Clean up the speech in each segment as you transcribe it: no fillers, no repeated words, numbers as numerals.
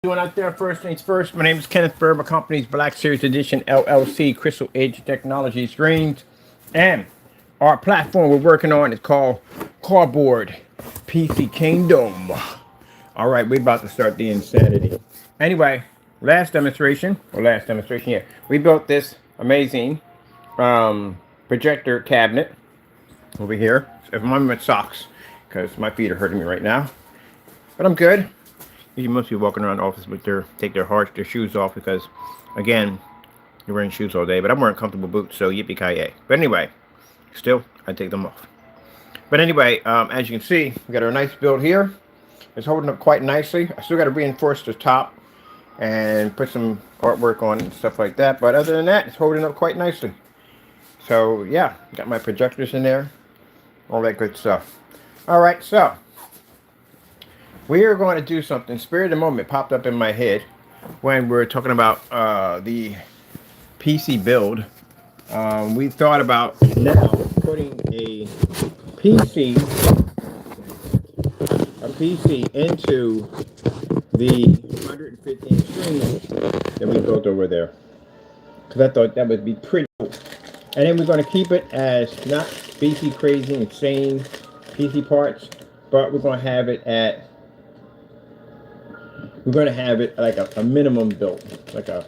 Doing out there, first things first. My name is Kenneth Bird. My company's Black Series Edition LLC, Crystal Edge Technology Screens, and our platform we're working on is called Cardboard PC Kingdom. All right, we're about to start the insanity. Anyway, last demonstration, we built this amazing projector cabinet over here. So I'm in socks because my feet are hurting me right now, but I'm good. You must be walking around the office with their shoes off because, again, you're wearing shoes all day. But I'm wearing comfortable boots, so yippee ki yay. But anyway, still, I take them off. But anyway, as you can see, we got our nice build here. It's holding up quite nicely. I still got to reinforce the top and put some artwork on and stuff like that. But other than that, it's holding up quite nicely. So yeah, got my projectors in there, all that good stuff. All right, so we are going to do something. Spirit of the moment popped up in my head when we were talking about the PC build. We thought about now putting a PC into the 115 screen that we built over there, because I thought that would be pretty cool. And then we're going to keep it as not PC crazy, insane PC parts, but we're going to have it like a minimum build, like a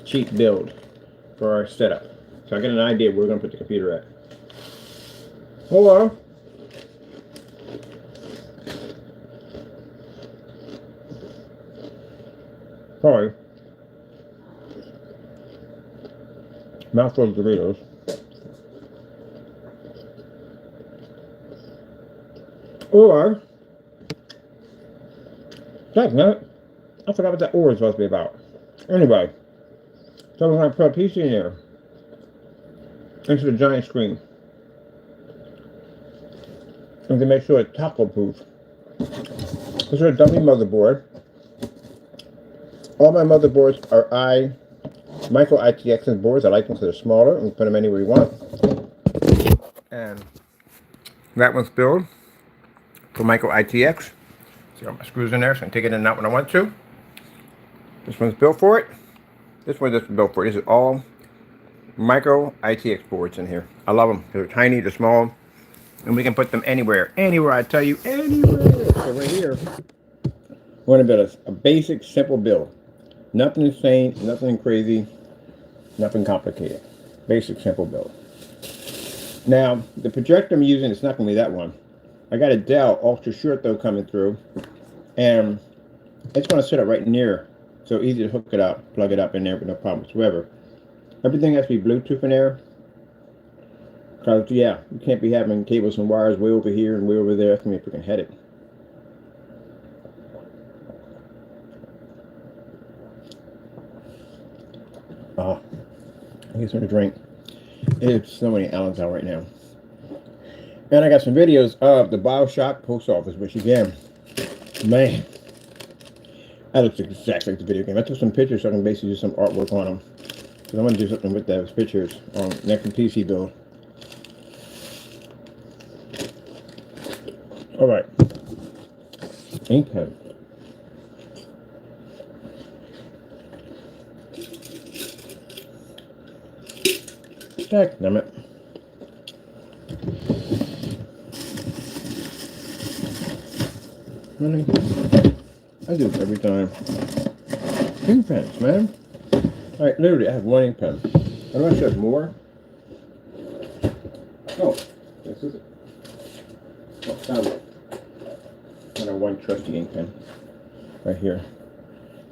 cheap build for our setup. So I get an idea where we're going to put the computer at. Hold on. Sorry. Mouthful of Doritos. Or, that's not. I forgot what that or is supposed to be about. Anyway, so we're going to put a PC in there into the giant screen. And to make sure it's taco proof. This is a dummy motherboard. All my motherboards are micro ITX boards. I like them because they're smaller and we put them anywhere you want. And that one's built for micro ITX. So I got my screws in there, so I can take it in and out when I want to. This one's built for it. This one is built for it. This is all micro ITX boards in here. I love them. They're tiny, they're small, and we can put them anywhere. Anywhere, I tell you, anywhere. So right here, we're going to build a basic, simple build. Nothing insane, nothing crazy, nothing complicated. Basic, simple build. Now, the projector I'm using, it's not going to be that one. I got a Dell Ultra Short though coming through, and it's going to sit up right near, so easy to hook it up, plug it up in there with no problem whatsoever. Everything has to be Bluetooth in there, because yeah, you can't be having cables and wires way over here and way over there. That's going to be a freaking headache. I get something to drink. It's snowing in Allentown right now. And I got some videos of the BioShock post office, which again, man, that looks exactly like the video game. I took some pictures so I can basically do some artwork on them. Because I'm going to do something with those pictures on next PC build. Alright. Ink pen. Heck, damn it. Really? I do it every time. Ink pens, man. Alright, literally, I have one ink pen. I'm not sure if more. Oh, this is it. Oh, found it. I got one trusty ink pen right here.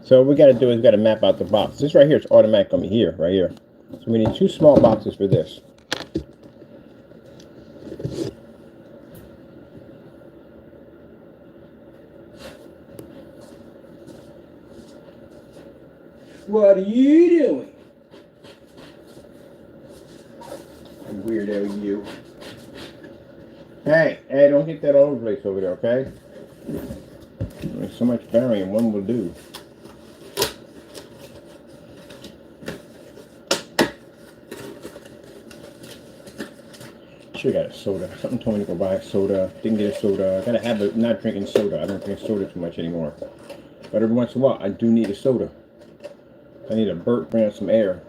So what we got to do is we got to map out the box. This right here is automatic on me here, right here. So we need two small boxes for this. What are you doing? Weirdo, you. Hey, don't get that all over the place over there, okay? There's so much barium, one will do. Should have got a soda. Something told me to go buy a soda. Didn't get a soda. I gotta have it. Not drinking soda. I don't drink soda too much anymore. But every once in a while, I do need a soda. I need a burp, bring out some air.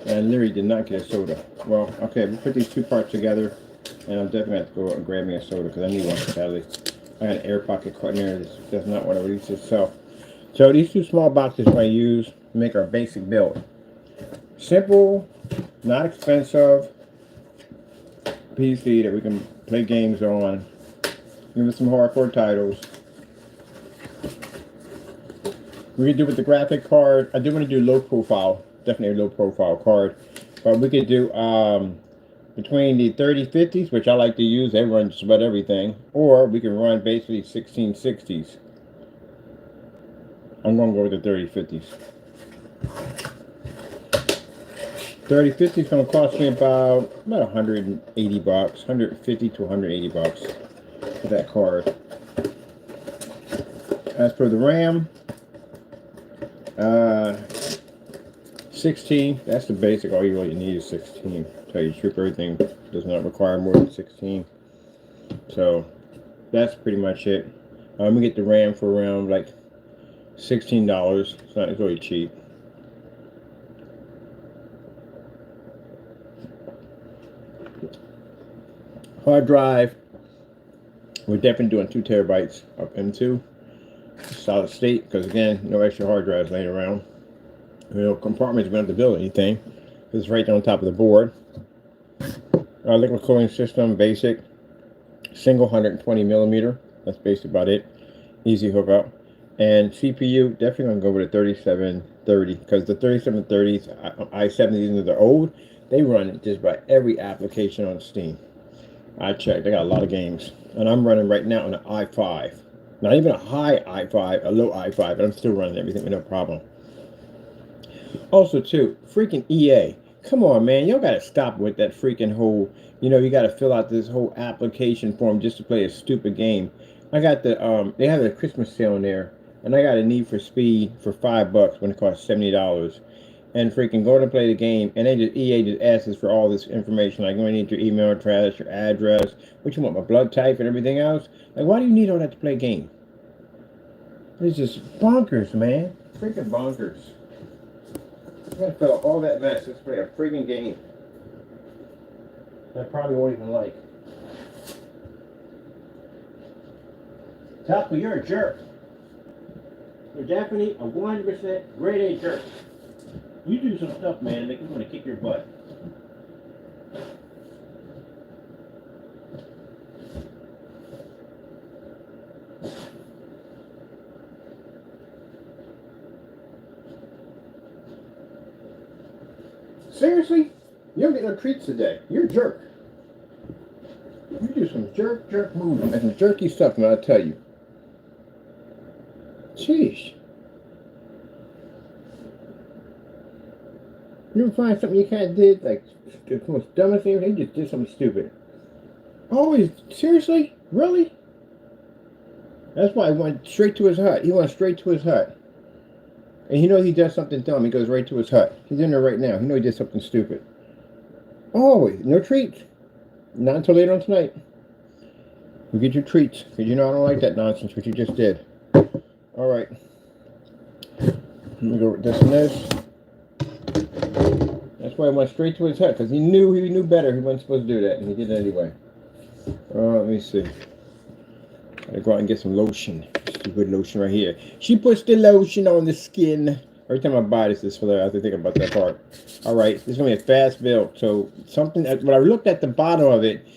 And I literally did not get a soda. Well, okay, we put these two parts together, and I'm definitely have to go and grab me a soda because I need one badly. I got an air pocket caught in there that does not want to release itself. So these two small boxes I use to make our basic build. Simple, not expensive PC that we can play games on. Give us some hardcore titles. We could do with the graphic card. I do want to do low profile, definitely a low profile card. But we could do between the 3050s, which I like to use, they run just about everything. Or we can run basically 1660s. I'm going to go with the 3050s. 3050 is going to cost me about 180 bucks, 150 to 180 bucks for that card. As for the RAM, 16, that's the basic. All you really need is 16. To tell you the truth, everything does not require more than 16. So that's pretty much it. We get the RAM for around like $16. It's not really cheap. Hard drive, we're definitely doing 2 terabytes of M2 solid state, because again, no extra hard drives laying around. Compartments, we don't have to build anything because it's right there on top of the board. Our liquid cooling system, basic, single 120 millimeter. That's basically about it. Easy hookup. And CPU, definitely gonna go with a 3730 because the 3730s, i7s, they're old. They run just about every application on Steam. I checked. They got a lot of games, and I'm running right now on an i5. Not even a high i5, a low i5, but I'm still running everything with no problem. Also, too, freaking EA. Come on, man. Y'all got to stop with that freaking whole, you got to fill out this whole application form just to play a stupid game. I got the, they have a Christmas sale in there, and I got a Need for Speed for $5 when it costs $70. And freaking go to play the game, and EA just asks us for all this information, like, you need your email address, your address, what you want, my blood type, and everything else. Like, why do you need all that to play a game? It's just bonkers, man. Freaking bonkers. I'm gonna fill out all that mess just to play a freaking game that I probably won't even like. Taco, you're a jerk. You're definitely a 100% grade A jerk. You do some stuff, man, that make me want to kick your butt. Seriously? You don't get no treats today. You're a jerk. You do some jerk moves and some jerky stuff, man, I tell you. Sheesh. You ever find something your cat did, like the most dumbest thing? He just did something stupid. Always, seriously? Really? That's why I went straight to his hut. He went straight to his hut. And he knows he does something dumb. He goes right to his hut. He's in there right now. He knows he did something stupid. Always. No treats. Not until later on tonight. You get your treats. Because I don't like that nonsense, what you just did. Alright. Let me go with this and this. That's why I went straight to his hut. Because he knew better. He wasn't supposed to do that. And he did it anyway. Let me see. Gotta go out and get some lotion. Some good lotion right here. She puts the lotion on the skin. Every time I buy this filler, I have to think about that part. Alright, this is going to be a fast build. So, when I looked at the bottom of it,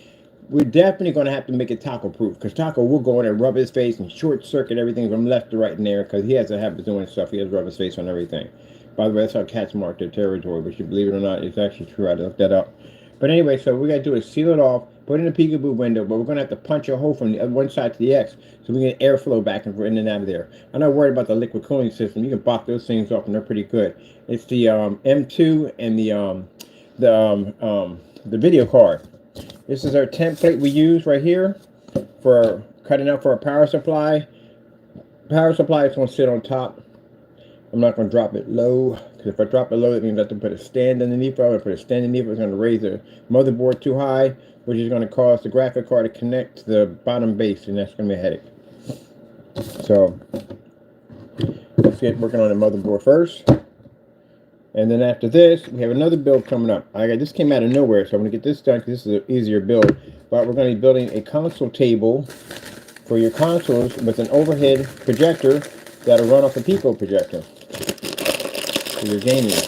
we're definitely going to have to make it taco proof. Because Taco will go in and rub his face and short circuit everything from left to right in there. Because he has a habit of doing stuff. He has to rub his face on everything. By the way, that's how cats mark their territory. But you believe it or not, it's actually true. I looked that up. But anyway, so what we got to do is seal it off, put it in a peekaboo window, but we're going to have to punch a hole from the one side to the X so we can get airflow back and in and out of there. I'm not worried about the liquid cooling system. You can block those things off and they're pretty good. It's the M2 and the video card. This is our template we use right here for cutting out for our power supply. Power supply is going to sit on top. I'm not going to drop it low, because if I drop it low, it means I have to put a stand underneath it. If I put a stand underneath it, it's going to raise the motherboard too high, which is going to cause the graphic card to connect to the bottom base, and that's going to be a headache. So, let's get working on the motherboard first. And then after this, we have another build coming up. This came out of nowhere, so I'm going to get this done because this is an easier build. But we're going to be building a console table for your consoles with an overhead projector that'll run off a Pico projector for your gaming. And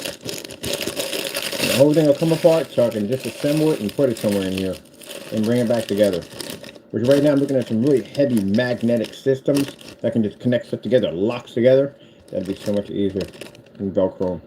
the whole thing will come apart so I can just assemble it and put it somewhere in here and bring it back together. Which right now I'm looking at some really heavy magnetic systems that can just connect stuff together, locks together. That'd be so much easier than Velcro.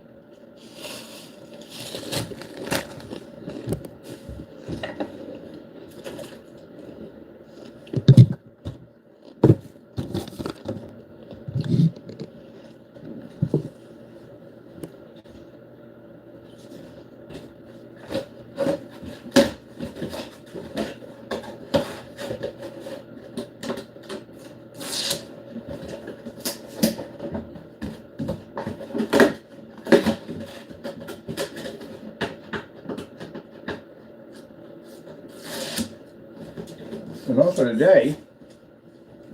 And also today,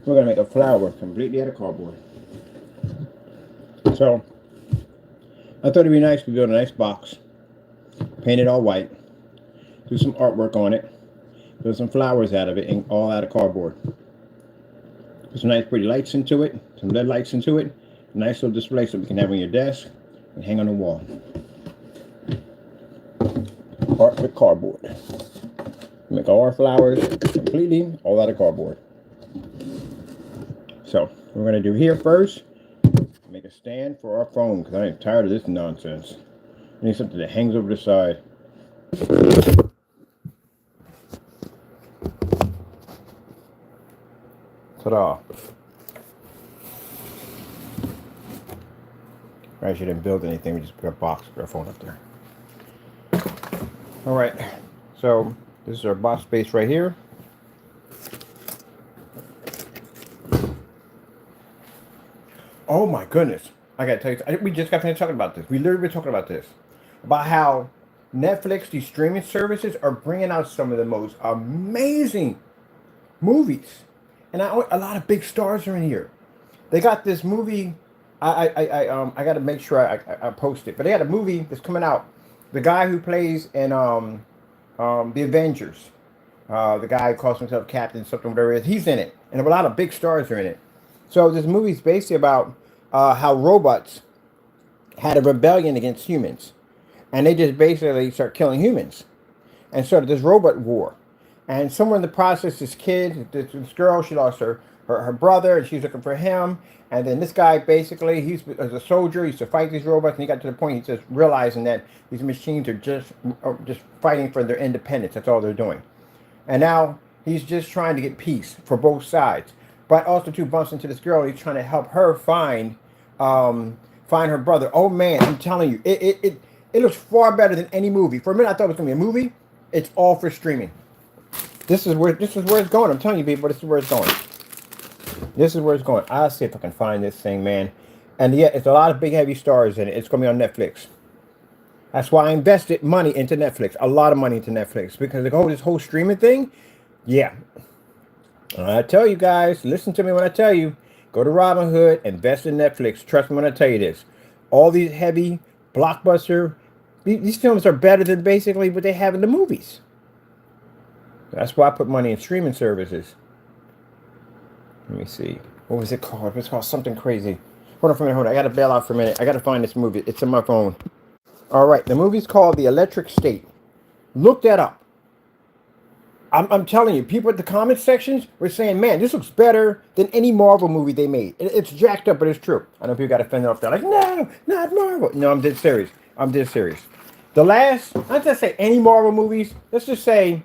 we're going to make a flower completely out of cardboard. So, I thought it'd be nice to build a nice box, paint it all white, do some artwork on it, build some flowers out of it, and all out of cardboard. Put some nice pretty lights into it, some LED lights into it, a nice little display so we can have on your desk and hang on the wall. Art with cardboard. Make all our flowers completely all out of cardboard. So, what we're going to do here first, make a stand for our phone, because I am tired of this nonsense. I need something that hangs over the side. Ta-da. I shouldn't build anything, we just put a box, put our phone up there. Alright, so this is our box space right here. Oh my goodness. I gotta tell you, we just got finished talking about this. We literally been talking about this. About how Netflix, these streaming services, are bringing out some of the most amazing movies. And a lot of big stars are in here. They got this movie, I gotta make sure I post it. But they got a movie that's coming out. The guy who plays in The Avengers, the guy who calls himself Captain something, whatever it is, he's in it. And a lot of big stars are in it. So this movie is basically about how robots had a rebellion against humans. And they just basically start killing humans. And started this robot war. And somewhere in the process, this kid, this girl, she lost her brother, and she's looking for him. And then this guy, basically, he's as a soldier, he used to fight these robots, and he got to the point, he's just realizing that these machines are just fighting for their independence. That's all they're doing. And now he's just trying to get peace for both sides. But also, too, bumps into this girl. He's trying to help her find her brother. Oh, man, I'm telling you, it looks far better than any movie. For a minute, I thought it was going to be a movie. It's all for streaming. This is where it's going. I'm telling you, people, this is where it's going. This is where it's going. I'll see if I can find this thing, man. And yeah, it's a lot of big, heavy stars in it. It's going to be on Netflix. That's why I invested money into Netflix. A lot of money into Netflix. Because this whole streaming thing, yeah. I tell you guys, listen to me when I tell you. Go to Robinhood, invest in Netflix. Trust me when I tell you this. All these heavy, blockbuster, these films are better than basically what they have in the movies. That's why I put money in streaming services. Let me see. What was it called? It's called something crazy. Hold on for a minute. Hold on. I got to bail out for a minute. I got to find this movie. It's on my phone. All right. The movie's called The Electric State. Look that up. I'm telling you, people at the comment sections were saying, man, this looks better than any Marvel movie they made. It's jacked up, but it's true. I know people got offended off that. Like, no, not Marvel. No, I'm dead serious. I'm dead serious. The last, let's just say any Marvel movies, let's just say,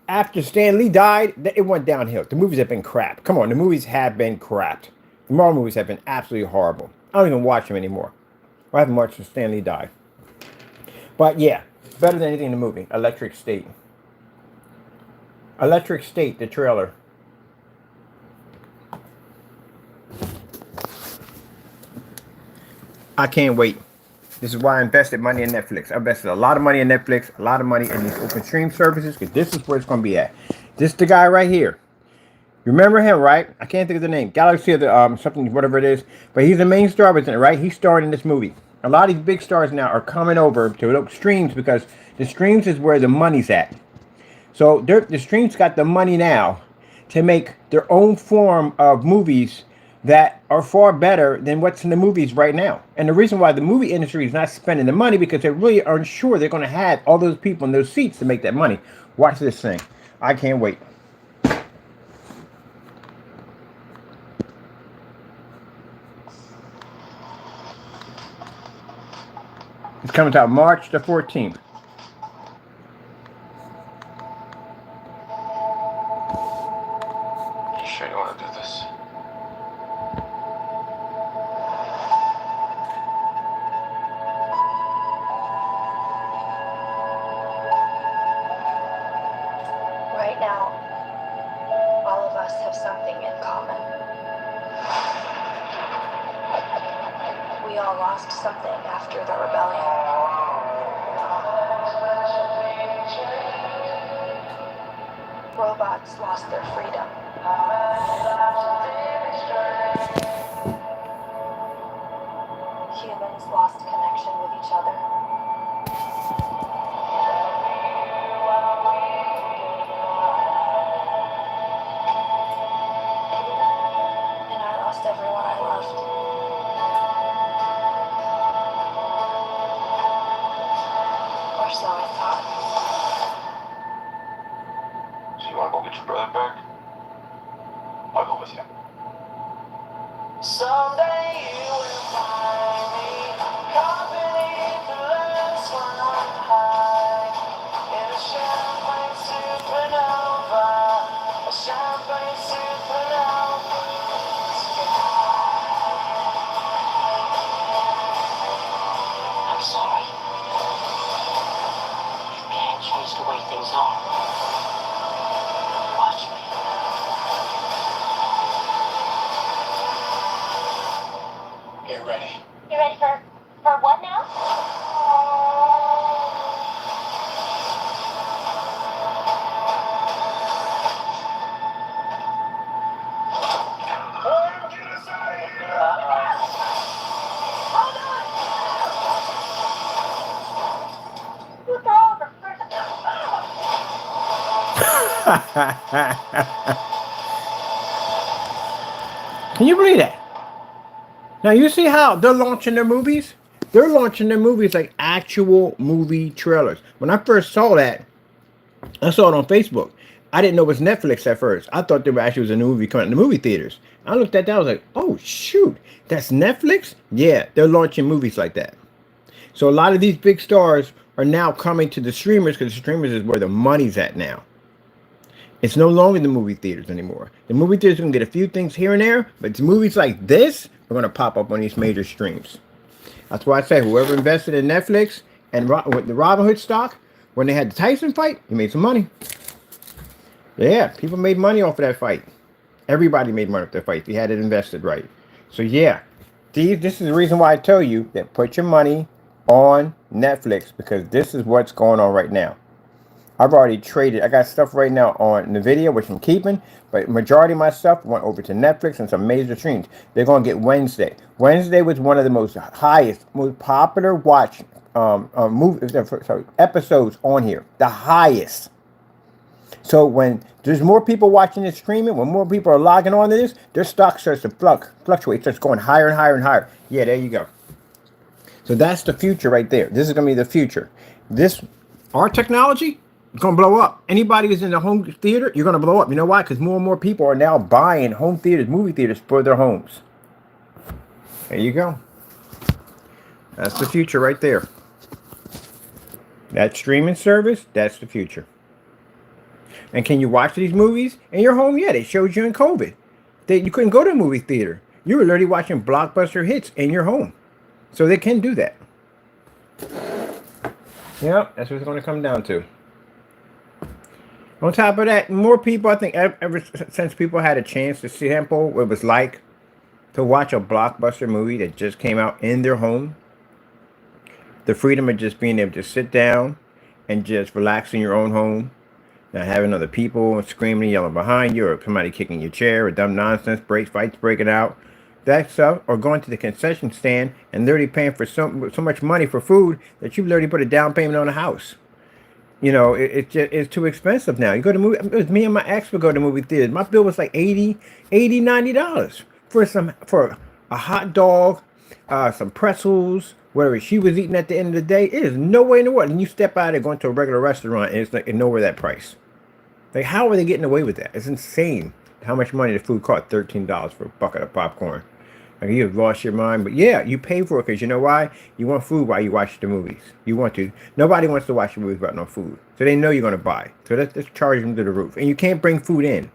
after Stan Lee died, it went downhill. The movies have been crap. Come on, the movies have been crap. The Marvel movies have been absolutely horrible. I don't even watch them anymore. I haven't watched since Stan Lee died. But yeah, better than anything in the movie. Electric State. Electric State, the trailer. I can't wait. This is why I invested money in Netflix. I invested a lot of money in Netflix, a lot of money in these open stream services, because this is where it's going to be at. This is the guy right here. You remember him, right? I can't think of the name. Galaxy of the something, whatever it is. But he's the main star, isn't it? Right? He's starring in this movie. A lot of these big stars now are coming over to look streams because the streams is where the money's at. So the streams got the money now to make their own form of movies that are far better than what's in the movies right now. And the reason why the movie industry is not spending the money because they really aren't sure they're going to have all those people in those seats to make that money. Watch this thing. I can't wait. It's coming out March the 14th. You sure you want to do this? Right now, all of us have something in common. We all lost something after the rebellion. Robots lost their freedom. Humans lost connection with each other. And I lost everyone I loved. Or so I thought. So you want to go get your brother back? I'll go with you. Someday you will find me caught beneath the last one high in a champagne supernova, a champagne supernova sky. I'm sorry. You can't change the way things are. Watch me. Get ready. You ready for what now? Get us out of here! Look over. Can you believe that? Now you see how they're launching their movies? They're launching their movies like actual movie trailers. When I first saw that, I saw it on Facebook. I didn't know it was Netflix at first. I thought there actually was a new movie coming in the movie theaters. I looked at that, I was like, oh shoot, that's Netflix? Yeah, they're launching movies like that. So a lot of these big stars are now coming to the streamers because the streamers is where the money's at now. It's no longer the movie theaters anymore. The movie theaters are going to get a few things here and there, but movies like this are going to pop up on these major streams. That's why I say whoever invested in Netflix and with the Robinhood stock, when they had the Tyson fight, he made some money. Yeah, people made money off of that fight. Everybody made money off that fight if you had it invested right. So yeah, this is the reason why I tell you that put your money on Netflix because this is what's going on right now. I've already traded. I got stuff right now on NVIDIA, which I'm keeping, but majority of my stuff went over to Netflix and some major streams. They're going to get Wednesday. Wednesday was one of the most popular watch episodes on here. The highest. So when there's more people watching this streaming, when more people are logging on to this, their stock starts to fluctuate. It starts going higher and higher and higher. Yeah, there you go. So that's the future right there. This is going to be the future. Our technology is going to blow up. Anybody who's in the home theater, you're going to blow up. You know why? Because more and more people are now buying home theaters, movie theaters for their homes. There you go. That's the future right there. That streaming service, that's the future. And can you watch these movies in your home? Yeah, they showed you in COVID that you couldn't go to a movie theater. You were literally watching blockbuster hits in your home. So they can do that. Yep, that's what it's going to come down to. On top of that, more people, I think, ever since people had a chance to sample what it was like to watch a blockbuster movie that just came out in their home, the freedom of just being able to sit down and just relax in your own home, Not having other people screaming and yelling behind you, or somebody kicking your chair, or dumb nonsense, fights breaking out. That stuff, or going to the concession stand and literally paying for so much money for food that you literally put a down payment on a house. You know, it's too expensive now. You go to movie. It was me and my ex would go to movie theaters. My bill was like $80, $90 for a hot dog, some pretzels, whatever she was eating at the end of the day. It is no way in the world. And you step out of going to a regular restaurant, and it's like nowhere that price. Like, how are they getting away with that? It's insane how much money the food cost. $13 for a bucket of popcorn. Like, you've lost your mind. But yeah, you pay for it because you know why? You want food while you watch the movies. You want to. Nobody wants to watch the movies without no food. So they know you're going to buy. So let's charge them to the roof. And you can't bring food in.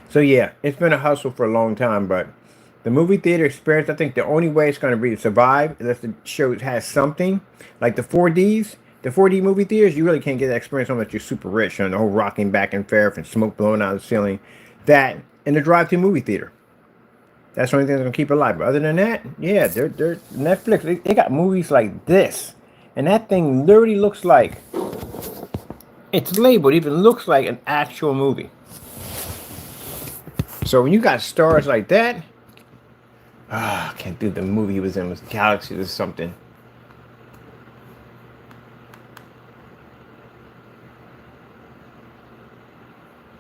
So yeah, it's been a hustle for a long time. But the movie theater experience, I think the only way it's going to be to survive, unless the show has something, like the 4Ds, the 4D movie theaters, you really can't get that experience unless you're super rich and the whole rocking back and forth and smoke blowing out of the ceiling. That and the drive-thru movie theater. That's the only thing that's gonna keep it alive. But other than that, yeah, they're Netflix. They got movies like this, and that thing literally looks like it's labeled. Even looks like an actual movie. So when you got stars like that, I can't do the movie he was in. It was Galaxy or something.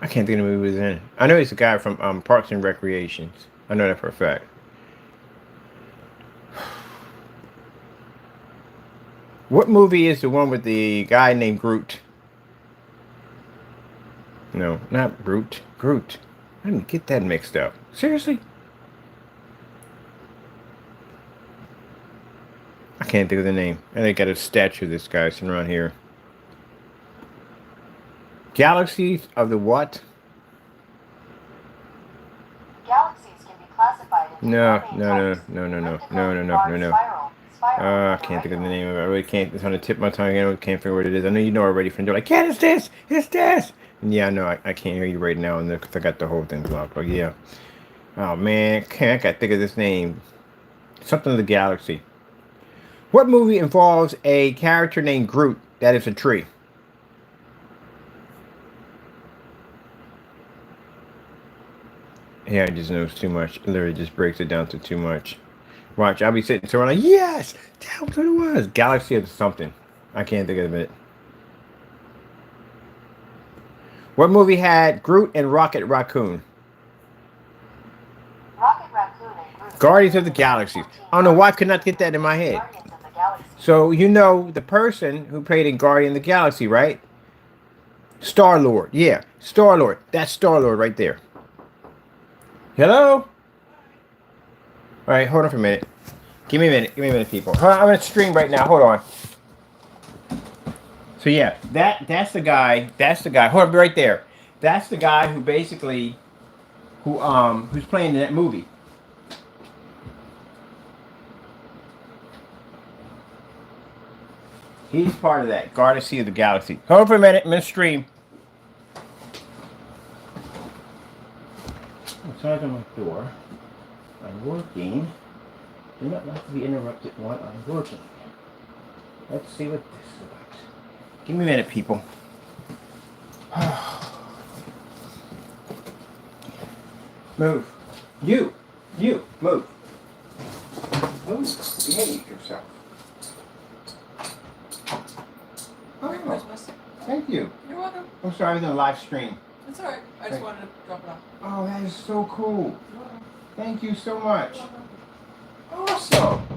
I can't think of the movie he was in. I know he's a guy from Parks and Recreations. I know that for a fact. What movie is the one with the guy named Groot? No, not Groot. Groot. I didn't get that mixed up. Seriously? I can't think of the name. And they got a statue of this guy sitting around here. Galaxies of the what? Galaxies can be classified into No. I can't think of the name of it. I really can't. It's on the tip of my tongue. I can't figure what it is. I know you know already. From they're like, yeah, it's this. It's this. And yeah, no, I can't hear you right now, and because I got the whole thing blocked. But yeah. Oh man, I gotta think of this name. Something of the galaxy. What movie involves a character named Groot that is a tree? Yeah, I just knows too much. It literally just breaks it down to too much. Watch, I'll be sitting somewhere like, yes, that was what it was. Galaxy of something. I can't think of it. What movie had Groot and Rocket Raccoon? Rocket Raccoon and Groot. Guardians of the Galaxy. I don't know why I could not get that in my head. Guardians of the Galaxy. So you know the person who played in Guardian of the Galaxy, right? Star-Lord. Yeah, Star-Lord. That's Star-Lord right there. Hello? All right, hold on for a minute. Give me a minute, people. Hold on, I'm gonna stream right now. Hold on. So yeah, that's the guy. Hold on, right there. That's the guy who basically, who's playing in that movie. He's part of that Guardians of the Galaxy. Hold on for a minute. I'm gonna stream. Outside of my door. I'm working. Do not like to be interrupted while I'm working. Let's see what this is about. Give me a minute, people. Move. You, move. Move. Behave yourself. Merry Christmas. Thank you. You're welcome. I'm sorry, I was in a live stream. It's alright. I just wanted to drop it off. Oh, that is so cool. You're welcome. Thank you so much. You're welcome. Awesome.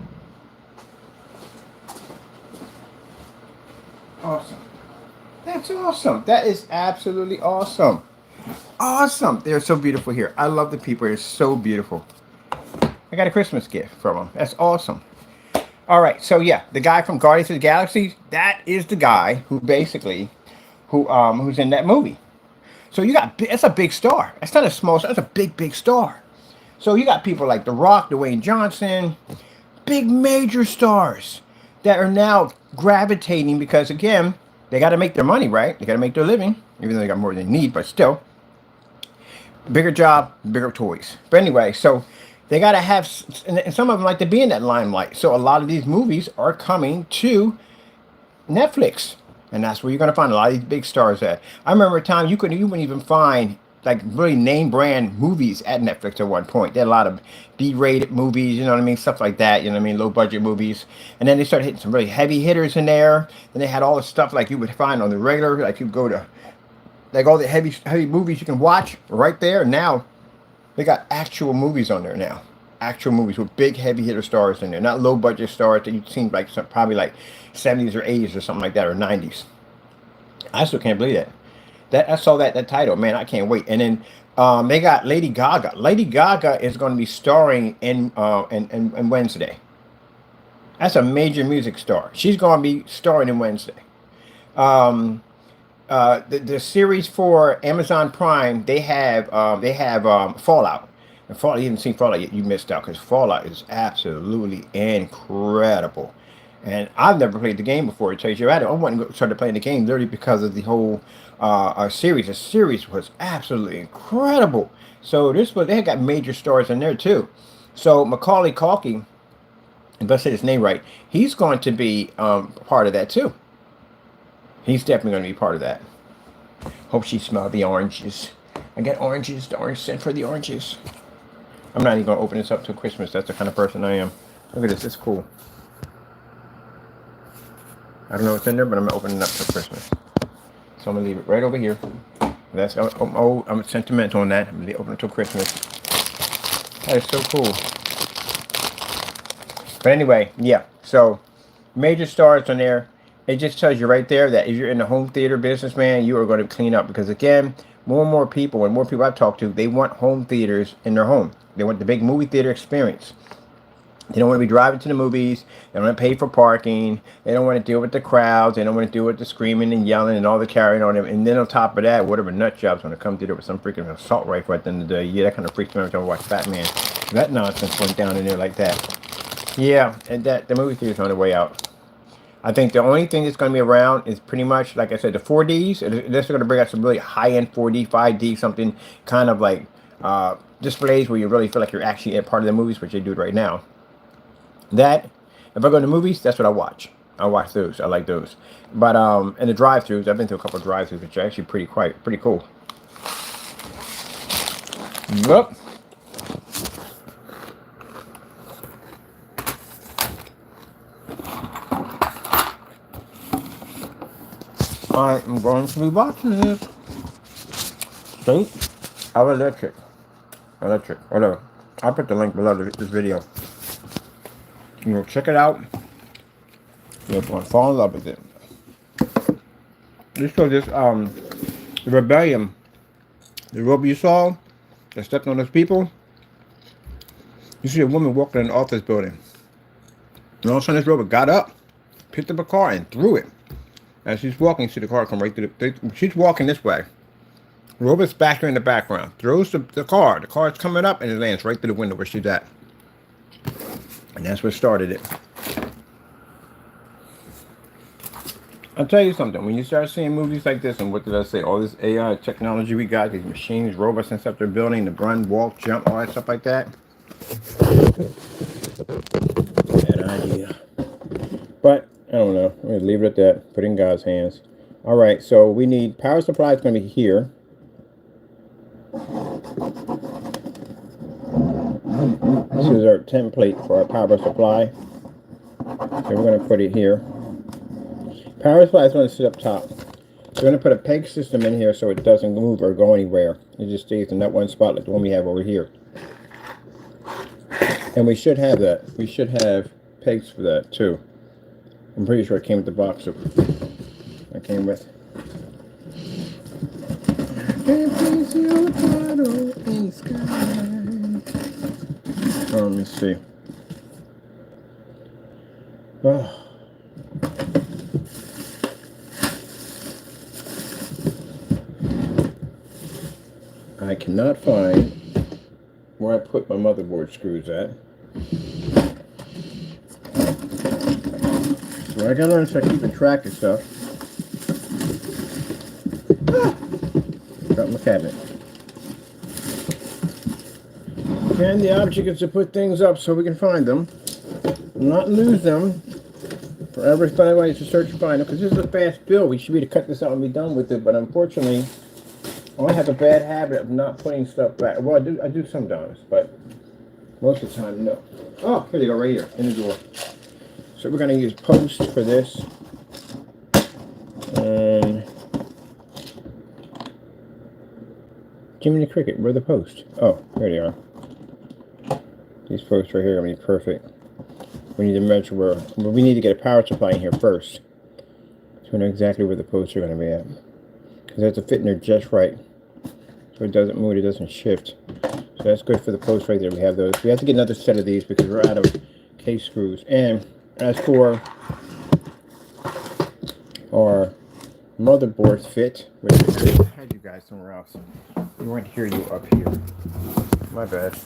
Awesome. That's awesome. That is absolutely awesome. Awesome. They're so beautiful here. I love the people. They're so beautiful. I got a Christmas gift from them. That's awesome. All right. So yeah, the guy from Guardians of the Galaxy, that is the guy who basically, who's in that movie. So you got, that's a big star. That's not a small star. That's a big star. So you got people like The Rock, Dwayne Johnson, big major stars that are now gravitating because, again, they got to make their money, right? They got to make their living, even though they got more than they need, but still. Bigger job, bigger toys. But anyway, so they got to have, and some of them like to be in that limelight. So a lot of these movies are coming to Netflix. And that's where you're gonna find a lot of these big stars at. I remember a time you wouldn't even find like really name brand movies at Netflix at one point. There are a lot of B-rated movies, you know what I mean, stuff like that, you know what I mean, low budget movies. And then they started hitting some really heavy hitters in there. And they had all the stuff like you would find on the regular, like you go to like all the heavy movies you can watch right there. Now they got actual movies on there now. Actual movies with big heavy hitter stars in there, not low budget stars that you seem like probably like 70s or 80s or something like that, or 90s. I still can't believe that. I saw that title, man. I can't wait. And then they got Lady Gaga. Lady Gaga is going to be starring in Wednesday. That's a major music star. She's going to be starring in Wednesday. The series for Amazon Prime, they have Fallout. And Fallout, you haven't seen Fallout yet, you missed out, because Fallout is absolutely incredible. And I've never played the game before, to tell you right. I went and started playing the game literally because of the whole series. The series was absolutely incredible. So they got major stars in there too. So Macaulay Culkin, if I say his name right, he's going to be part of that too. He's definitely going to be part of that. Hope she smelled the oranges. I got oranges, the orange scent for the oranges. I'm not even going to open this up till Christmas. That's the kind of person I am. Look at this. It's cool. I don't know what's in there, but I'm going to open it up till Christmas. So I'm going to leave it right over here. That's I'm sentimental on that. I'm going to open it till Christmas. That is so cool. But anyway, yeah. So major stars on there. It just tells you right there that if you're in the home theater business, man, you are going to clean up. Because again, more and more people, and more people I've talked to, they want home theaters in their home. They want the big movie theater experience. They don't want to be driving to the movies. They don't want to pay for parking. They don't want to deal with the crowds. They don't want to deal with the screaming and yelling and all the carrying on them. And then on top of that, whatever nut job's going to come through there with some freaking assault rifle at the end of the day. Yeah, that kind of freaks me out when I watch Batman. That nonsense went down in there like that. Yeah, and the movie theater's on the way out. I think the only thing that's going to be around is pretty much, like I said, the 4Ds. This is going to bring out some really high-end 4D, 5D, something kind of like displays where you really feel like you're actually a part of the movies, which they do right now. That, if I go to movies, that's what I watch. I watch those. I like those. But and the drive-thrus, I've been to a couple of drive-thrus, which are actually pretty cool. Yep. I'm going to be watching it. State of Electric. Whatever. I'll put the link below this video. You'll check it out. You're going to fall in love with it. This shows this the rebellion. The robot you saw that stepped on those people. You see a woman walking in an office building. And all of a sudden this robot got up, picked up a car and threw it. As she's walking, see the car come right through she's walking this way. Robot's back her in the background. Throws the car. The car's coming up and it lands right through the window where she's at. And that's what started it. I'll tell you something. When you start seeing movies like this, and what did I say? All this AI technology we got, these machines, robots and stuff they're building, the run, walk, jump, all that stuff like that. Bad idea. But I don't know. I'm going to leave it at that. Put it in God's hands. All right. So we need power supply is going to be here. This is our template for our power supply. So we're going to put it here. Power supply is going to sit up top. So we're going to put a peg system in here so it doesn't move or go anywhere. It just stays in that one spot like the one we have over here. And we should have that. We should have pegs for that too. I'm pretty sure it came with the box that I came with. Oh, let me see. Oh. I cannot find where I put my motherboard screws at. So I gotta learn to start keeping track of stuff. Got my cabinet. And the object is to put things up so we can find them, not lose them. Forever find ways to search and find them, because this is a fast build. We should be able to cut this out and be done with it, but unfortunately, I have a bad habit of not putting stuff back. Well, I do sometimes, but most of the time, no. Oh, here they go, right here, in the door. So we're going to use post for this. And Jiminy Cricket, where are the posts? Oh, here they are. These posts right here are going to be perfect. We need to measure where, well, we need to get a power supply in here first. So we know exactly where the posts are going to be at. Because they have to fit in there just right. So it doesn't move, it doesn't shift. So that's good for the posts right there. We have those. We have to get another set of these because we're out of case screws. And as for our motherboard fit, which I had you guys somewhere else. We weren't hear you up here. My bad.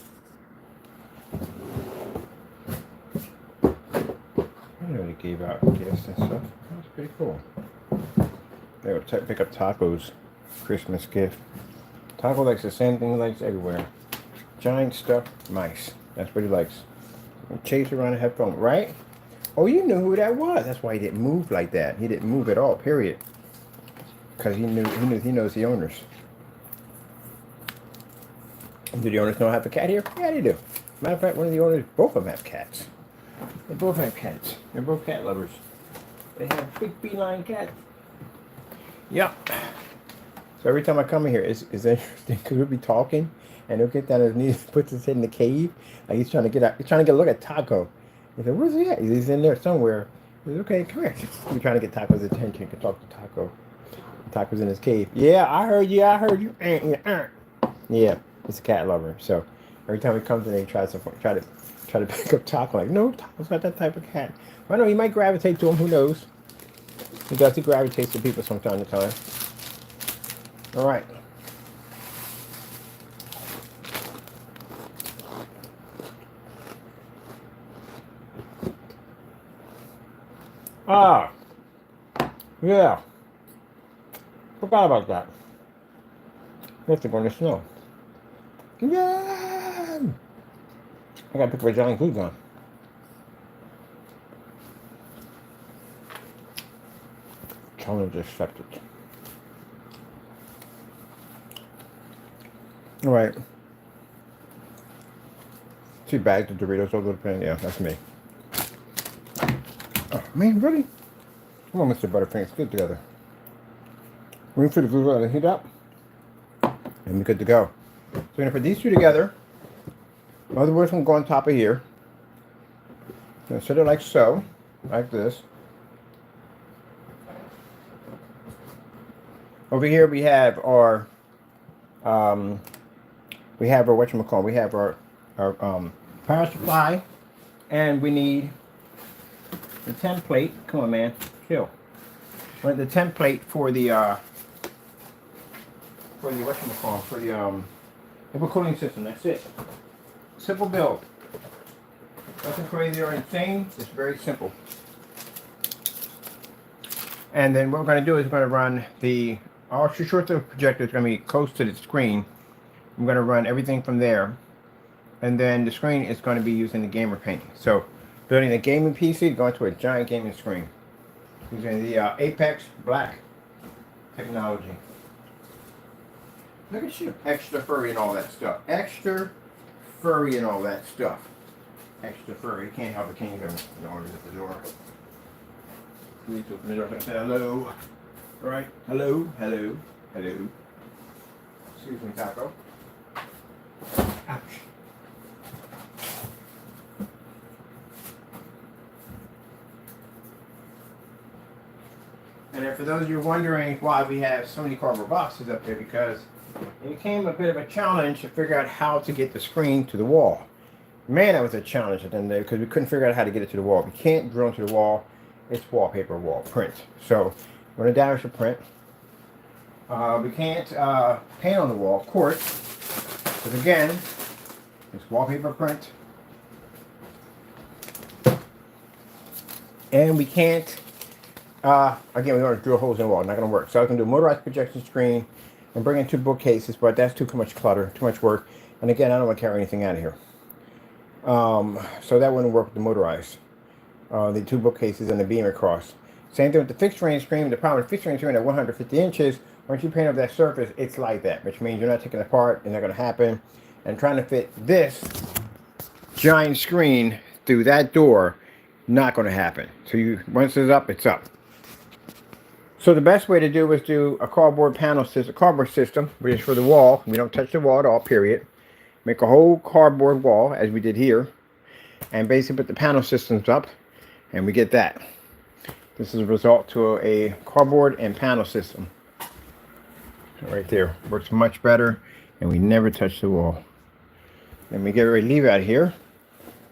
I know they gave out gifts and stuff. That was pretty cool. They would pick up Taco's Christmas gift. Taco likes the same thing he likes everywhere. Giant stuffed mice. That's what he likes. And chase around and have fun, right? Oh, you knew who that was. That's why he didn't move like that. He didn't move at all, period. Because he knows the owners. Do the owners know I have a cat here? Yeah, they do. Matter of fact, one of the owners, both of them have cats. They both have cats. They're both cat lovers. They have big feline cats. Yep. So every time I come in here, it's interesting because we'll be talking and he'll get down on his knees, puts his head in the cave, like he's trying to get out. He's trying to get a look at Taco. He said, "Where's he at?" He's in there somewhere. He said, "Okay, come here." We're trying to get Taco's attention. You can talk to Taco. Taco's in his cave. Yeah, I heard you. I heard you. Yeah, he's a cat lover. So every time he comes in, he tries to pick up Taco. Like, no, Taco's not that type of cat. I know he might gravitate to him. Who knows? He does. He gravitates to people from time to time. All right. Ah, yeah. Forgot about that. We have to go in the snow. Yeah. I gotta pick my giant glue gun. Challenge accepted. All right. See bags of Doritos over the pan. Yeah, that's me. Oh man, really? Come on, Mr. Butterfingers, get together. Waiting for the glue gun to heat up, and we're good to go. So we're gonna put these two together. Motherboard's gonna go on top of here. Gonna set it like so, like this. Over here we have our whatchamacallit, we have our power supply, and we need the template. Come on, man, chill. We need the template for the whatchamacallit, for the cooling system. That's it. Simple build. Nothing crazy or insane. It's very simple. And then what we're going to do is we're going to run I'll shoot the projector is going to be close to the screen. I'm going to run everything from there. And then the screen is going to be using the gamer paint. So building a gaming PC, going to a giant gaming screen. Using the Apex Black technology. Look at you. Extra furry and all that stuff. Extra furry and all that stuff. Extra furry. You can't help it, can you? The order's at the door. You need to open the door and say hello. Alright. Hello. Hello. Hello. Excuse me, Taco. Ouch. And then for those of you wondering why we have so many cardboard boxes up there, because it became a bit of a challenge to figure out how to get the screen to the wall. Man, that was a challenge at the end of the day because we couldn't figure out how to get it to the wall. We can't drill into the wall. It's wallpaper, wall print. So we're going to damage the print. We can't paint on the wall, of course, because again, it's wallpaper print. And we can't, again, we want to drill holes in the wall. Not going to work. So I can do a motorized projection screen and bring in 2 bookcases, but that's too much clutter, too much work. And again, I don't want to carry anything out of here. So that wouldn't work with the motorized. the two bookcases and the beam across. Same thing with the fixed range screen. The problem with fixed range screen at 150 inches, once you paint over that surface, it's like that, which means you're not taking it apart, it's not going to happen. And trying to fit this giant screen through that door, not going to happen. So you, once it's up, it's up. So the best way to do is do a cardboard panel system, cardboard system, which is for the wall. We don't touch the wall at all, period. Make a whole cardboard wall, as we did here, and basically put the panel systems up, and we get that. This is a result to a cardboard and panel system. Right there. Works much better, and we never touch the wall. Then we get ready to leave out here.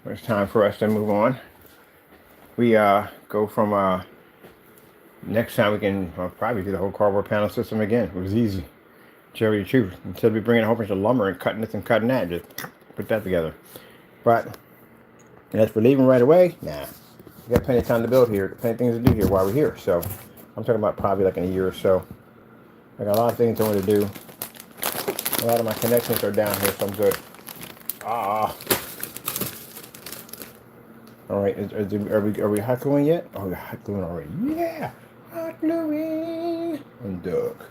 It's time for us to move on. We go from next time we can probably do the whole cardboard panel system again. It was easy. Cherry truth. Instead of we bringing a whole bunch of lumber and cutting this and cutting that, just put that together. But as for leaving right away, nah. We got plenty of time to build here, plenty of things to do here while we're here. So I'm talking about probably like in a year or so. I got a lot of things I want to do. A lot of my connections are down here, so I'm good. All right, are we hot gluing yet? Oh, we're hot gluing already. Yeah, hot gluing. And Doug.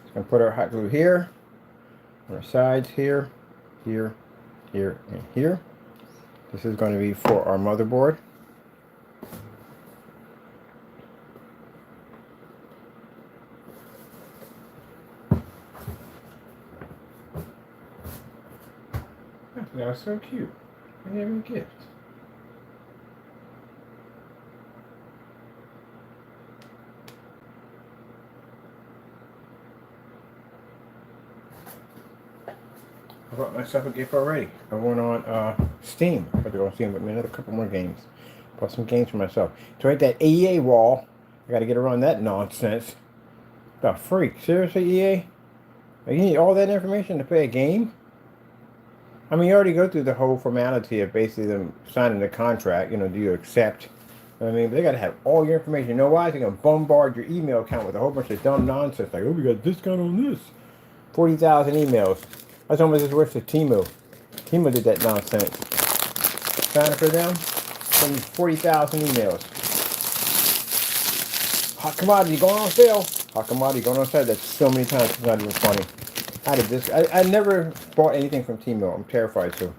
Just gonna put our hot glue here, on our sides here, here, here, and here. This is going to be for our motherboard. That was so cute. I gave him a gift. I bought myself a gift already. I went on Steam. I got to go on Steam with me another couple more games. Bought some games for myself. To write that EA wall, I got to get around that nonsense. The freak. Seriously, EA? You need all that information to play a game? I mean, you already go through the whole formality of basically them signing the contract. You know, do you accept? I mean, they got to have all your information. You know why? They're going to bombard your email account with a whole bunch of dumb nonsense. Like, oh, we got a discount on this. 40,000 emails. That's almost as worth as Temu. Temu did that nonsense. Sign up for them. Send 40,000 emails. Hot commodity going on sale. Hot commodity going on sale. That's so many times. It's not even funny. I did this. I never bought anything from Temu. I'm terrified to.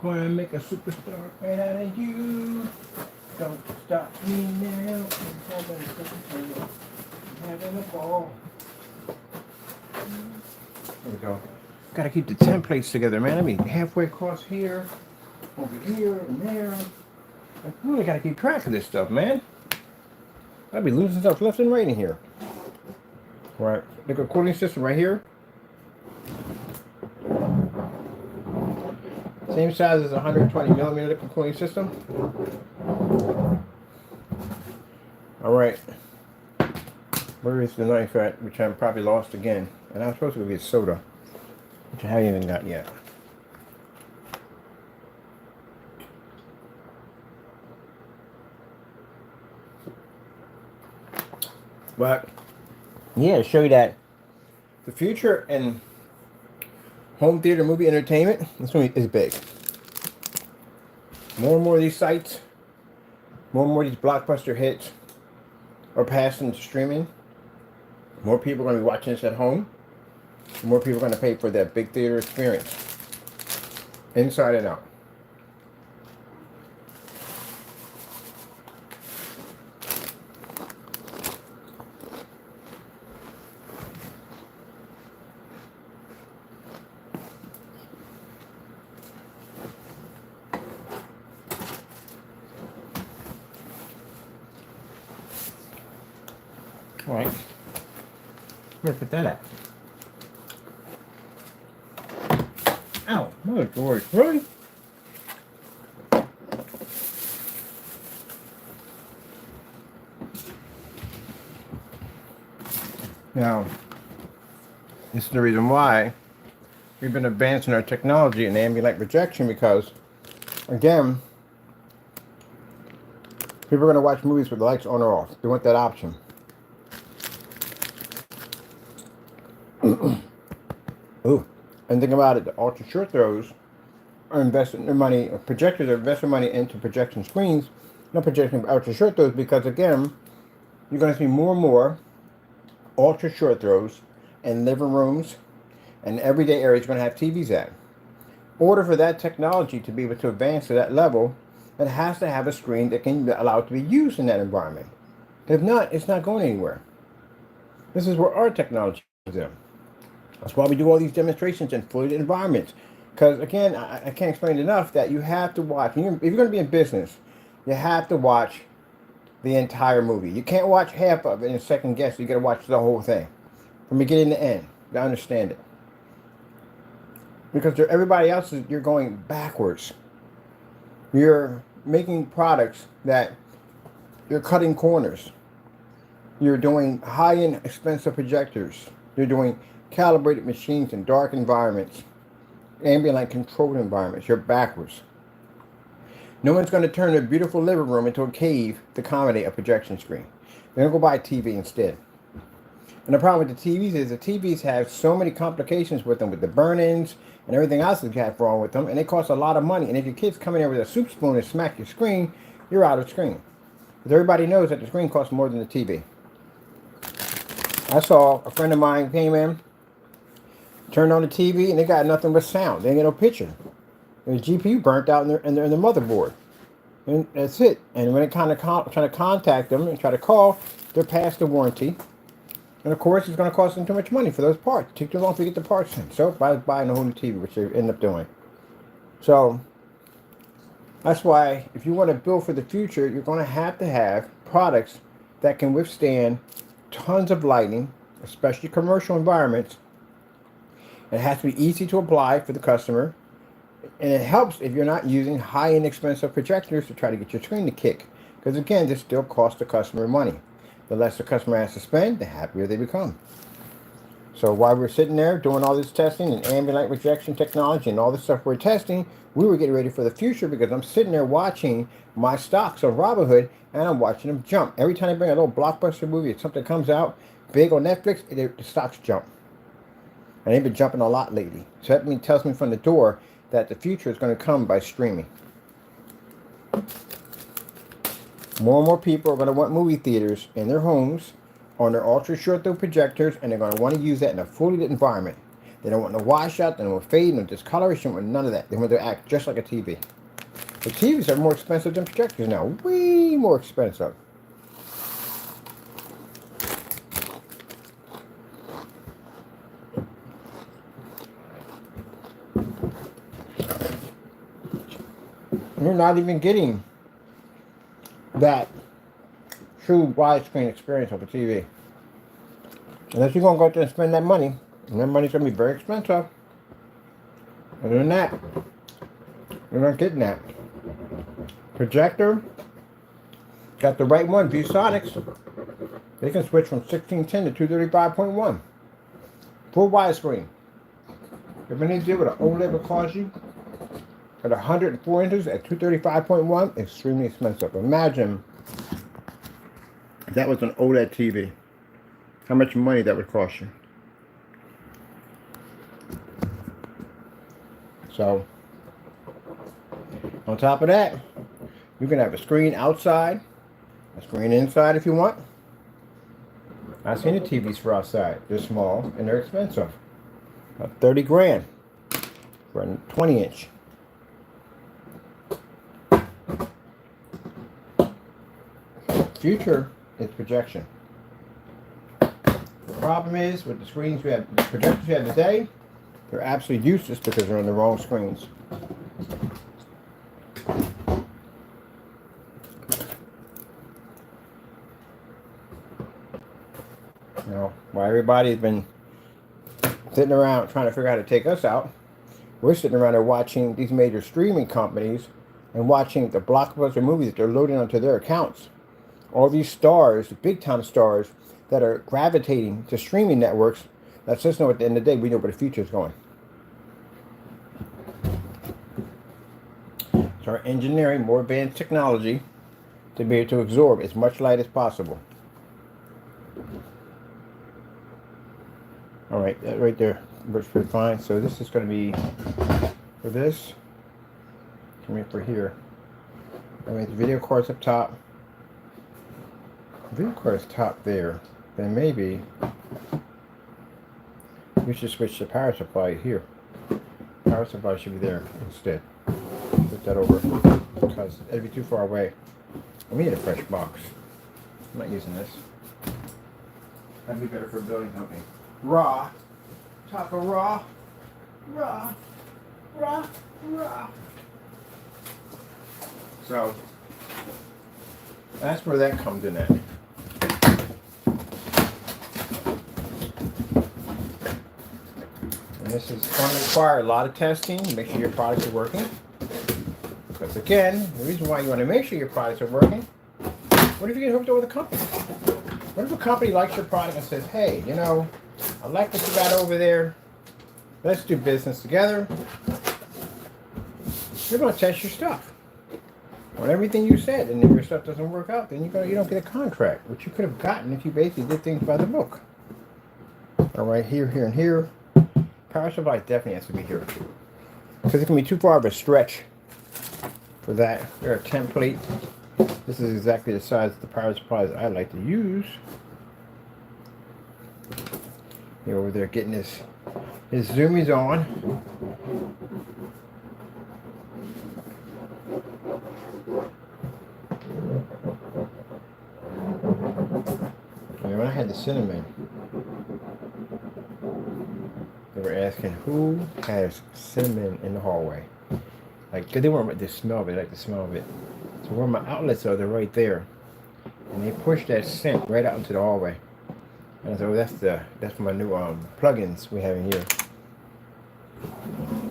Gonna make a superstar right out of you. Don't stop me now. I'm having a ball. There we go. Gotta keep the templates together, man. I mean, halfway across here, over here, and there. I really gotta keep track of this stuff, man. I'd be losing stuff left and right in here. Right. Look at the cooling system right here. Same size as a 120 millimeter liquid cooling system. All right. Where is the knife at? Which I'm probably lost again. And I'm supposed to go get soda, which I haven't even got yet. But yeah, to show you that the future in home theater movie entertainment, this one is big. More and more of these sites, more and more of these blockbuster hits are passing to streaming. More people are going to be watching this at home. More people are going to pay for that big theater experience. inside and out. All right, where to put that at? Ow, mother George, really? Now, this is the reason why we've been advancing our technology in ambient light projection, because, again, people are going to watch movies with the lights on or off. They want that option. Ooh. And think about it, the ultra short throws are investing their money, projectors are investing money into projection screens, not projecting ultra short throws, because again, you're going to see more and more ultra short throws in living rooms and everyday areas you're going to have TVs at. In order for that technology to be able to advance to that level, it has to have a screen that can allow it to be used in that environment. If not, it's not going anywhere. This is where our technology is in. That's why we do all these demonstrations in fully lit environments. Because again, I can't explain enough that you have to watch. If you're going to be in business, you have to watch the entire movie. You can't watch half of it and second guess. You got to watch the whole thing from beginning to end to understand it. Because everybody else you're going backwards. You're making products that you're cutting corners. You're doing high-end expensive projectors. You're doing calibrated machines in dark environments, ambient light controlled environments. You're backwards. No one's going to turn their beautiful living room into a cave to accommodate a projection screen. They're going to go buy a TV instead. And the problem with the TVs is the TVs have so many complications with them, with the burn-ins and everything else that you have wrong with them, and they cost a lot of money. And if your kids come in there with a soup spoon and smack your screen, you're out of screen. Because everybody knows that the screen costs more than the TV. I saw a friend of mine came in, turned on the TV, and they got nothing but sound. They ain't got no picture. And the GPU burnt out in their motherboard. And that's it. And when they trying to contact them and try to call, they're past the warranty. And of course, it's going to cost them too much money for those parts. It takes too long to get the parts in. So, by buying a whole new TV, which they end up doing. So, that's why, if you want to build for the future, you're going to have products that can withstand tons of lighting, especially commercial environments. It has to be easy to apply for the customer. And it helps if you're not using high-end expensive projectors to try to get your screen to kick. Because again, this still costs the customer money. The less the customer has to spend, the happier they become. So while we're sitting there doing all this testing and ambient light projection technology and all this stuff we're testing, we were getting ready for the future, because I'm sitting there watching my stocks on Robinhood, and I'm watching them jump. Every time they bring a little blockbuster movie or something comes out big on Netflix, the stocks jump. And they've been jumping a lot lately. So that tells me from the door that the future is going to come by streaming. More and more people are going to want movie theaters in their homes on their ultra short throw projectors, and they're going to want to use that in a fully lit environment. They don't want no washout, they don't want fade, no discoloration, none of that. They want to act just like a TV. The TVs are more expensive than projectors now. Way more expensive. You're not even getting that true widescreen experience of a TV. Unless you're going to go out there and spend that money, and that money's going to be very expensive. Other than that, you're not getting that. Projector, got the right one, ViewSonics. They can switch from 1610 to 235.1. Full widescreen. If any deal with an OLED will cost you at 104 inches at 235.1, extremely expensive. Imagine if that was an OLED TV. How much money that would cost you. So, on top of that, you can have a screen outside, a screen inside if you want. I've seen the TVs for outside. They're small and they're expensive. About 30 grand for a 20 inch. future is projection. The problem is with the screens we have, the projectors we have today, they're absolutely useless because they're on the wrong screens. You know, while everybody's been sitting around trying to figure out how to take us out, we're sitting around there watching these major streaming companies and watching the blockbuster movies that they're loading onto their accounts. All these stars, the big time stars that are gravitating to streaming networks, lets us know at the end of the day we know where the future is going. So our engineering more advanced technology to be able to absorb as much light as possible. All right, that right there works pretty fine. So this is going to be for this. Come in for here. I mean, the video card's up top. Video card's top there. Then maybe we should switch the power supply here. Power supply should be there instead. Put that over because it'd be too far away. We need a fresh box. I'm not using this. That'd be better for a building company. Raw. Top of raw. Raw. Raw. Raw. So that's where that comes in at. And this is going to require a lot of testing to make sure your products are working. Because again, the reason why you want to make sure your products are working, what if you get hooked up with a company? What if a company likes your product and says, hey, you know, I like what you got over there. Let's do business together. You're going to test your stuff. On everything you said, and if your stuff doesn't work out, then you don't get a contract, which you could have gotten if you basically did things by the book. All right, here, here, and here. Power supply definitely has to be here. Because it can be too far of a stretch for that. They're a template. This is exactly the size of the power supplies I like to use. You're over there getting his zoomies on. And when I had the cinnamon, they were asking who has cinnamon in the hallway. Like, cause they weren't the smell of it, like the smell of it. So where my outlets are, they're right there, and they push that scent right out into the hallway. And I said, well, that's my new plugins we have in here.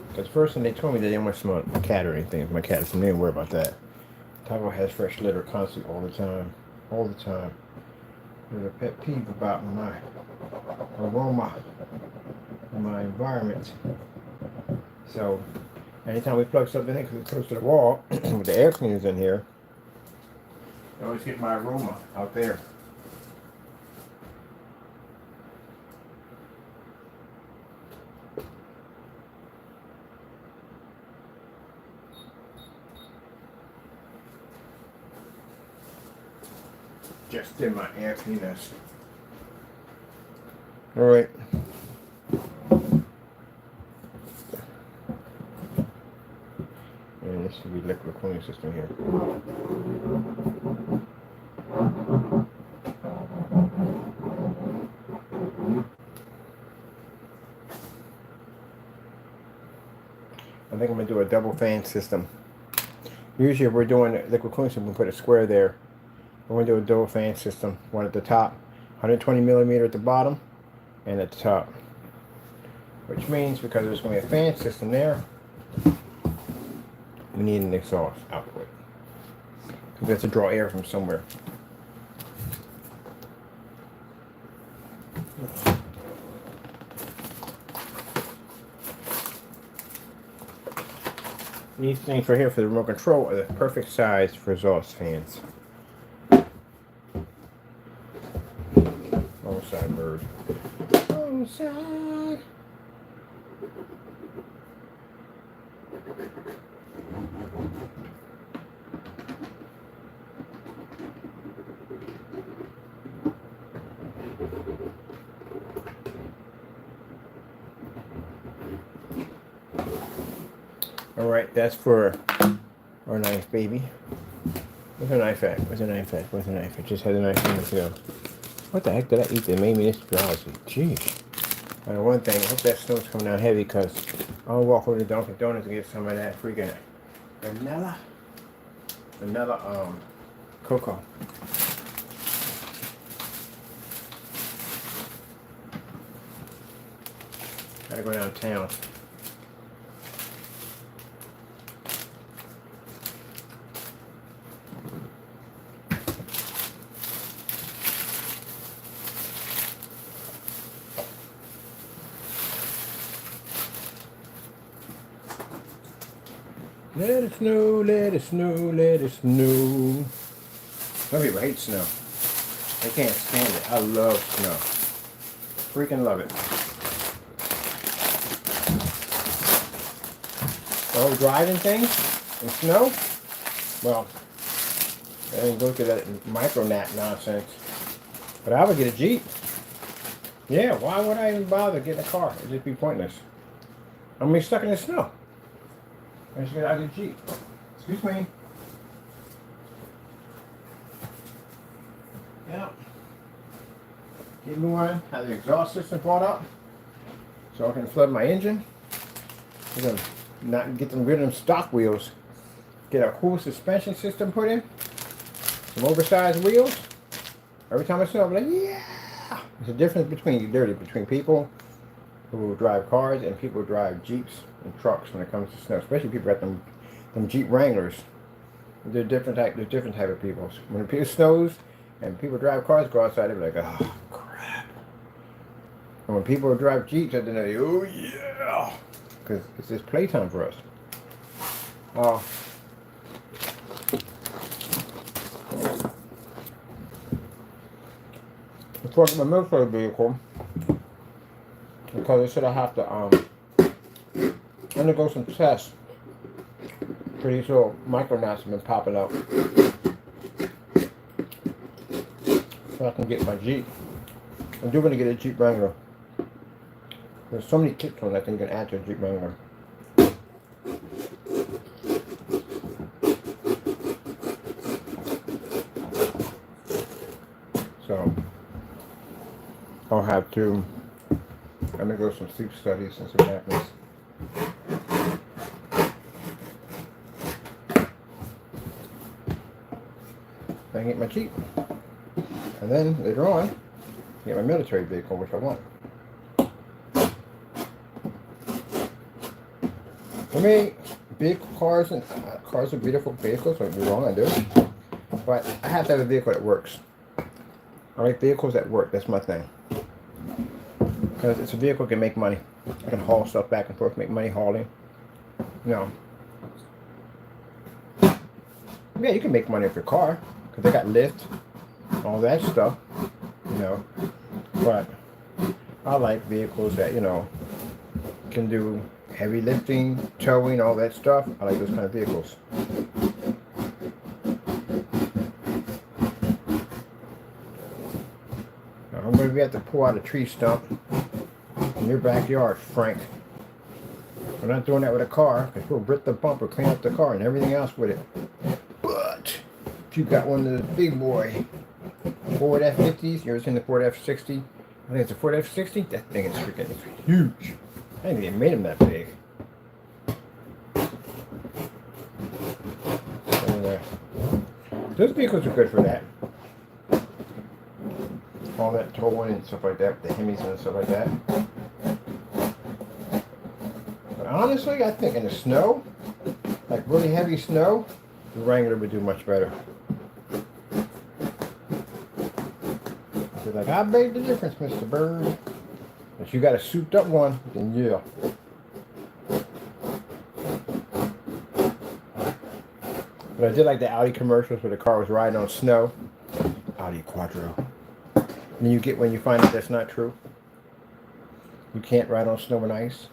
Because first thing they told me they didn't want to smell my cat or anything. My cat, so they didn't worry about that. Taco has fresh litter constantly all the time, all the time. There's a pet peeve about my aroma and my environment. So anytime we plug something in, because it's close to the wall, with the air cleaners in here, I always get my aroma out there. Just in my air cleaners. All right. And this should be liquid cooling system here. I think I'm gonna do a double fan system. Usually if we're doing liquid cooling system, we put a square there. We're going to do a double fan system. One at the top, 120 millimeter at the bottom, and at the top. Which means, because there's going to be a fan system there, we need an exhaust output. Because we have to draw air from somewhere. These things right here for the remote control are the perfect size for exhaust fans. Wrong side, bird. Wrong side. All right, that's for our nice baby. Where's the knife at? Where's the knife at? Where's the knife? I just had a knife in the ago. What the heck did I eat that made me this drowsy? Jeez. One thing, I hope that snow's coming down heavy because I'll walk over to Dunkin' Donuts and get some of that freaking vanilla cocoa. Gotta go downtown. Let it snow, let it snow, let it snow. Some people hate snow. They can't stand it. I love snow. Freaking love it. The whole driving thing in snow, well, I didn't go through that micronat nonsense. But I would get a Jeep. Yeah, why would I even bother getting a car? It'd just be pointless. I'm gonna be stuck in the snow. I just get out of the Jeep. Excuse me. Yeah. Keep moving. Have the exhaust system brought up so I can flood my engine. We're gonna not get them rid of them stock wheels. Get a cool suspension system put in. Some oversized wheels. Every time I snow, I'm like, yeah. There's a difference between people who drive cars and people who drive Jeeps and trucks when it comes to snow. Especially people got them Jeep Wranglers. They're different type of people. When it snows and people drive cars, go outside, they're like, oh crap. And when people drive Jeeps, they're like, oh yeah, because it's just playtime for us. Of course, my military vehicle, because they said I have to undergo some tests for these little micronauts have been popping up, so I can get my Jeep. I'm doing to get a Jeep Wrangler. There's so many kits on that thing you can add to a Jeep Wrangler. So I'll have to undergo some sleep studies and see what happens. Then get my Jeep. And then later on, get my military vehicle, which I want. For me, big cars are beautiful vehicles, don't get me wrong, I do. But I have to have a vehicle that works. I like vehicles that work, that's my thing. Because it's a vehicle that can make money. I can haul stuff back and forth, make money hauling. You know. Yeah, you can make money with your car, because they got lift, all that stuff, you know. But I like vehicles that, you know, can do heavy lifting, towing, all that stuff. I like those kind of vehicles. Now, I'm going to have to pull out a tree stump in your backyard, Frank. We're not doing that with a car, because we'll rip the bumper, clean up the car, and everything else with it. But if you got one of the big boy Ford F-50s, you ever seen the Ford F-60? I think it's a Ford F-60. That thing is freaking huge. I didn't even made them that big. And, those vehicles are good for that. All that towing and stuff like that, the Hemis and stuff like that. But honestly, I think in the snow, like really heavy snow, the Wrangler would do much better. They're like, I beg the difference, Mr. Bird. If you got a souped up one, then yeah. But I did like the Audi commercials where the car was riding on snow. Audi Quattro. And you get when you find out that's not true. You can't ride on snow and ice.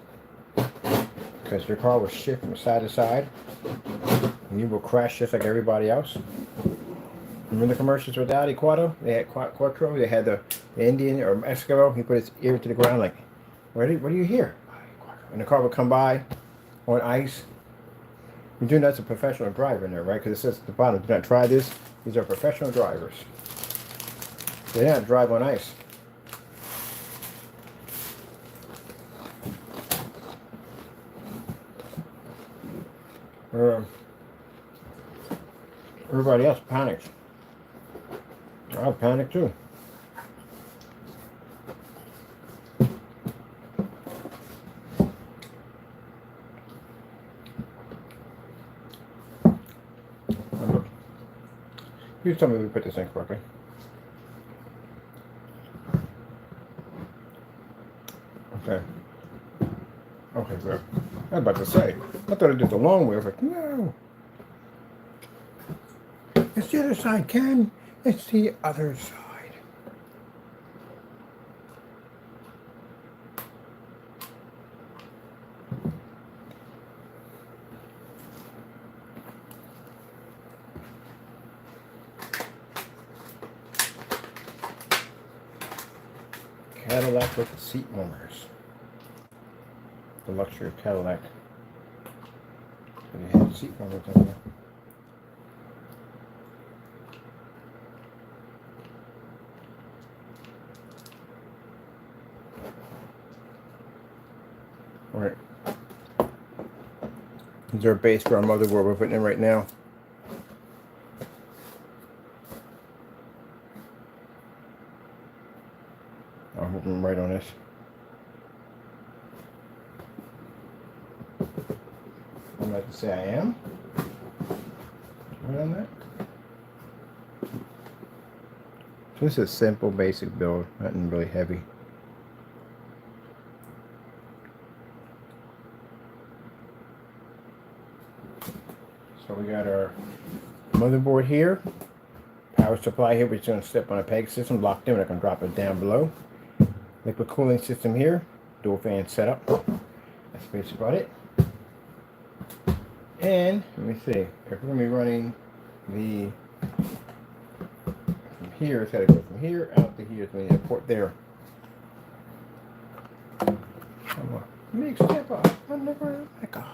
Because your car will shift from side to side. And you will crash just like everybody else. Remember the commercials with the Audi Quattro? They had Quattro. They had the Indian or Eskimo. He put his ear to the ground like, what do you hear? And the car would come by on ice. You're doing that's a professional driver in there, right? Because it says at the bottom, do not try this. These are professional drivers. They don't drive on ice. Everybody else panics. I panic too. You tell me we put this in correctly. Okay. Okay, good. I was about to say. I thought I did the long way. I was like, no. It's the other side, Ken. It's the other side. Cadillac with the seat warmers. The luxury of Cadillac. They had seat warmers in there. Alright. Is there a base for our motherboard we're putting in right now? I hope I'm right on this. I'd like to say I am. Right on that. So this is a simple, basic build, nothing really heavy. So we got our motherboard here, power supply here, we're just going to step on a peg system, locked in, we're going to drop it down below. Liquid cooling system here, dual fan setup. That's basically about it. And let me see, if we're going to be running the from here, it's got to go from here out to here, so we need a port there. Make step up, I'm never like a.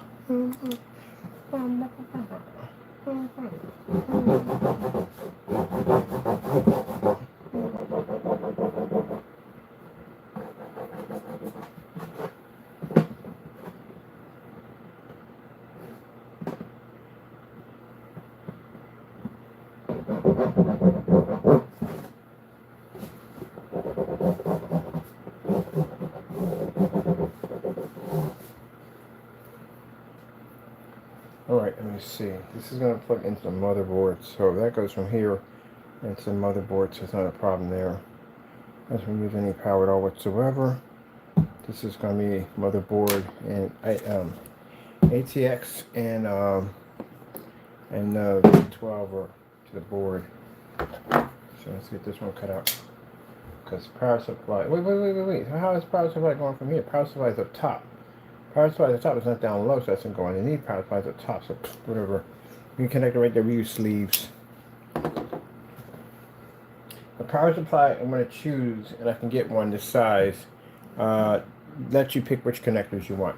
Alright, let me see. This is going to plug into the motherboard. So that goes from here into the motherboard, so it's not a problem there. Doesn't remove any power at all whatsoever. This is going to be motherboard and ATX and V12 or to the board. So let's get this one cut out. Because power supply. Wait. How is power supply going from here? Power supply is up top. Power supply at the top is not down low, so that's not going underneath. Power supply at the top, so whatever. You can connect it right there. We use sleeves. The power supply I'm going to choose, and I can get one this size. Let you pick which connectors you want.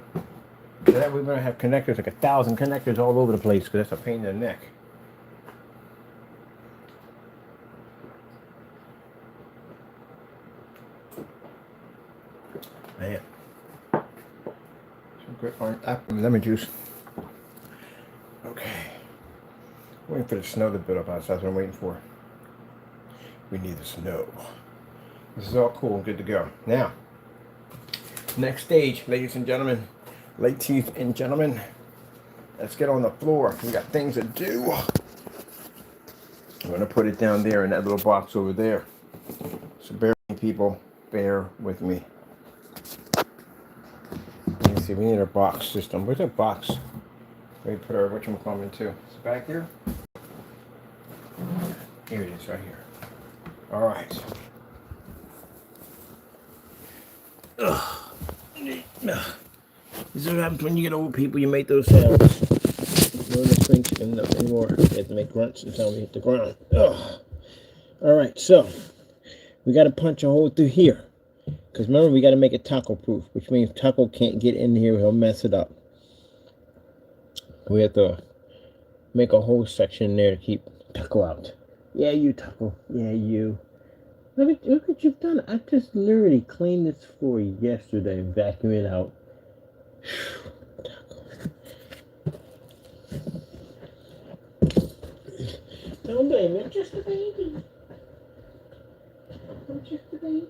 So that we're going to have connectors, like 1,000 connectors all over the place, because that's a pain in the neck. Man. Good lemon juice. Okay. Waiting for the snow to build up outside. That's what I'm waiting for. We need the snow. This is all cool and good to go. Now, next stage, ladies and gentlemen. Ladies and gentlemen. Let's get on the floor. We got things to do. I'm going to put it down there in that little box over there. So bear with me, people. Bear with me. See, we need our box system. Where's our box? We put our whatchamacallit into. Is it back here? Here it is, right here. Alright. This is what happens when you get old people, you make those sounds. No squinch anymore. You have to make grunts until we hit the ground. Alright, so we got to punch a hole through here. Because remember, we got to make it taco proof, which means taco can't get in here, he'll mess it up. We have to make a whole section there to keep Tuckle out. Yeah, you Tuckle. Yeah, you. Look what you've done. I just literally cleaned this floor yesterday and vacuumed it out. Don't blame me. I'm just a baby. I'm just a baby.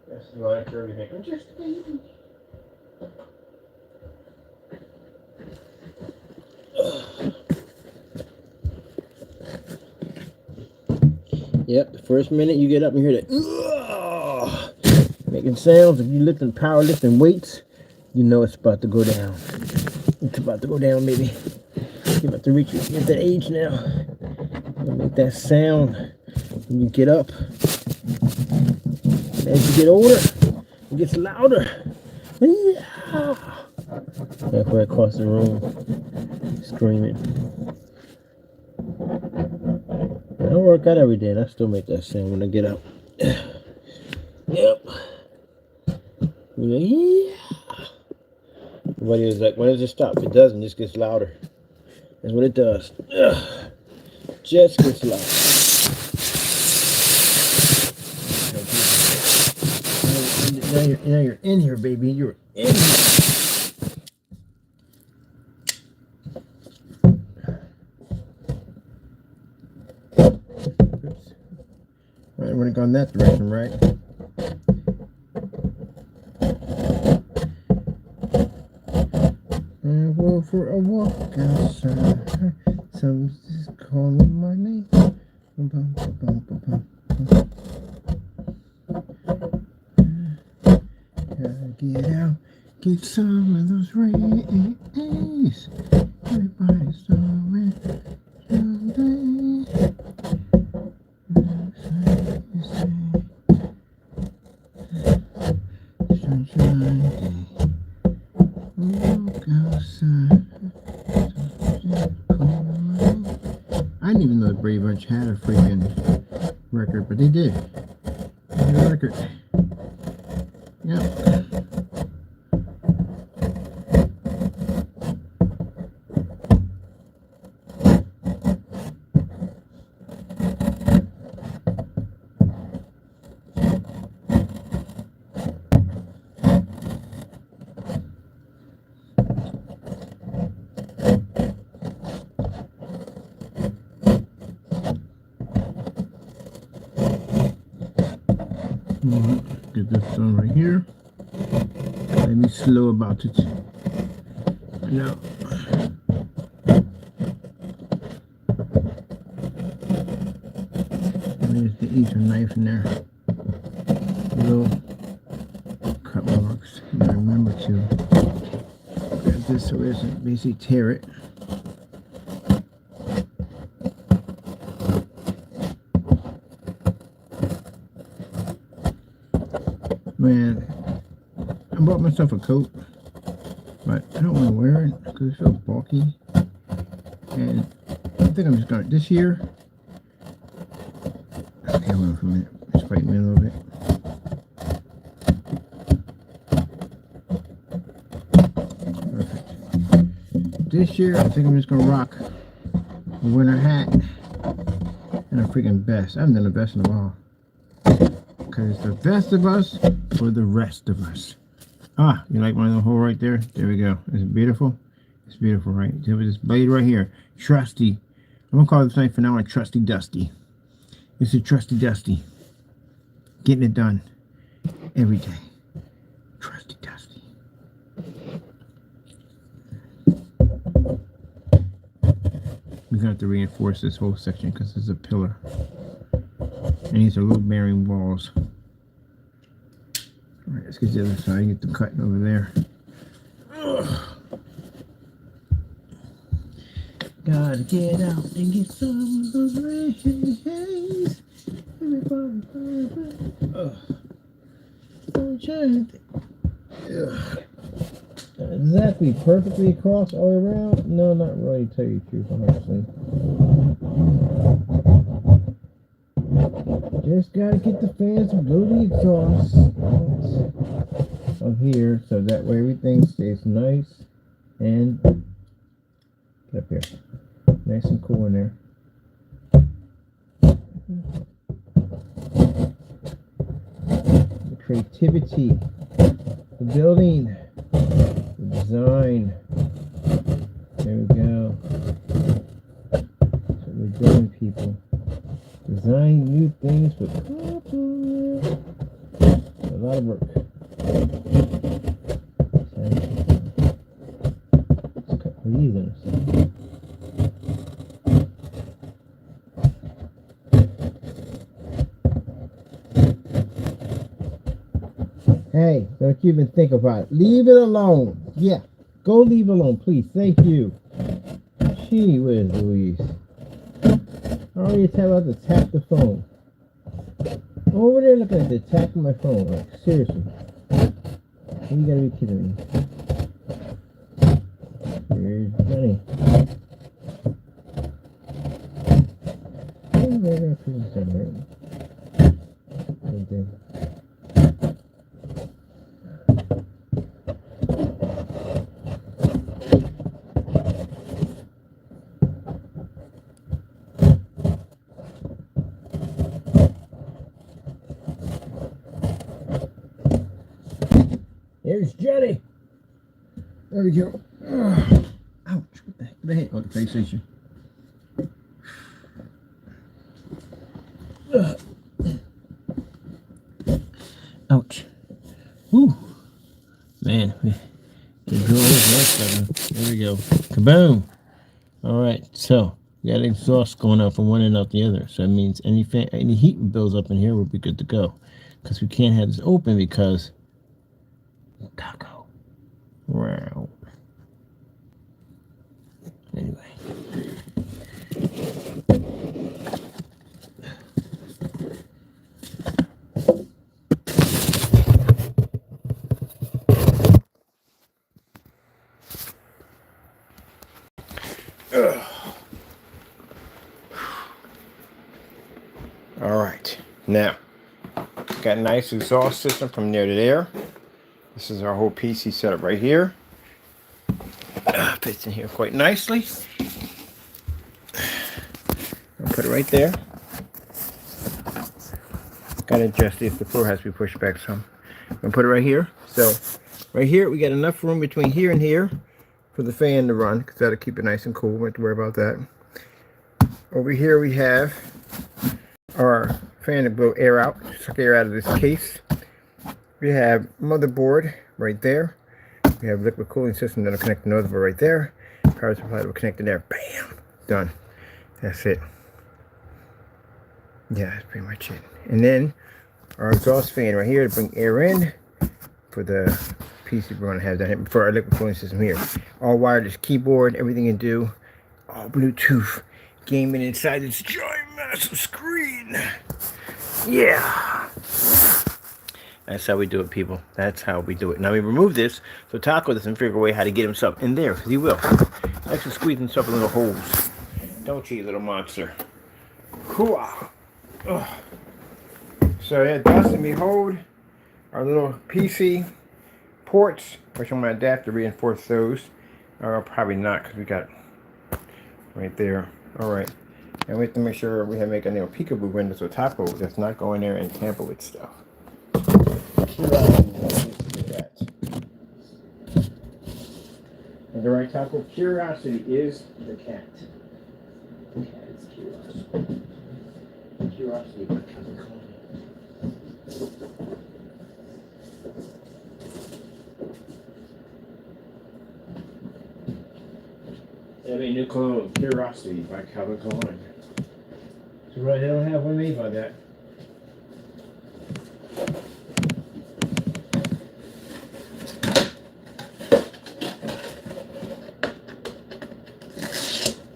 That's the line curve you make. I'm just a baby. Yep, the first minute you get up and hear that making sounds. If you're lifting powerlifting weights, you know it's about to go down. It's about to go down, baby. You're about to reach that age now. You make that sound when you get up. And as you get older, it gets louder. Yeah. Halfway across the room, screaming. I don't work out every day, and I still make that sound when I get up. Yep. Yeah. Everybody was like, when does it stop? It doesn't, it just gets louder. That's what it does. Just gets louder. Now you're in here, baby. You're in here. Oops. I wouldn't have gone that direction, right? I go for a walk outside. Someone's calling my name. Gotta get out, get some of those rays. Everybody's somewhere someday. Sunshine day. Walk outside. I didn't even know the Brady Bunch had a freaking record, but they did. They had a record. Yep. Get this done right here. Let me slow about it. Now, there's the Easter knife in there. Little cut marks. I remember to grab this so it doesn't basically tear it. Man, I bought myself a coat, but I don't want to wear it because it's so bulky. And I think I'm just going to, this year, okay, hold on for a minute, just fighting me a little bit. Perfect. This year, I think I'm just going to rock a winter hat and a freaking vest. I haven't done a vest in a while. Because it's the best of us for the rest of us. Ah, you like one of the hole right there? There we go. Is it beautiful? It's beautiful, right? There was this blade right here. Trusty. I'm going to call this knife from now on Trusty Dusty. It's a Trusty Dusty. Getting it done every day. Trusty Dusty. We're going to have to reinforce this whole section because it's a pillar. And these are little bearing walls. Alright, let's get to the other side and get them cutting over there. Ugh. Gotta get out and get some of those rays. Not exactly perfectly across all the way around. No, not really, to tell you the truth, honestly. Just gotta get the fans to blow the exhaust out of here so that way everything stays nice and get up here. Nice and cool in there. The creativity, the building, the design. There we go. That's what we're doing, people. Designing new things with copper. A lot of work. Let's cut these in a second. Hey, don't you even think about it. Leave it alone. Yeah, go leave it alone, please. Thank you. Gee whiz, Louise. I already tell her to tap the phone. Over there looking at the tap of my phone. Like, seriously. You gotta be kidding me. Here's Johnny. Okay. There's Johnny. There we go. Ouch. What the heck? What the heck? Oh, the PlayStation. Ouch. Whew. Man. The drill is nice better. There we go. Kaboom. Alright, so we got exhaust going out from one end out the other. So that means any heat builds up in here will be good to go. Because we can't have this open because taco. Wow. Anyway. All right. Now, got a nice exhaust system from there to there. This is our whole PC setup right here. Fits in here quite nicely. I'll put it right there. Gotta adjust it if the floor has to be pushed back some. I'm gonna put it right here. So, right here, we got enough room between here and here for the fan to run, because that'll keep it nice and cool. We don't have to worry about that. Over here, we have our fan to blow air out, suck air out of this case. We have motherboard right there. We have liquid cooling system that'll connect the motherboard right there. Power supply will connect in there. Bam! Done. That's it. Yeah, that's pretty much it. And then our exhaust fan right here to bring air in for the PC we're going to have that for our liquid cooling system here. All wireless keyboard, everything you do. All Bluetooth. Gaming inside this giant massive screen. Yeah. That's how we do it, people. That's how we do it. Now we remove this so Taco doesn't figure a way how to get himself in there, because he will. He likes to squeeze himself in little holes. Don't you, little monster? Hooah. So yeah, thus and behold, our little PC ports, which I'm going to adapt to reinforce those. Or probably not, because we got right there. Alright. And we have to make sure we have make a little peekaboo window so Taco does not go in there and tamper with stuff. And the right Taco, curiosity is the cat. The cat is curiosity. Curiosity, what can we call it? Have a new cologne, Curiosity by Calvin Klein. So right, they don't have one made by that.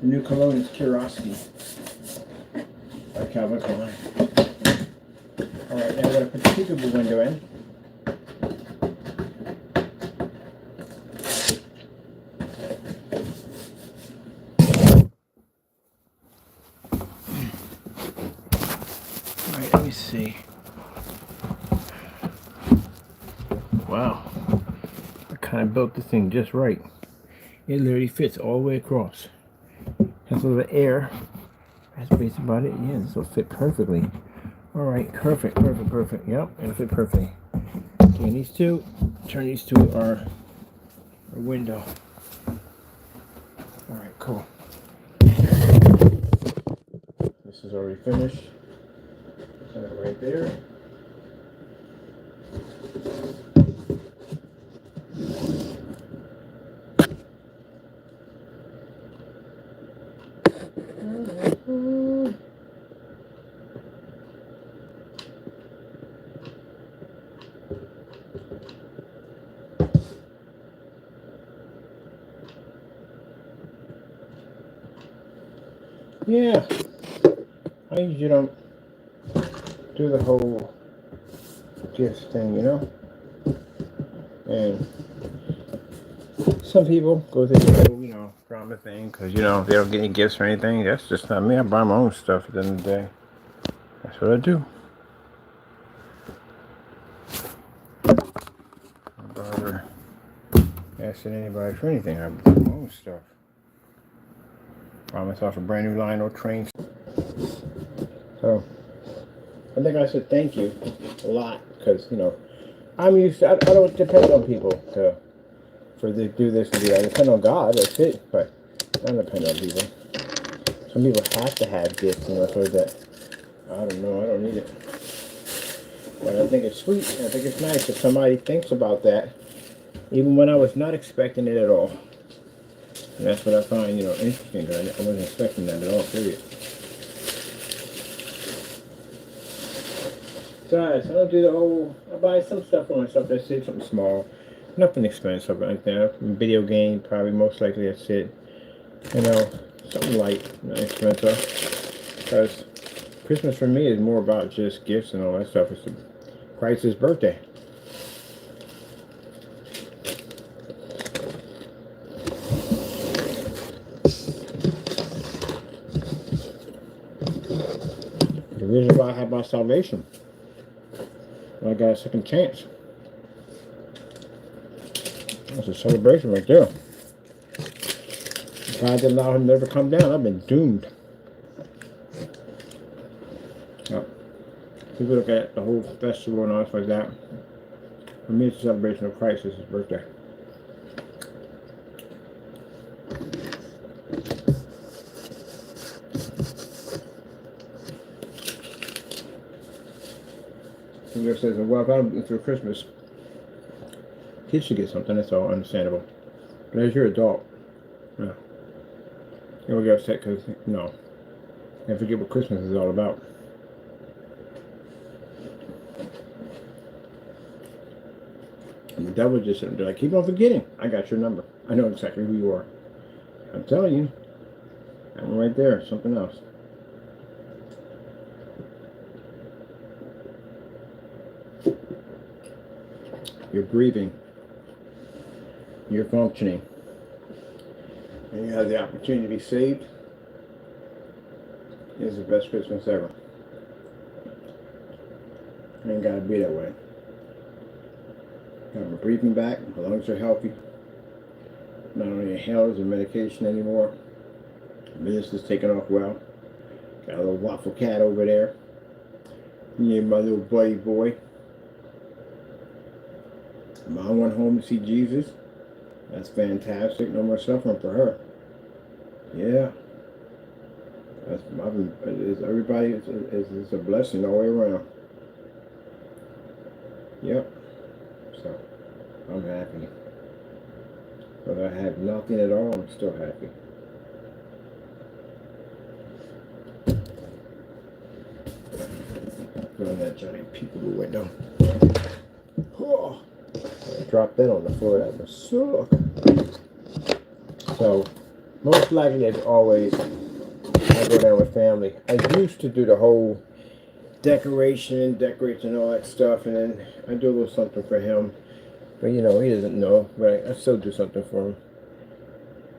The new cologne is Curiosity by Calvin Klein. Alright, now we're going to put the peekaboo window in. Alright, let me see. Wow. I kind of built this thing just right. It literally fits all the way across. Has a little air. That's basically about it. Yeah, this will fit perfectly. Alright, perfect. Yep, it'll fit perfectly. Okay, these two, turn these two our window. Alright, cool. This is already finished. Put it right there. Yeah, I usually don't do the whole gifts thing, you know? And some people go through the whole, you know, drama thing because, you know, they don't get any gifts or anything. That's just not me. I buy my own stuff at the end of the day. That's what I do. I don't bother asking anybody for anything. I buy my own stuff. Buy myself a brand new line or train. So, I think I should thank you a lot because, you know, I'm used to, I don't depend on people to do this and do that. I depend on God, that's it. But I don't depend on people. Some people have to have gifts, you know, so that, I don't know, I don't need it. But I think it's sweet. I think it's nice if somebody thinks about that, even when I was not expecting it at all. And that's what I find, you know, interesting. I wasn't expecting that at all, period. Besides, I don't do the whole, I buy some stuff for myself, that's it, something small. Nothing expensive or anything. Video game, probably most likely that's it. You know, something light, not expensive. Because Christmas for me is more about just gifts and all that stuff. It's Christ's birthday. The reason why I have my salvation. I got a second chance. That's a celebration right there. If I didn't allow him to ever come down, I've been doomed. Yep. People look at the whole festival and all stuff like that. For me, it's a celebration of Christ. It's his birthday. He just says, well, if I'm through Christmas, kids should get something. That's all understandable. But as you're an adult, yeah, you'll get upset because, no, and forget what Christmas is all about. And the devil just sitting there like, keep on forgetting. I got your number. I know exactly who you are. I'm telling you. I'm right there. Something else. You're breathing. You're functioning. And you have the opportunity to be saved. It's the best Christmas ever. It ain't gotta be that way. Got my breathing back. My lungs are healthy. Not only inhalers and medication anymore. Business is taking off well. Got a little waffle cat over there. Me and my little buddy boy. Mom went home to see Jesus. That's fantastic. No more suffering for her. Yeah. Everybody is a blessing all the way around. Yep. So, I'm happy. But I have nothing at all, I'm still happy. Put on that giant peekaboo window. Oh, I dropped that on the floor, that would suck. So, most likely as always, I go down with family. I used to do the whole decoration and all that stuff, and then I do a little something for him. But you know, he doesn't know, but I still do something for him.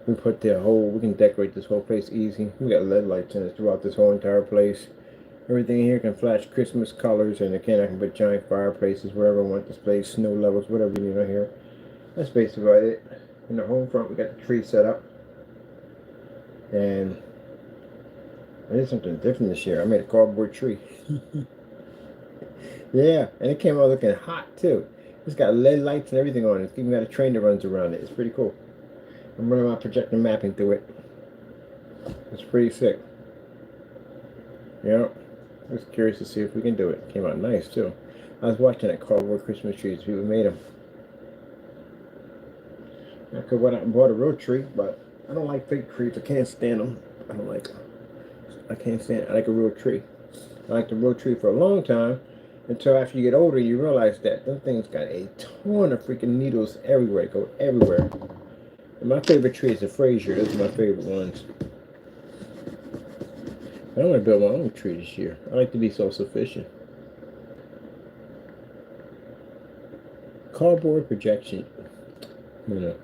We can decorate this whole place easy. We got LED lights in it throughout this whole entire place. Everything here can flash Christmas colors, and again, I can put giant fireplaces wherever I want, display snow levels, whatever you need on here. That's basically about it. In the home front, we got the tree set up, and I did something different this year. I made a cardboard tree. Yeah, and it came out looking hot too. It's got LED lights and everything on it. It's even got a train that runs around it. It's pretty cool. I'm running my projector mapping through it. It's pretty sick. Yeah, I was curious to see if we can do it. Came out nice too. I was watching that cardboard Christmas trees. People made them. I could went out and bought a real tree, but I don't like fake trees. I can't stand them. I don't like them. I can't stand it. I like a real tree. I liked a real tree for a long time, until after you get older, you realize that those things got a ton of freaking needles everywhere. They go everywhere. And my favorite tree is the Fraser. Those are my favorite ones. I don't want to build my own tree this year. I like to be self-sufficient. Cardboard projection. You know.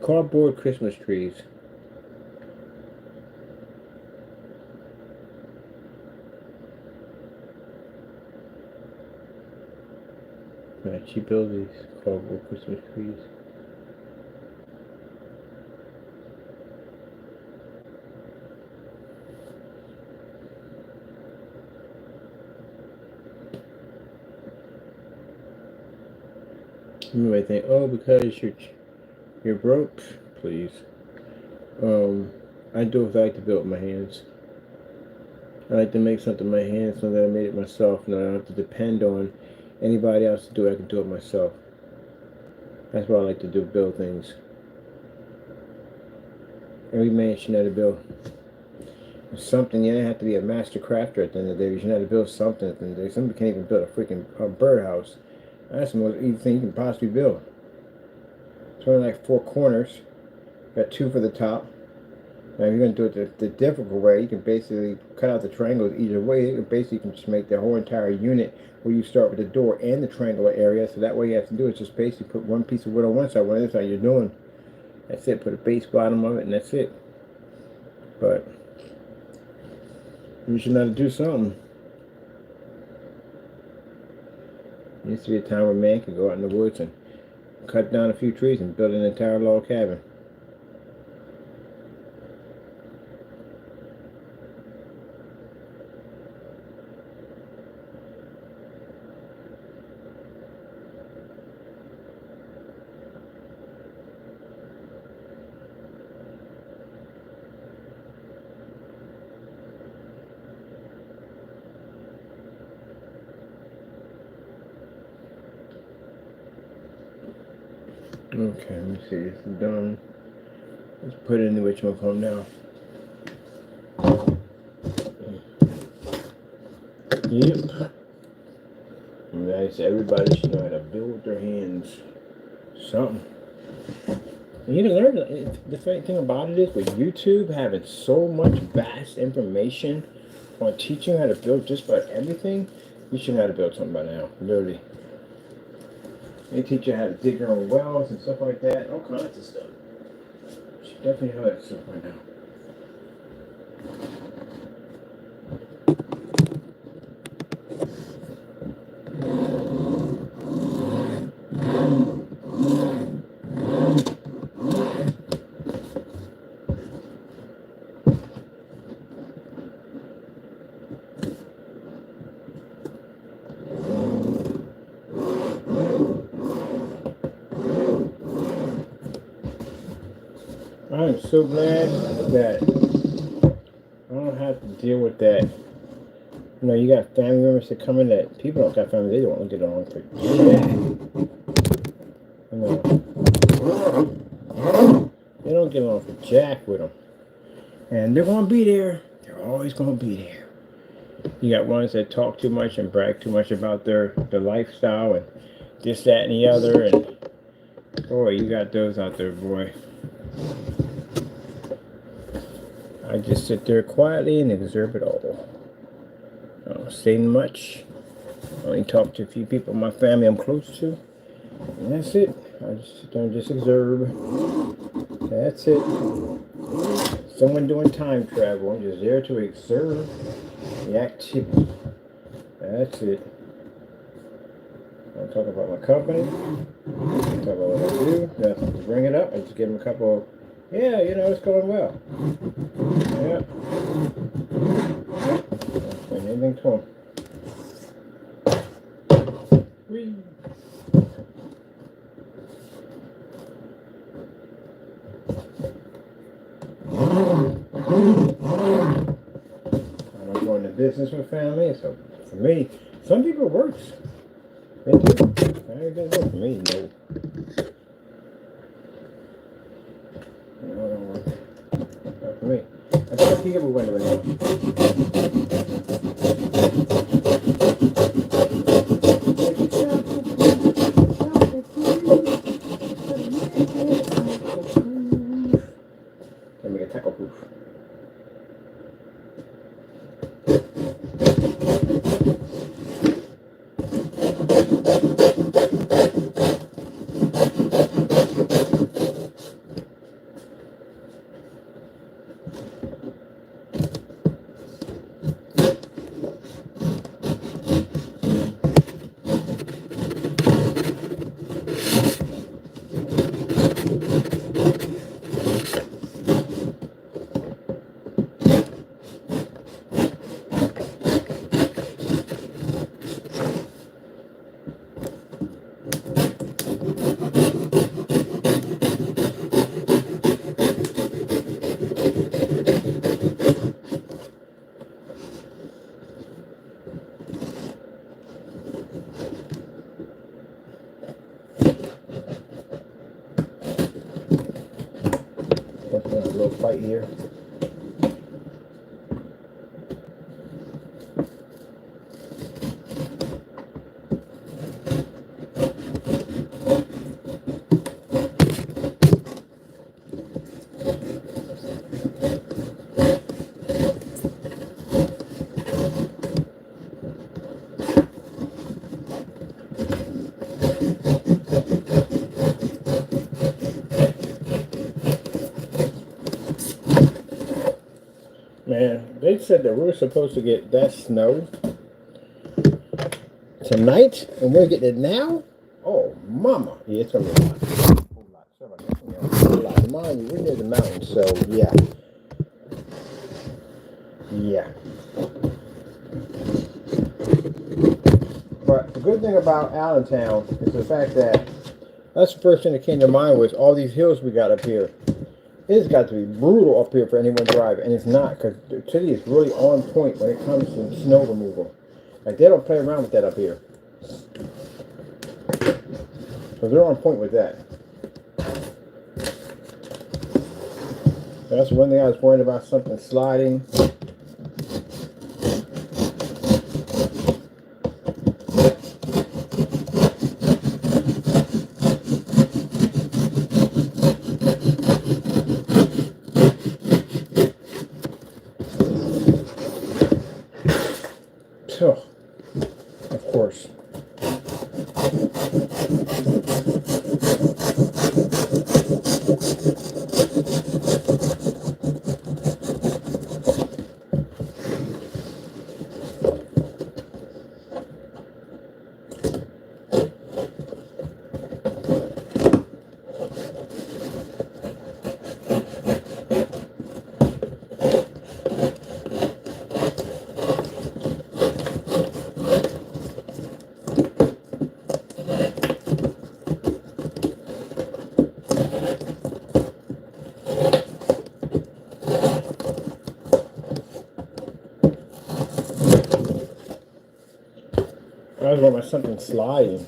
Cardboard Christmas trees. Right, she builds these cardboard Christmas trees. You might think, oh, because you're broke, please. I do what I like to build with my hands. I like to make something with my hands so that I made it myself, and I don't have to depend on anybody else to do it. I can do it myself. That's what I like to do, build things. Every man should know how to build something. You don't have to be a master crafter at the end of the day. You should know how to build something at the end of the day. Somebody can't even build a freaking birdhouse. That's the most easy thing you can possibly build. It's only like 4 corners. Got 2 for the top. Now, if you're going to do it the difficult way, you can basically cut out the triangles either way. You can just make the whole entire unit where you start with the door and the triangular area. So that way you have to do is just basically put one piece of wood on one side, one other side. You're doing. That's it. Put a base bottom of it, and that's it. But you should know how to do something. There used to be a time where a man could go out in the woods and cut down a few trees and build an entire log cabin. Okay, let me see. This is done. Let's put it in the whatchamacallit now. Yep. Nice. Everybody should know how to build with their hands. Something. And you can learn. The thing about it is, with YouTube having so much vast information on teaching how to build just about everything, you should know how to build something by now. Literally. They teach you how to dig your own wells and stuff like that. All kinds of stuff. You should definitely know that stuff right now. I'm so glad that I don't have to deal with that. You know, you got family members that come in that people don't got family, they don't get along for jack. You know, they don't get along for jack with them. And they're going to be there. They're always going to be there. You got ones that talk too much and brag too much about their lifestyle and this, that, and the other. And boy, you got those out there, boy. I just sit there quietly and observe it all. I don't say much. I only talk to a few people in my family I'm close to. And that's it. I just sit there and just observe. That's it. someone doing time travel and just there to observe the activity. That's it. I'll talk about my company. Talk about what I do. Nothing to bring it up. I just give them a couple of, yeah, you know, it's going well. Yeah. Don't say anything to them. Whee. I don't go into business with family, so for me, some people it works. They do. It doesn't work for me, no. Not for me. I tell people when to know. Let me get tackle proof. Let's have a little fight here. Man, they said that we were supposed to get that snow tonight, and we're getting it now? Oh, mama. Yeah, it's going to be a lot. A whole lot. Sorry about that. Yeah, a whole lot. Mind you, we're near the mountains, so yeah. Yeah. But the good thing about Allentown is the fact that that's the first thing that came to mind was all these hills we got up here. It's got to be brutal up here for anyone driving, and it's not, because the city is really on point when it comes to snow removal. Like, they don't play around with that up here. So they're on point with that. That's one thing I was worried about, something sliding. Oh, of course. I was worried about something sliding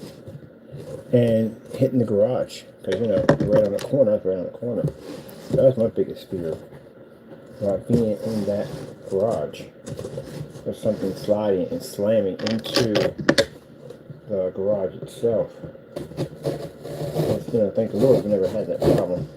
and hitting the garage. Because, you know, right on the corner, I was right on the corner. That was my biggest fear. About being in that garage. There's something sliding and slamming into the garage itself. But, you know, thank the Lord we never had that problem.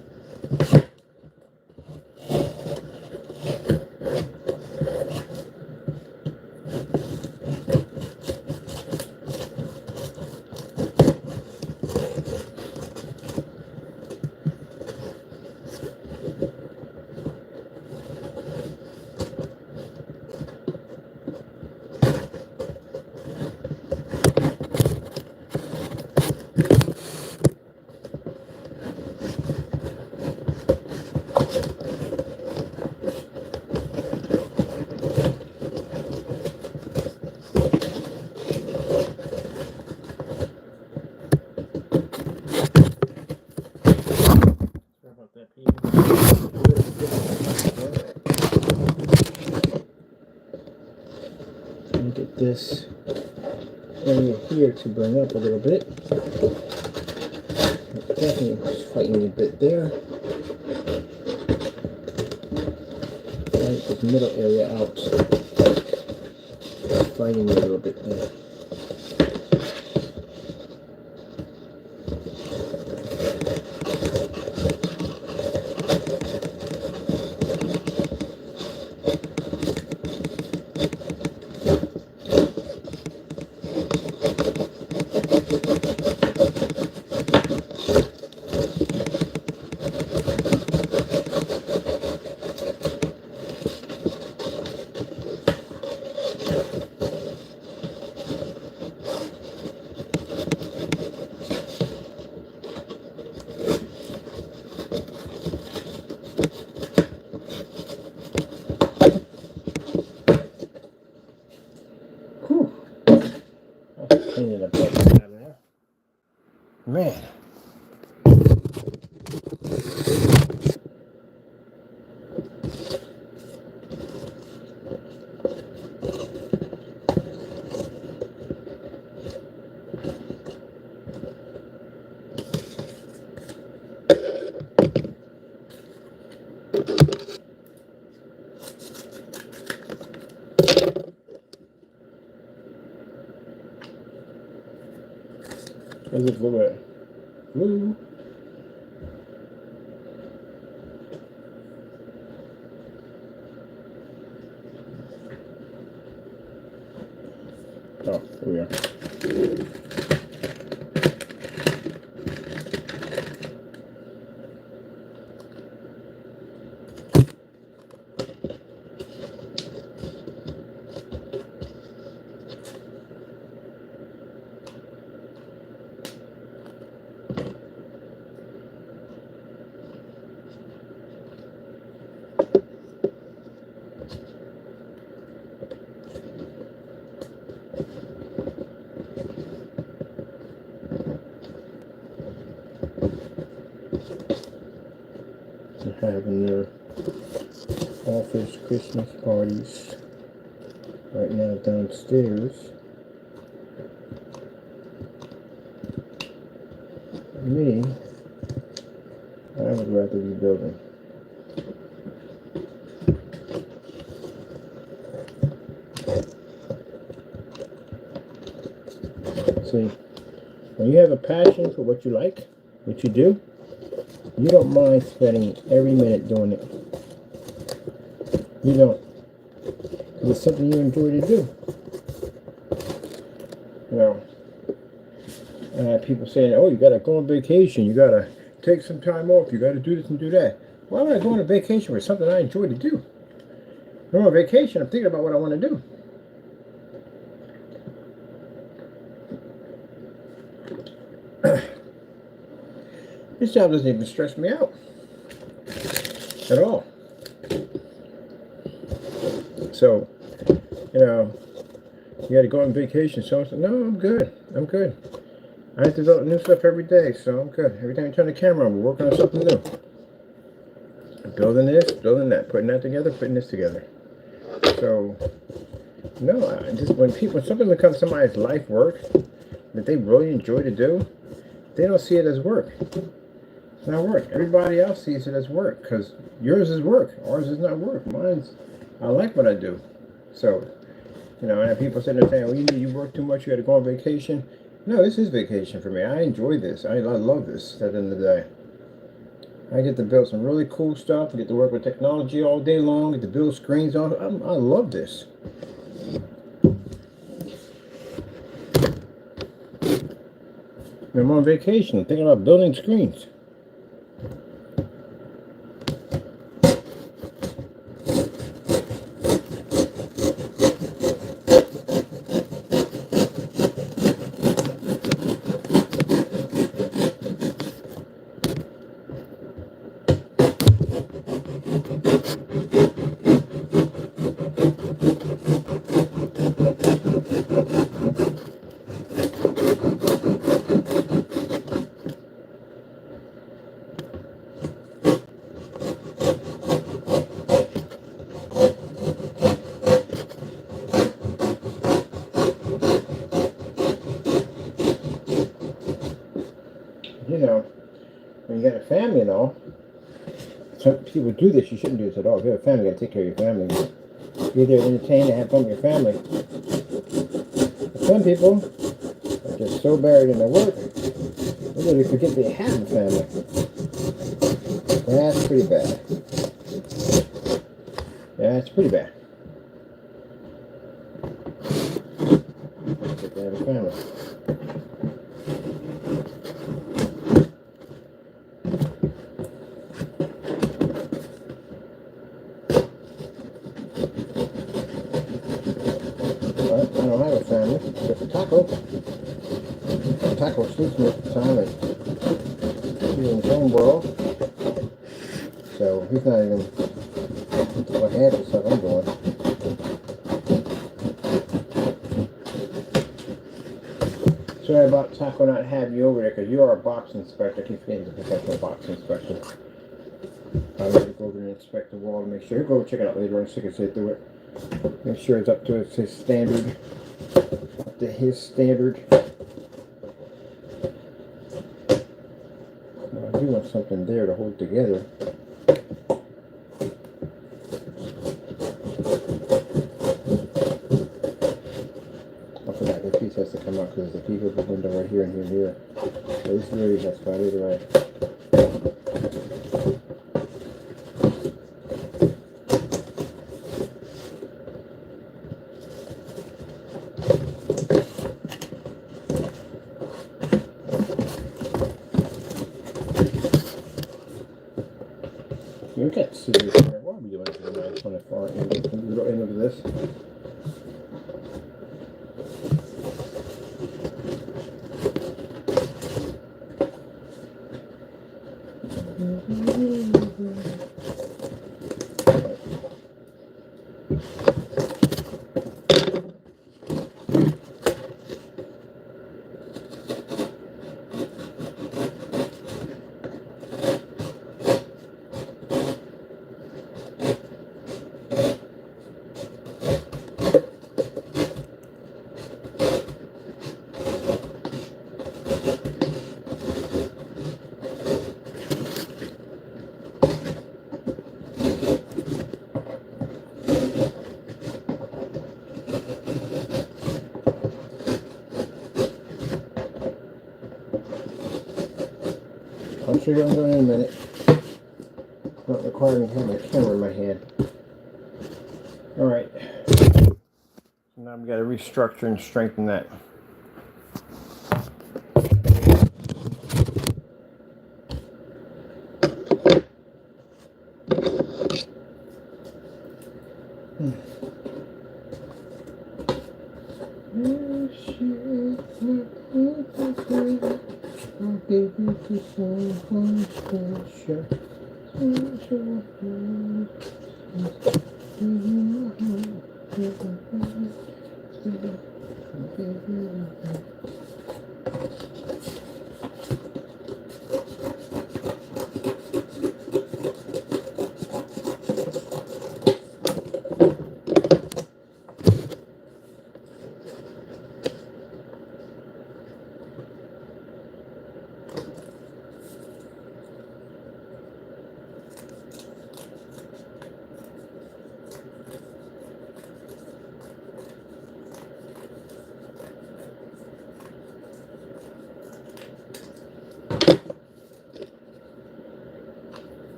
this area here to burn up a little bit. Definitely fighting a bit there. Right, this middle area out. Fighting a little bit there. Whew. I'll clean it up out of there. Man. How's it look at? Blue. Oh, here we are. They're having their office Christmas parties right now downstairs. Me, I would rather be building. See, when you have a passion for what you like, what you do, you don't mind spending every minute doing it. You don't. It's something you enjoy to do. You know, people saying, oh, you gotta go on vacation, you gotta take some time off, you gotta do this and do that. Why would I go on a vacation with something I enjoy to do? When I'm on vacation, I'm thinking about what I want to do. This job doesn't even stress me out at all. So, you know, you got to go on vacation. So I said, no, I'm good. I'm good. I have to develop new stuff every day, so I'm good. Every time you turn the camera on, we're working on something new. Building this, building that, putting that together, putting this together. So, no, I just when something becomes somebody's life work that they really enjoy to do, they don't see it as work. It's not work. Everybody else sees it as work because yours is work. Ours is not work. Mine's, I like what I do. So, you know, and people sitting there saying, well, you work too much, you got to go on vacation. No, this is vacation for me. I enjoy this. I love this at the end of the day. I get to build some really cool stuff. I get to work with technology all day long. I get to build screens on. I love this. I'm on vacation. I'm thinking about building screens. you know, when you got a family and all, some people do this. You shouldn't do this at all. If you have a family, you gotta take care of your family. Be there to entertain and have fun with your family. But some people are just so buried in their work, they literally forget they have a family. That's pretty bad. Yeah, it's pretty bad. Forget they have a family. But I don't have a family. Just a taco. Taco sleeps most of the time and he's in his own world. So he's not even like half the stuff I'm doing. Sorry about Taco not having you over there because you are a box inspector. I keep forgetting to professional box inspection. I need to go over and inspect the wall to make sure. Go check it out later on so you can see through it. Make sure it's up to his standard. Up to his standard. Well, I do want something there to hold together. I forgot this piece has to come out because there's a piece of the window right here and here and here. So this really has got it right. You can't see this here. What are we doing to the knife on the far end? Can you go into this? I'll show you what I'm doing in a minute. It's not requiring me to have my camera in my hand. Alright. So now we've got to restructure and strengthen that.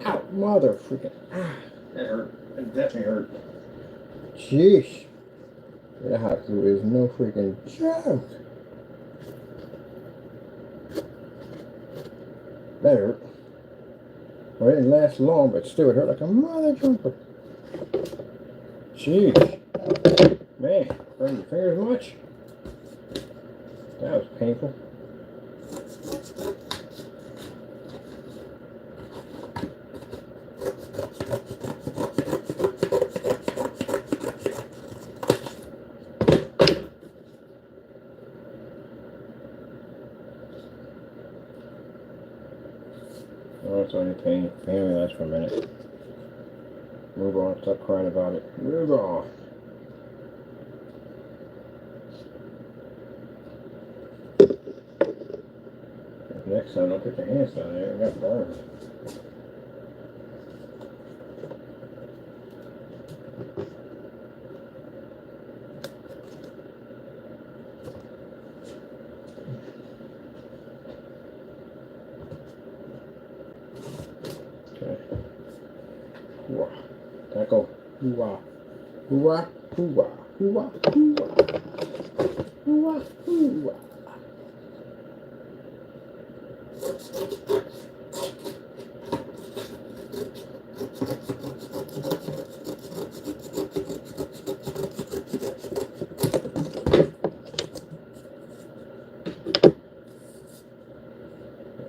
Ow, mother freaking. Ah, that hurt. That definitely hurt. Jeez. That hot glue is no freaking joke. That hurt. Well, it didn't last long, but still it hurt like a mother jumper. Jeez. Man, burn your fingers much? That was painful. pain in the ass for a minute. Move on. Stop crying about it. Move on. Next time, don't put your hands down there. I got burned. Okay. Hoo-wah. Tackle. Hoo-wah. Hoo-wah. Hoo-wah. Hoo-wah. Hoo-wah. Hoo-wah. Hoo-wah.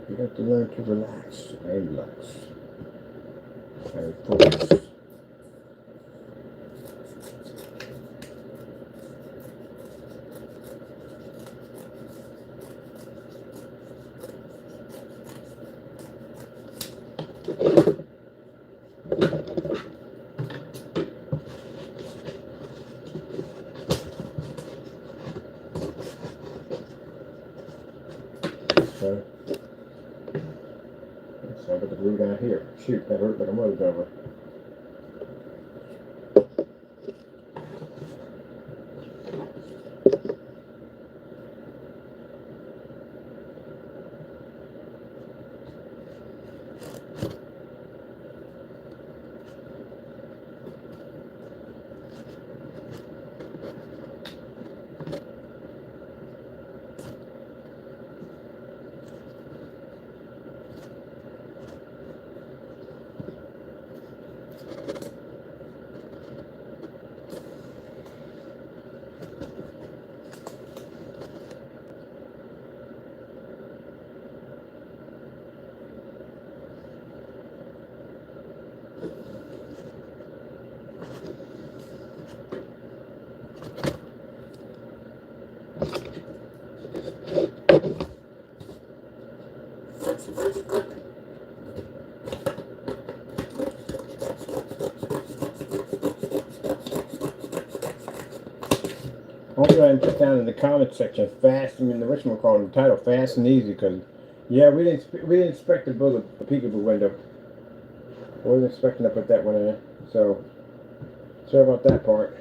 You have to learn to relax. And relax. And focus. So, let's have the glue down here. Shoot, that hurt like a mother driver. I'll go ahead and put down in the comment section fast. I mean, the whatchamacallit, the title fast and easy, because yeah, we didn't expect to build a peekaboo window. I wasn't expecting to put that one in, so sorry about that part.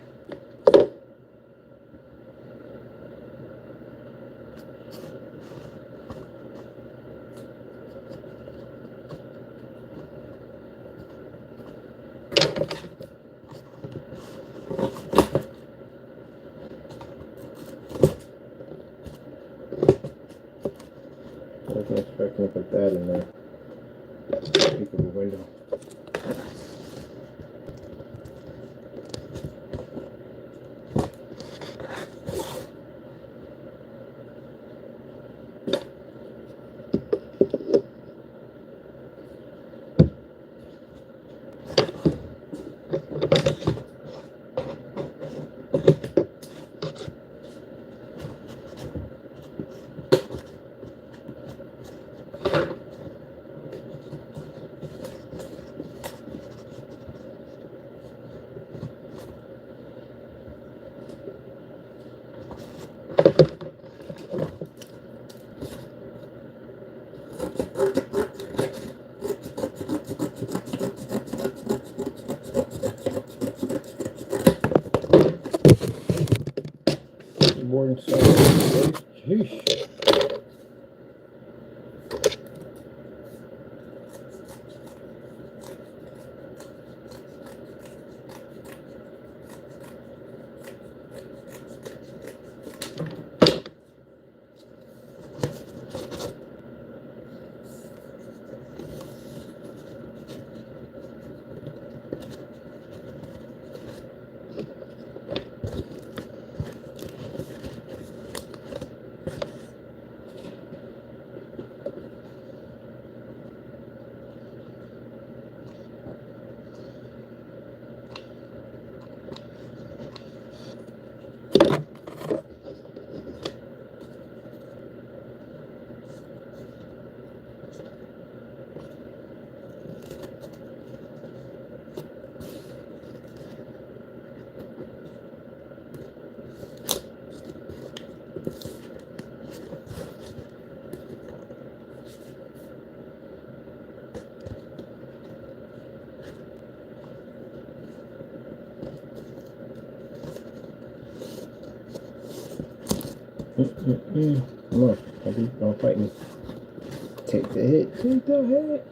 I wasn't expecting to put that in there. Peekaboo window. More than so. Sheesh. Come on, Abby, don't fight me. Take the hit. Take the hit.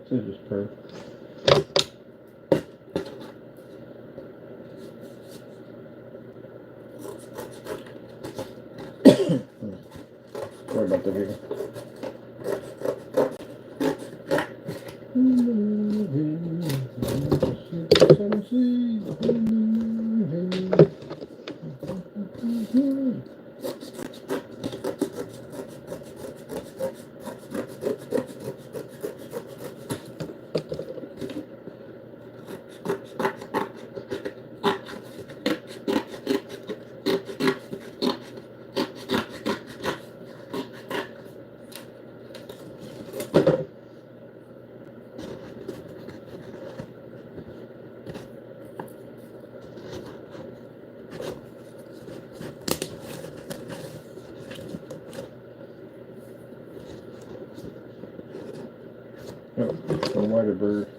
Scissors, per. Sorry about the video. Oh, the whiter bird.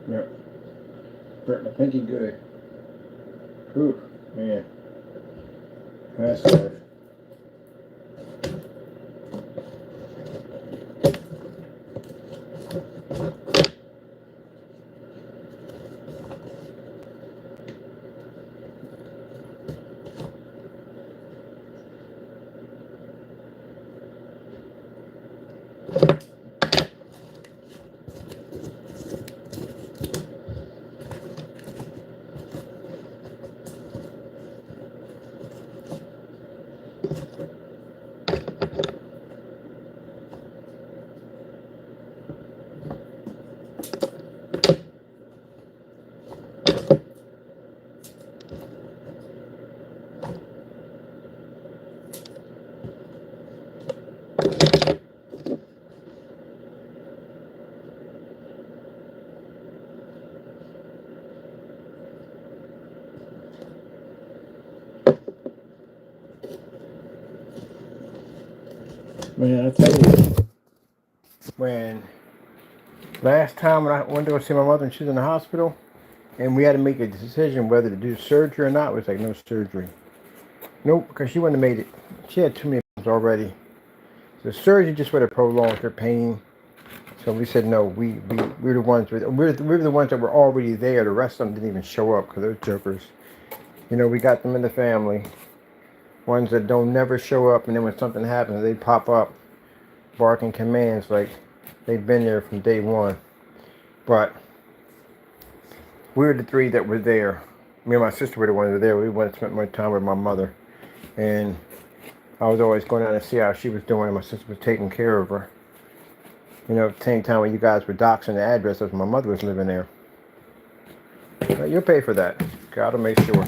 Yep. Hurt my pinky good. Whew, man. That's hard. Man, I tell you, when last time when I went to go see my mother and she was in the hospital, and we had to make a decision whether to do surgery or not, it was like no surgery. Nope, because she wouldn't have made it. She had too many problems already. The surgery just would have prolonged her pain. So we said no. We're the ones. We're the ones that were already there. The rest of them didn't even show up because they're jokers. You know, we got them in the family. Ones that don't never show up, and then when something happens, they pop up, barking commands like they've been there from day one. But we were the three that were there. Me and my sister were the ones that were there. We went and spent more time with my mother, and I was always going out to see how she was doing, and my sister was taking care of her. You know, at the same time when you guys were doxing the address of my mother was living there. But you'll pay for that. Gotta make sure.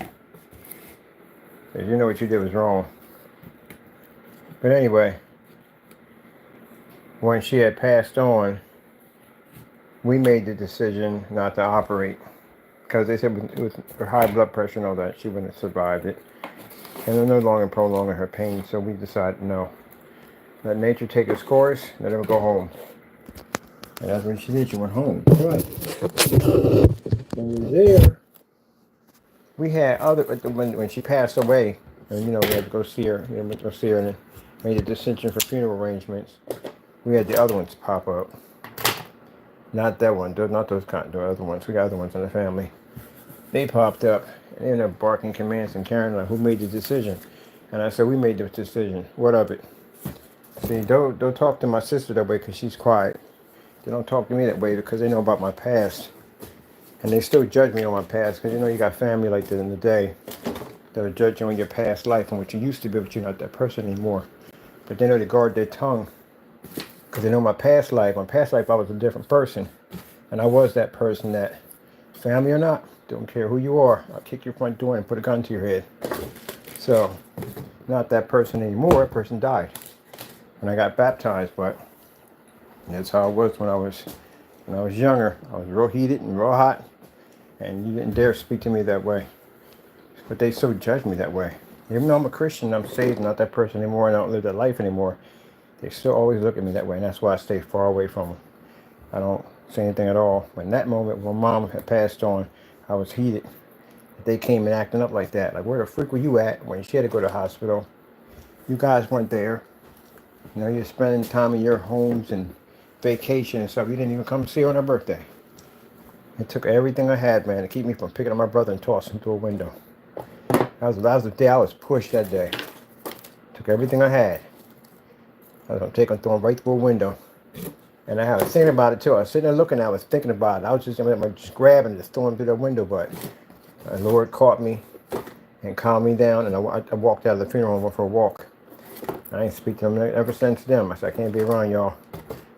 Because you know what you did was wrong. But anyway, when she had passed on, we made the decision not to operate. because they said with her high blood pressure and all that, she wouldn't have survived it. And they're no longer prolonging her pain, so we decided no. Let nature take its course, let her go home. And that's what she did, she went home. But when we were there, we had other, when she passed away, and we had to go see her, we went to go see her and made a decision for funeral arrangements. We had the other ones pop up. Not that one, not those kind, the other ones. We got other ones in the family. They popped up, and they ended up barking commands and carrying like, who made the decision? And I said, we made the decision. What of it? See, don't talk to my sister that way because she's quiet. They don't talk to me that way because they know about my past. And they still judge me on my past because you got family like that in the day. They'll judge you on your past life and what you used to be, but you're not that person anymore. But they know to guard their tongue because they know my past life. My past life, I was a different person. And I was that person that, family or not, don't care who you are, I'll kick your front door and put a gun to your head. So, not that person anymore. That person died when I got baptized, but that's how it was when I was younger. I was real heated and real hot, and you didn't dare speak to me that way. But they so judge me that way. Even though I'm a Christian, I'm saved, not that person anymore, and I don't live that life anymore, they still always look at me that way, and that's why I stay far away from them. I don't say anything at all. But in that moment, when Mom had passed on, I was heated. They came and acting up like that. Like, where the freak were you at when she had to go to the hospital? You guys weren't there. You're spending time in your homes and vacation and stuff. You didn't even come see her on her birthday. It took everything I had, man, to keep me from picking up my brother and tossing him through a window. That was the day I was pushed that day. Took everything I had. I was going to take him, throw him right through a window. And I was thinking about it too. I was sitting there looking at it, I was thinking about it. I was just grabbing and just throwing him through the window, but the Lord caught me and calmed me down, and I walked out of the funeral and went for a walk. I ain't speak to them ever since then. I said, I can't be around y'all.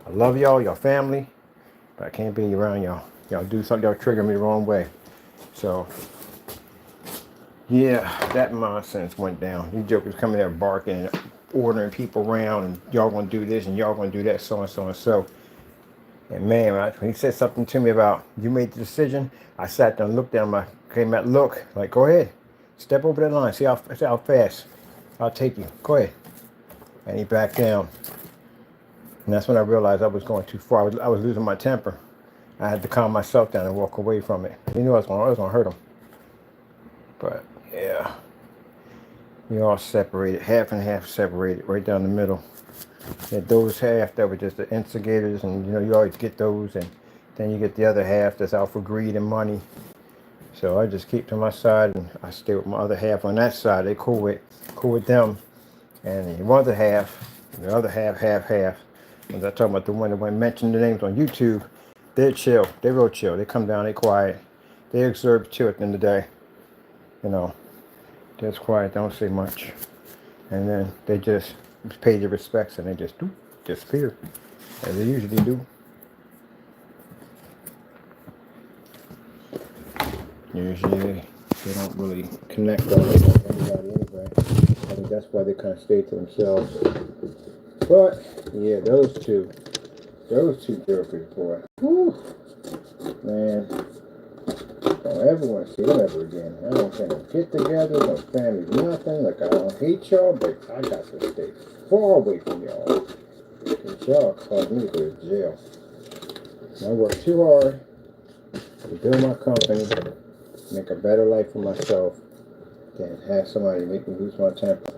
I love y'all family, but I can't be around y'all. Y'all do something, y'all trigger me the wrong way. So, yeah, that nonsense went down. You jokers coming there barking and ordering people around, and y'all gonna do this and y'all gonna do that, so and so and so. And man, when he said something to me about, you made the decision, I sat there and looked down look, like, go ahead. Step over that line, see how fast I'll take you. Go ahead. And he backed down. And that's when I realized I was going too far. I was losing my temper. I had to calm myself down and walk away from it. You knew I was going to hurt him. But, yeah. We all separated, half and half separated, right down the middle. And those half that were just the instigators, and you always get those, and then you get the other half that's out for greed and money. So I just keep to my side, and I stay with my other half on that side. They cool with them. And the other half, half. As I talk about the one that went mentioned the names on YouTube, they're chill. They're real chill. They come down, they quiet. They observe chill at the end of the day. They're quiet, don't say much. And then they just pay their respects and they just disappear, as they usually do. Usually they don't really connect on anybody anyway. I think that's why they kind of stay to themselves. But yeah, those two jokers, boy. Whew. Man, don't ever want to see them ever again. I don't think they'll get together, no family, nothing. Like, I don't hate y'all, but I got to stay far away from y'all. Because y'all caused me to go to jail. I worked too hard to build my company, make a better life for myself, than have somebody make me lose my temper.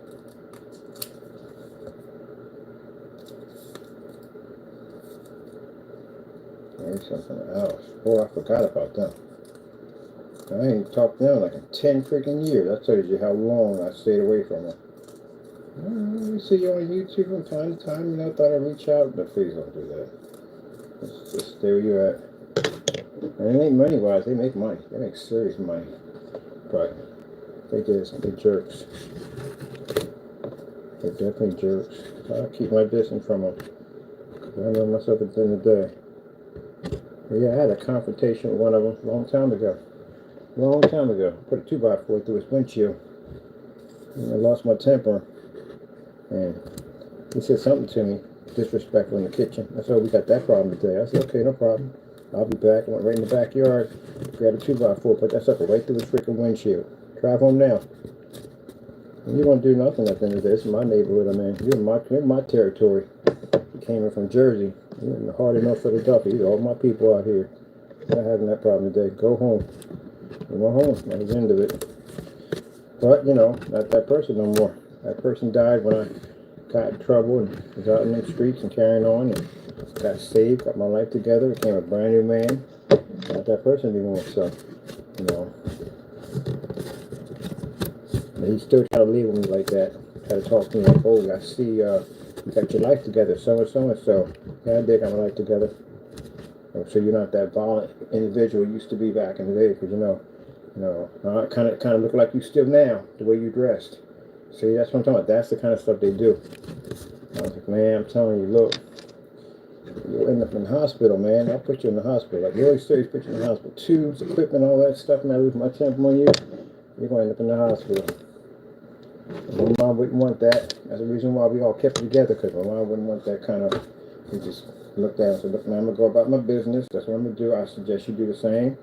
There's something else. Boy, I forgot about them. I ain't talked to them like in 10 freaking years. That tells you how long I stayed away from them. We see you on YouTube from time to time. I thought I'd reach out, but please don't do that. Just stay where you're at. And it ain't money-wise. They make money. They make serious money. But they're jerks. They're definitely jerks. I'll keep my distance from them. I know myself at the end of the day. But yeah, I had a confrontation with one of them a long time ago. Put a 2x4 through his windshield. And I lost my temper. And he said something to me, disrespectful in the kitchen. I said, we got that problem today. I said, okay, no problem. I'll be back. I went right in the backyard, grab a 2x4, put that sucker right through the freaking windshield. Drive home now. And you won't do nothing at the end of this. This is my neighborhood, I mean. You're in my territory. You came in from Jersey. You're in the heart of North Philadelphia. These are all my people out here. Not having that problem today. Go home. Go home. That's the end of it. But, you know, not that person no more. That person died when I got in trouble and was out in the streets and carrying on and got saved, got my life together, became a brand new man. Not that person anymore, so, you know. And he's still trying to leave with me like that. Try to talk to me like, oh, I see you got your life together, so and so and so. Yeah, I did got my life together. So you're not that violent individual you used to be back in the day, because you know, I kind of look like you still now, the way you dressed. See, that's what I'm talking about. That's the kind of stuff they do. I was like, man, I'm telling you, look, you'll end up in the hospital, man. I'll put you in the hospital. Like, really serious, put you in the hospital. Tubes, equipment, all that stuff, man. I lose my temper on you. You're going to end up in the hospital. And my mom wouldn't want that. That's the reason why we all kept together, because my mom wouldn't want that kind of, we just looked at and said, look, man, I'm going to go about my business. That's what I'm going to do. I suggest you do the same.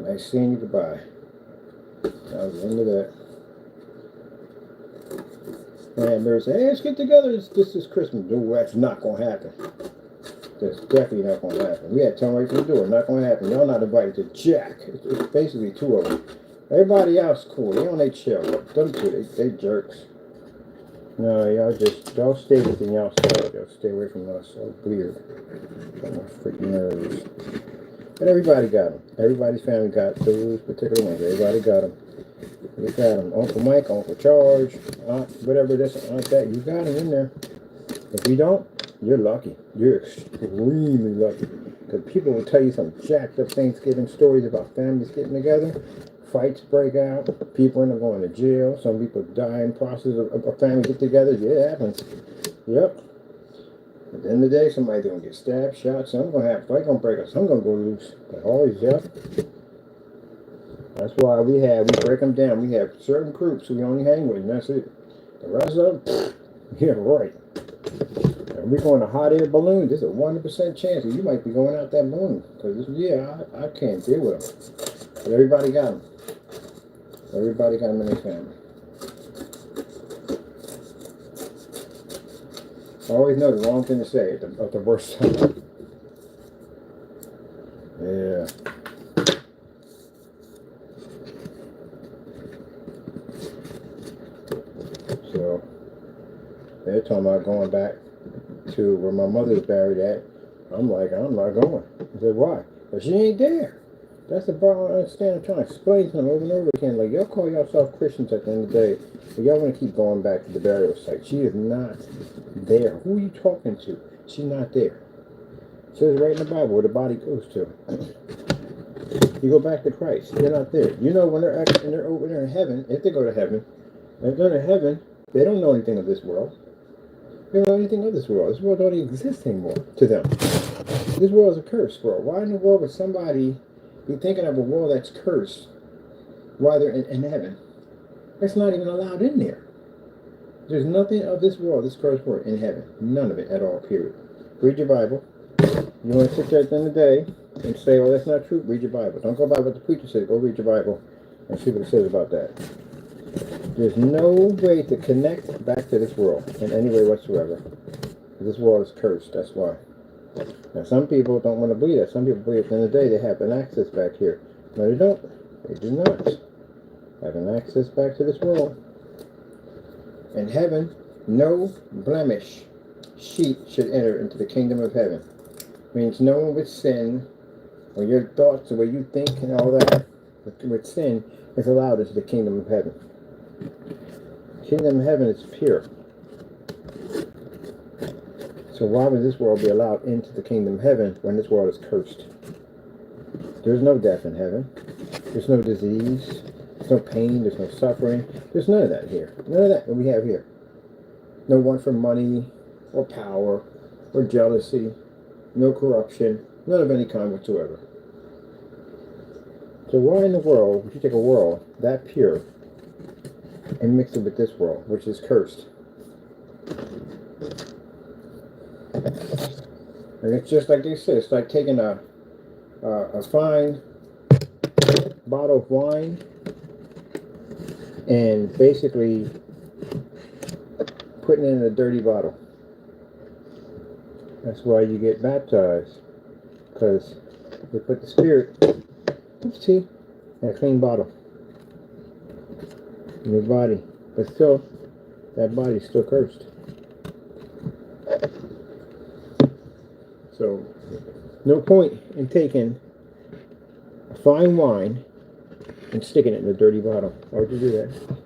Nice seeing you. Goodbye. That was the end of that. And Mary said, hey, let's get together. This is Christmas. No, that's not going to happen. That's definitely not going to happen. We had to tell them right through the door. Not going to happen. Y'all not invited to Jack. It's basically two of them. Everybody else cool. They on their chill. Them two, they jerks. No, y'all stay within y'all side. Y'all stay away from us. So weird. Got my freaking nerves. But everybody got them. Everybody's family got those particular ones. Everybody got them. You got them. Uncle Mike, Uncle Charge, Aunt, whatever this, Aunt that. You got them in there. If you don't, you're lucky. You're extremely lucky. Because people will tell you some jacked up Thanksgiving stories about families getting together. Fights break out. People end up going to jail. Some people die in the process of a family get together. Yeah, it happens. Yep. At the end of the day, somebody's going to get stabbed, shot. Some going to have a fight going to break up. Some going to go loose. But always, yep. That's why we break them down. We have certain groups we only hang with, and that's it. The rest of them, yeah, right. And we're going to hot air balloon. There's a 100% chance that you might be going out that balloon. Because, yeah, I can't deal with them. But everybody got them. Everybody got them in their family. I always know the wrong thing to say at the worst time. Yeah. So, they're talking about going back to where my mother's buried at. I'm like, I'm not going. I said, why? But she ain't there. That's the part I don't understand. I'm trying to explain to them over and over again. Like, y'all call yourself Christians at the end of the day, but y'all want to keep going back to the burial site. She is not there. Who are you talking to? She's not there. It says right in the Bible where the body goes to. You go back to Christ. They're not there. You know, when they're over there in heaven, if they go to heaven, if they're in heaven, they don't know anything of this world. They don't know anything of this world. This world don't even exist anymore to them. This world is a cursed world. Why in the world would somebody be thinking of a world that's cursed while they're in heaven? That's not even allowed in there. There's nothing of this world, this cursed world, in heaven. None of it at all, period. Read your Bible. You want to sit there at the end of the day and say, oh, that's not true? Read your Bible. Don't go by what the preacher said. Go read your Bible and see what it says about that. There's no way to connect back to this world in any way whatsoever. This world is cursed, that's why. Now, some people don't want to believe that. Some people believe at the end of the day they have an access back here. No, they don't. They do not have an access back to this world. In heaven, no blemish sheep should enter into the kingdom of heaven. Means no one with sin, or your thoughts, the way you think and all that, with sin, is allowed into the kingdom of heaven. Kingdom of heaven is pure. So why would this world be allowed into the kingdom of heaven when this world is cursed? There's no death in heaven. There's no disease. There's no pain. There's no suffering. There's none of that here. None of that we have here. No want for money or power or jealousy. No corruption. None of any kind whatsoever. So why in the world would you take a world that pure and mix it with this world, which is cursed? And it's just like they said, it's like taking a a fine bottle of wine and basically putting it in a dirty bottle. That's why you get baptized, because they put the spirit, see, in a clean bottle in your body, but still, that body's still cursed. So, no point in taking fine wine and sticking it in a dirty bottle. Why would you do that?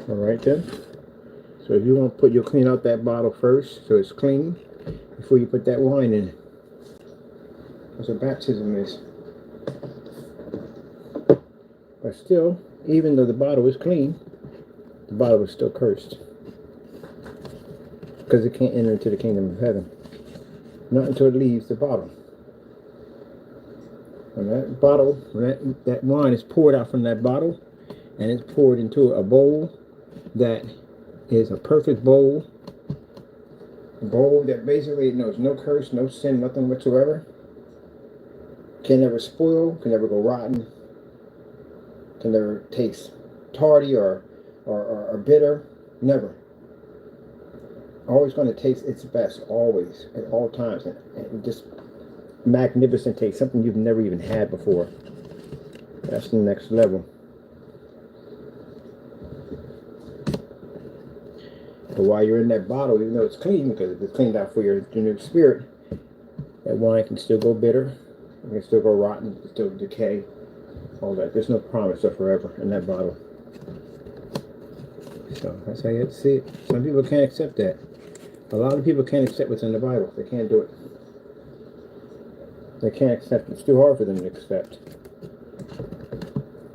Alright then. So if you want to you'll clean out that bottle first so it's clean before you put that wine in. That's what baptism is. But still, even though the bottle is clean, the bottle is still cursed. Because it can't enter into the kingdom of heaven. Not until it leaves the bottle. When that bottle, when that wine is poured out from that bottle, and it's poured into a bowl that is a perfect bowl, a bowl that basically knows no curse, no sin, nothing whatsoever, can never spoil, can never go rotten, can never taste tardy or bitter, never. Always going to taste its best, always, at all times, and just magnificent taste, something you've never even had before. That's the next level. But while you're in that bottle, even though it's clean, because it's cleaned out for your new spirit, that wine can still go bitter, it can still go rotten, it can still decay, all that. There's no promise of forever in that bottle. So that's how you have to see it. Some people can't accept that. A lot of people can't accept what's in the Bible. They can't do it. They can't accept it. It's too hard for them to accept.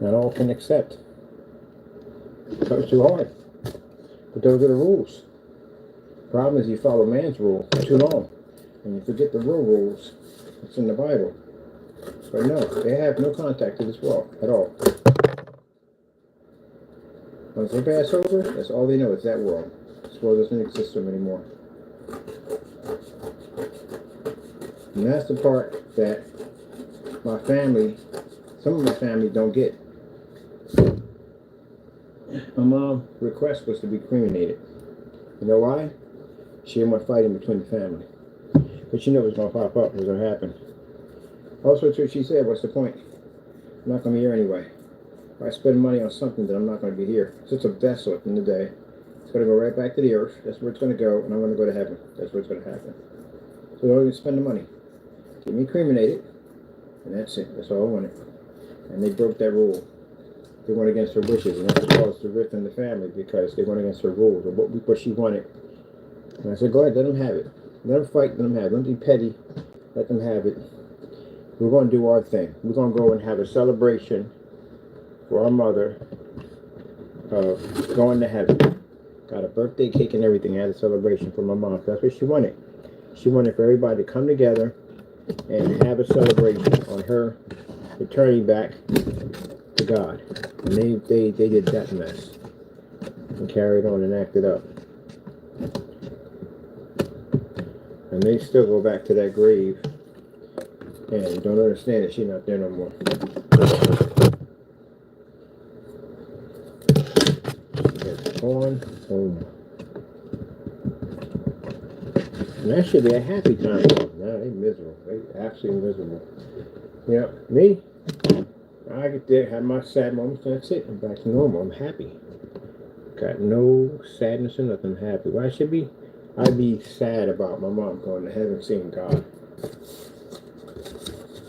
Not all can accept. So it's too hard. But those are the rules. The problem is you follow man's rule too long. And you forget the real rules that's in the Bible. But no, they have no contact to this world at all. Once they pass over, that's all they know is that world. This world doesn't exist to them anymore. And that's the part that my family, some of my family don't get. My mom's request was to be cremated. You know why? She didn't want fighting between the family. But she knew it was going to pop up, it was going to happen. Also, too, she said, what's the point? I'm not going to be here anyway. If I spend money on something that I'm not going to be here. It's just a vessel at the end of the day. It's going to go right back to the earth. That's where it's going to go, and I'm going to go to heaven. That's what's going to happen. So don't even spend the money. Get me cremated, and that's it. That's all I wanted. And they broke that rule. They went against her wishes, and that caused the rift in the family because they went against her rules of what she wanted. And I said, go ahead, let them have it. Let them fight, let them have it. Don't be petty. Let them have it. We're going to do our thing. We're going to go and have a celebration for our mother of going to heaven. Got a birthday cake and everything. I had a celebration for my mom. That's what she wanted. She wanted for everybody to come together and have a celebration on her returning back to God. And they did that mess and carried on and acted up. And they still go back to that grave and don't understand that she's not there no more. It's gone home. And that should be a happy time for them. No, they miserable. They absolutely miserable. Yeah, me, I get there, have my sad moments, and that's it. I'm back to normal. I'm happy. Got no sadness or nothing. I'm happy. Why should be? I'd be sad about my mom going to heaven seeing God.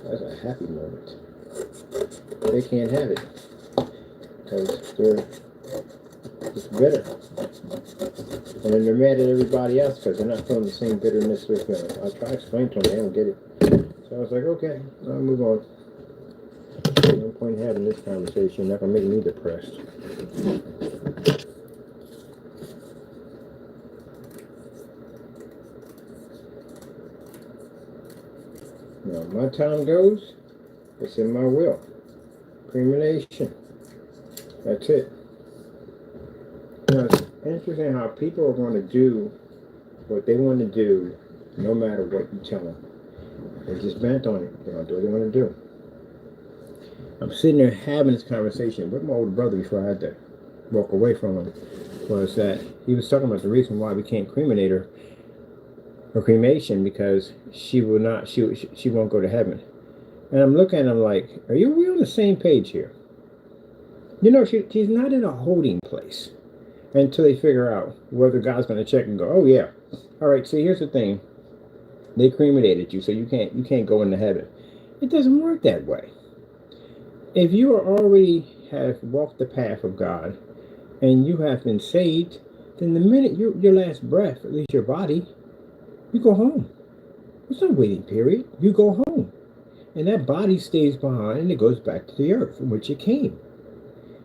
That's a happy moment. They can't have it because they're just bitter. And then they're mad at everybody else because they're not feeling the same bitterness they're feeling. I try to explain to them, they don't get it. So I was like, okay, I'll move on. No point in having this conversation. You're not going to make me depressed. Now, my time goes, it's in my will. Cremation. That's it. Now, it's interesting how people are going to do what they want to do no matter what you tell them. They just bent on it. They're going to do what they want to do. I'm sitting there having this conversation with my older brother before I had to walk away from him. Was that he was talking about the reason why we can't cremate her or cremation because she will not, she won't go to heaven. And I'm looking at him like, are you we on the same page here? You know, she's not in a holding place until they figure out whether God's going to check and go, oh yeah, all right. See, here's the thing: they cremated you, so you can't go into heaven. It doesn't work that way. If you are already have walked the path of God and you have been saved, then the minute your last breath, at least your body, you go home. There's no waiting period. You go home, and that body stays behind and it goes back to the earth from which it came.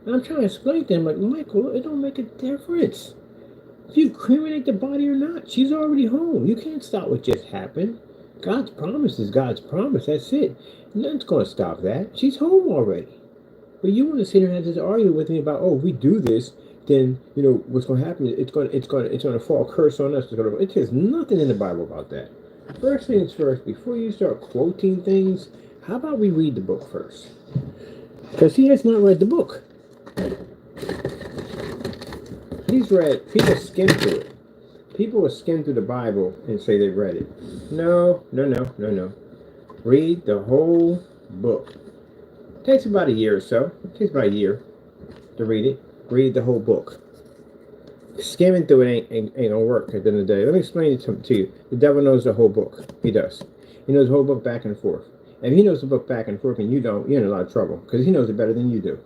And I'm trying to explain to him, like, Michael, it don't make a difference if you cremate the body or not. She's already home. You can't stop what just happened. God's promise is God's promise. That's it. Nothing's going to stop that. She's home already. But you want to sit here and just argue with me about, oh, if we do this, then you know what's going to happen. It's going to fall a curse on us. It says nothing in the Bible about that. First things first, before you start quoting things, how about we read the book first? Because he has not read the book. He's read, people skim through it. People will skim through the Bible and say they read it. No. Read the whole book. It takes about a year or so. It takes about a year to read it. Read the whole book. Skimming through it ain't gonna work at the end of the day. Let me explain it to you. The devil knows the whole book. He does. He knows the whole book back and forth. If he knows the book back and forth and you don't, you're in a lot of trouble because he knows it better than you do.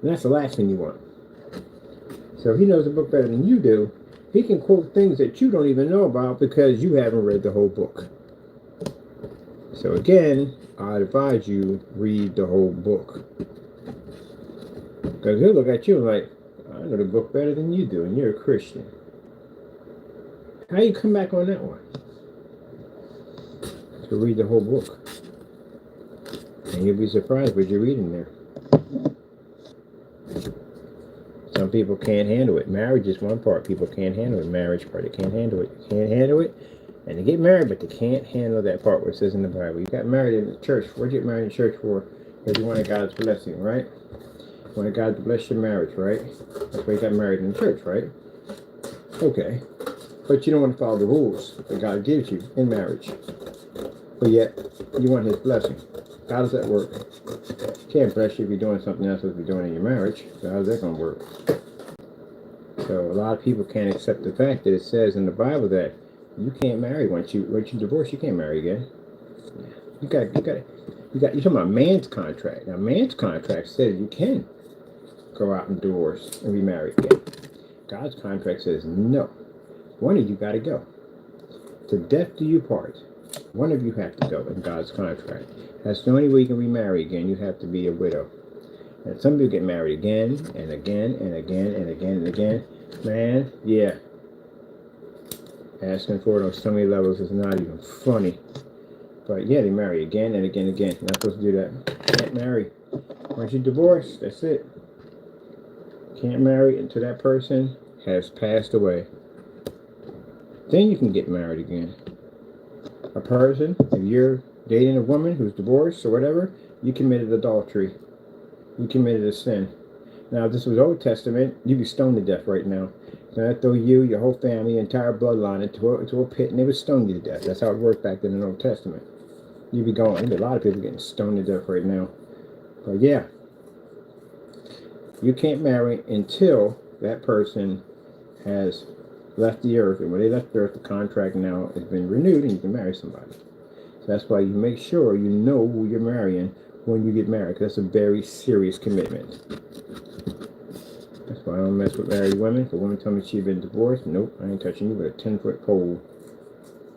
And that's the last thing you want. So if he knows the book better than you do, he can quote things that you don't even know about because you haven't read the whole book. So again, I advise you read the whole book. Because he'll look at you like, I know the book better than you do, and you're a Christian. How you come back on that one? To read the whole book. And you'll be surprised what you're reading there. Some people can't handle it. Marriage is one part. People can't handle it. Marriage part. They can't handle it. They can't handle it. And they get married, but they can't handle that part where it says in the Bible. You got married in the church. What did you get married in church for? Because you wanted God's blessing, right? You wanted God to bless your marriage, right? That's why you got married in the church, right? Okay. But you don't want to follow the rules that God gives you in marriage. But yet, you want His blessing. How does that work? Can't bless you if you're doing something else that you're doing in your marriage. So how's that going to work? So a lot of people can't accept the fact that it says in the Bible that you can't marry once you divorce. You can't marry again. You're talking about man's contract. Now, man's contract says you can go out and divorce and remarry again. God's contract says no. One of you got to go. To death do you part. One of you have to go in God's contract. That's the only way you can remarry again. You have to be a widow. And some people get married again and again and again and again and again. Man, yeah. Asking for it on so many levels is not even funny. But yeah, they marry again and again and again. You're not supposed to do that. Can't marry. Once you divorce, that's it. Can't marry until that person has passed away. Then you can get married again. A person, if you're dating a woman who's divorced or whatever, you committed adultery. You committed a sin. Now, if this was Old Testament, you'd be stoned to death right now. So they'd throw you, your whole family, your entire bloodline into a pit, and they would stone you to death. That's how it worked back then in the Old Testament. You'd be going. There'd be a lot of people getting stoned to death right now. But yeah, you can't marry until that person has left the earth. And when they left the earth, the contract now has been renewed, and you can marry somebody. So that's why you make sure you know who you're marrying when you get married, because that's a very serious commitment. That's why I don't mess with married women. If a woman tell me she's been divorced, nope, I ain't touching you with a 10-foot pole.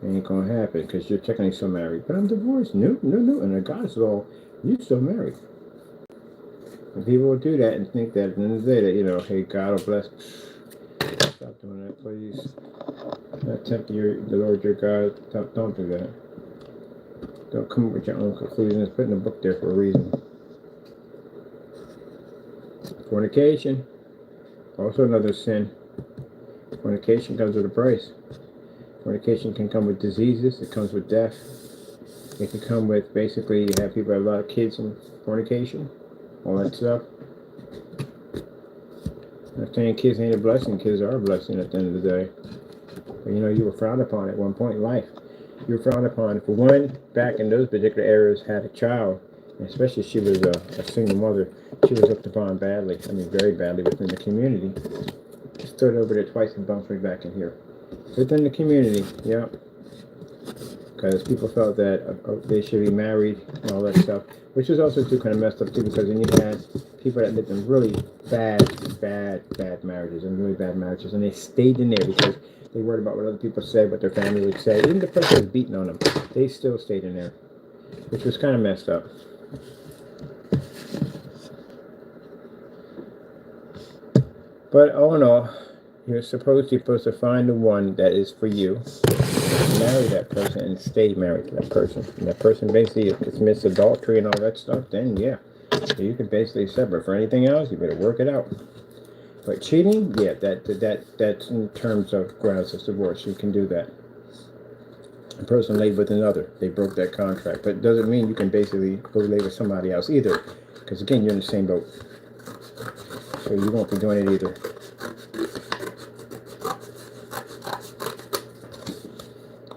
It ain't gonna happen because you're technically still married. But I'm divorced. No. And God's law, you're still married. And people will do that and think that at the end of the day that, you know, hey, God will bless. Stop doing that, please. Not tempt the Lord your God. Don't do that. Don't come up with your own conclusions. Put in the book there for a reason. Fornication. Also another sin. Fornication comes with a price. Fornication can come with diseases. It comes with death. It can come with basically you have people have a lot of kids in fornication, all that stuff. I'm not saying kids ain't a blessing. Kids are a blessing at the end of the day. But you know, you were frowned upon at one point in life. You were frowned upon. For one, back in those particular eras, had a child, and especially if she was a single mother, she was looked upon badly. I mean, very badly within the community. Stood over there twice and bumped me back in here. Within the community, yeah. Because people felt that they should be married and all that stuff, which was also too kind of messed up too. Because then you had people that lived in really bad marriages and they stayed in there because they worried about what other people said, what their family would say. Even the person was beating on them, they still stayed in there, which was kind of messed up. But all in all, you're supposed to find the one that is for you. Marry that person and stay married to that person. And that person basically commits adultery and all that stuff, then yeah, you can basically separate. For anything else, you better work it out. But cheating, yeah, that's in terms of grounds of divorce. You can do that. A person laid with another, they broke that contract, but it doesn't mean you can basically go lay with somebody else either, because again, you're in the same boat, so you won't be doing it either.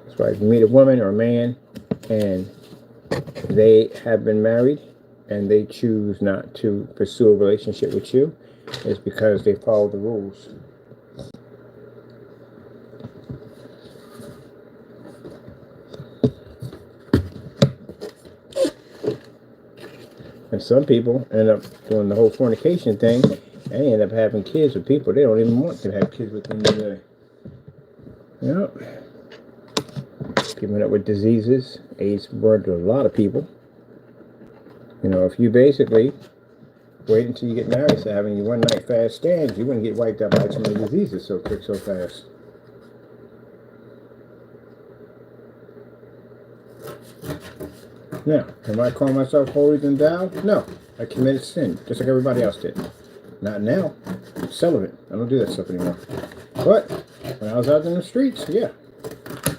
That's why if you meet a woman or a man and they have been married and they choose not to pursue a relationship with you, it's because they follow the rules. And some people end up doing the whole fornication thing and they end up having kids with people they don't even want to have kids with them today. Yep. People end up with diseases. AIDS murdered a lot of people. You know, if you basically wait until you get married to having your one night fast stands, you wouldn't get wiped out by so many diseases so quick, so fast. Now, am I calling myself holier than thou? No. I committed sin, just like everybody else did. Not now. I'm celibate. I don't do that stuff anymore. But when I was out in the streets, yeah,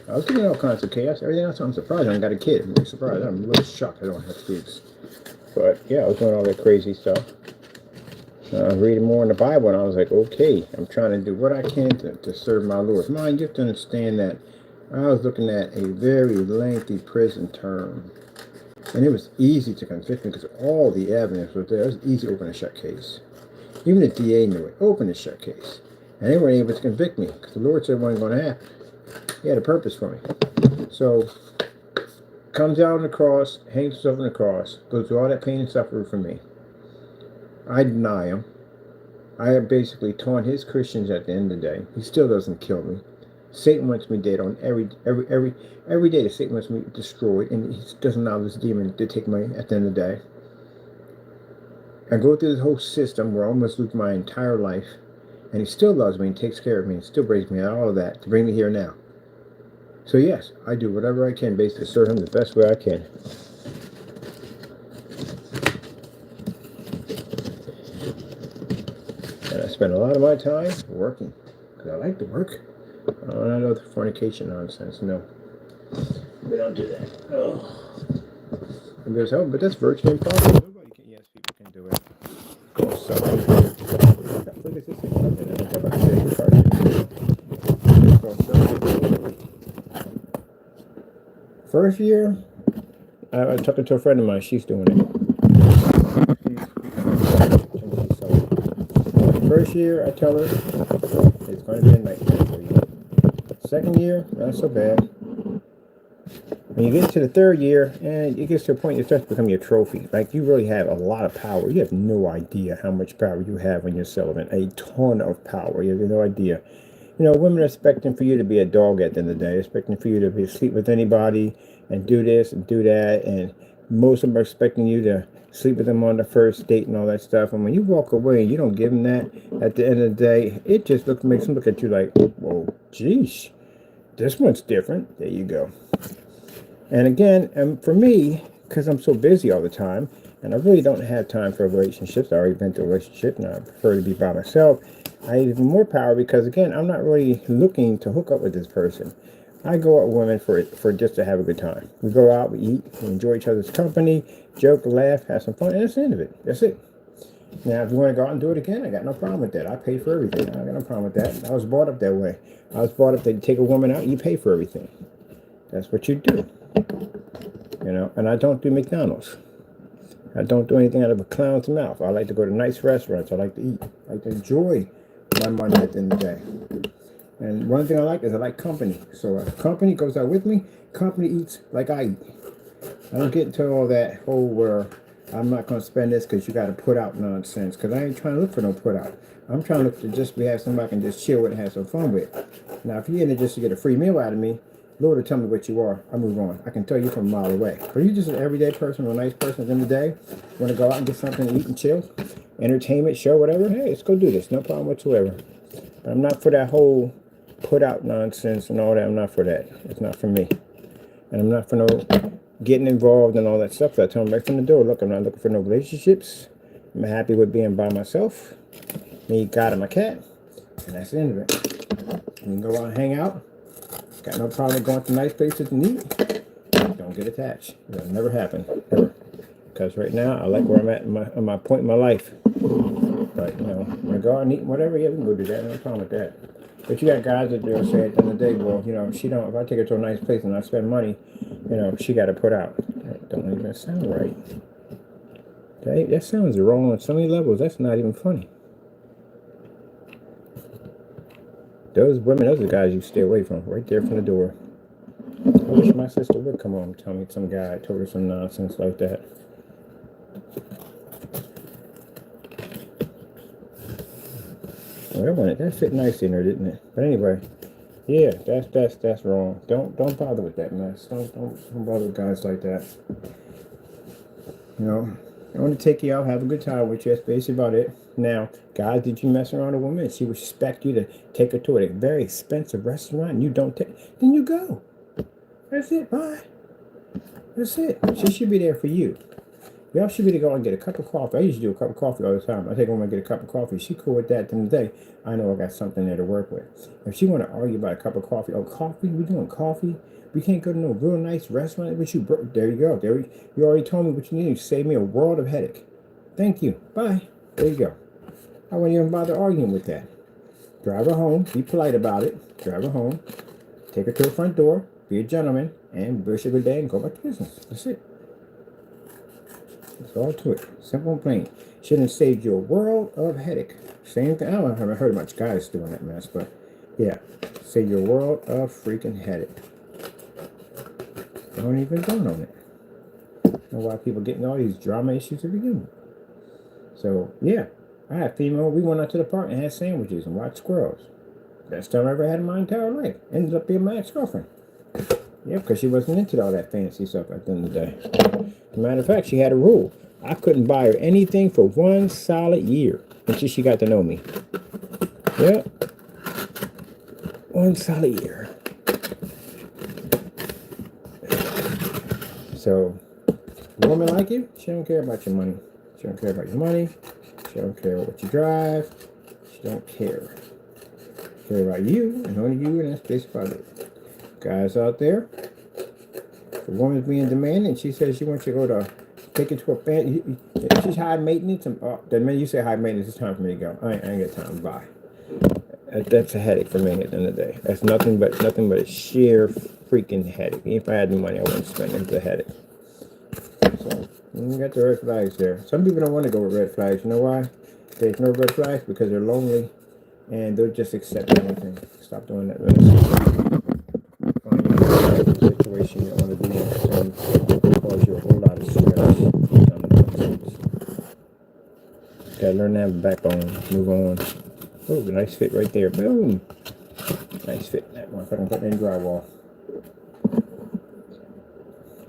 I was doing all kinds of chaos. Everything else, I'm surprised I ain't got a kid. I'm really surprised. I'm a little shocked I don't have kids. But yeah, I was doing all that crazy stuff. I was reading more in the Bible, and I was like, okay, I'm trying to do what I can to serve my Lord. Mind, you have to understand that I was looking at a very lengthy prison term. And it was easy to convict me because all the evidence was there. It was easy to open and shut case. Even the DA knew it. Open and shut case. And they weren't able to convict me because the Lord said it wasn't going to happen. He had a purpose for me. So, comes out on the cross, hangs himself on the cross, goes through all that pain and suffering for me. I deny him. I have basically torn his Christians at the end of the day. He still doesn't kill me. Satan wants me dead on every day. Satan wants me destroyed, and he doesn't allow this demon to take me at the end of the day. I go through this whole system where I almost lose my entire life, and he still loves me and takes care of me and still brings me out of all of that to bring me here now. So yes, I do whatever I can basically to serve him the best way I can. And I spend a lot of my time working because I like to work. I don't know the fornication nonsense. No, we don't do that. Oh, and there's help, but that's virtually impossible. Nobody can. Yes, people can do it. Oh, sorry. Look at this thing. First year, I was talking to a friend of mine. She's doing it. First year, I tell her it's going to be a nightmare for you. Second year, not so bad. When you get to the third year, and it gets to a point it starts to become your trophy. Like, you really have a lot of power. You have no idea how much power you have when you're celibate. A ton of power. You have no idea. You know, women are expecting for you to be a dog at the end of the day. Expecting for you to be sleep with anybody and do this and do that. And most of them are expecting you to sleep with them on the first date and all that stuff. And when you walk away and you don't give them that at the end of the day, it just makes them look at you like, whoa, geez, this one's different. There you go. And again, for me, because I'm so busy all the time, and I really don't have time for relationships. I already been through a relationship, and I prefer to be by myself. I have even more power because, again, I'm not really looking to hook up with this person. I go out with women for just to have a good time. We go out, we eat, we enjoy each other's company, joke, laugh, have some fun, and that's the end of it. That's it. Now, if you want to go out and do it again, I got no problem with that. I pay for everything. I got no problem with that. I was brought up that way. I was brought up that you take a woman out, you pay for everything. That's what you do. You know, and I don't do McDonald's. I don't do anything out of a clown's mouth. I like to go to nice restaurants. I like to eat. I like to enjoy my money at the end of the day. And one thing I like is I like company. So if company goes out with me, company eats like I eat. I don't get into all that whole where I'm not going to spend this because you got to put out nonsense. Because I ain't trying to look for no put out. I'm trying to look to just have somebody I can just chill with and have some fun with. Now, if you're in it just to get a free meal out of me, Lord will tell me what you are. I move on. I can tell you from a mile away. But you're just an everyday person or a nice person at the end of the day. Want to go out and get something to eat and chill? Entertainment, show, whatever? Hey, let's go do this. No problem whatsoever. But I'm not for that whole put out nonsense and all that. I'm not for that. It's not for me. And I'm not for no getting involved and all that stuff. I tell them right from the door, look, I'm not looking for no relationships. I'm happy with being by myself. Me, God, and my cat. And that's the end of it. You can go out and hang out. Got no problem going to nice places to eat. Don't get attached. It'll never happen, ever. Because right now, I like where I'm at in my point in my life. But, you know, when I go out and eat whatever, yeah, we can go do that. No problem with that. But you got guys that they'll say at the end of the day, well, you know, she don't, if I take her to a nice place and I spend money, you know, she got to put out. That don't even sound right. That sounds wrong on so many levels. That's not even funny. Those women, those are the guys you stay away from, right there from the door. I wish my sister would come home and tell me some guy told her some nonsense like that. Well, that fit nicely in her, didn't it? But anyway, yeah, that's wrong. Don't bother with that mess. Don't bother with guys like that. You know, I want to take you out, have a good time with you. That's basically about it. Now, guys, did you mess around with a woman and she would expect you to take her to a very expensive restaurant and you don't take, then you go. That's it. Bye. That's it. She should be there for you. Y'all should be to go and get a cup of coffee. I used to do a cup of coffee all the time. I take a woman and get a cup of coffee. She cool with that. At the end of the day, I know I got something there to work with. If she want to argue about a cup of coffee, oh, coffee? We doing coffee? We can't go to no real nice restaurant with you. There you go. You already told me what you need. You saved me a world of headache. Thank you. Bye. There you go. I wouldn't even bother arguing with that. Drive her home. Be polite about it. Drive her home. Take her to the front door. Be a gentleman. And wish her good day and go back to business. That's it. That's all to it. Simple and plain. Shouldn't have saved you a world of headache. Same thing. I haven't heard much guys doing that mess, but yeah. Save you a world of freaking headache. Don't even go on it. I don't know why people getting all these drama issues to begin with. So, yeah. I had female, we went out to the park and had sandwiches and watched squirrels. Best time I ever had in my entire life. Ended up being my ex-girlfriend. Yeah, because she wasn't into all that fancy stuff at the end of the day. As a matter of fact, she had a rule. I couldn't buy her anything for 1 solid year until she got to know me. Yep. 1 solid year. So, a woman like you, she don't care about your money. She don't care about your money. She don't care what you drive. She don't care. She care about you and only you, and that's basically about it. Guys out there, if a woman's being demanding, she says she wants you to go to take it to a fan. She's high maintenance. The minute you say high maintenance, it's time for me to go. I ain't got time. Bye. That's a headache for me at the end of the day. That's nothing but a sheer freaking headache. If I had the money, I wouldn't spend it. It's a headache. So you got the red flags there. Some people don't want to go with red flags. You know why? There's no red flags because they're lonely and they'll just accept anything. Stop doing that. Find yourself in a situation you don't want to be in. So cause you a whole lot of stress. Gotta learn to have a backbone. Move on. Oh, nice fit right there. Boom. Nice fit. That one. If I can put in drywall.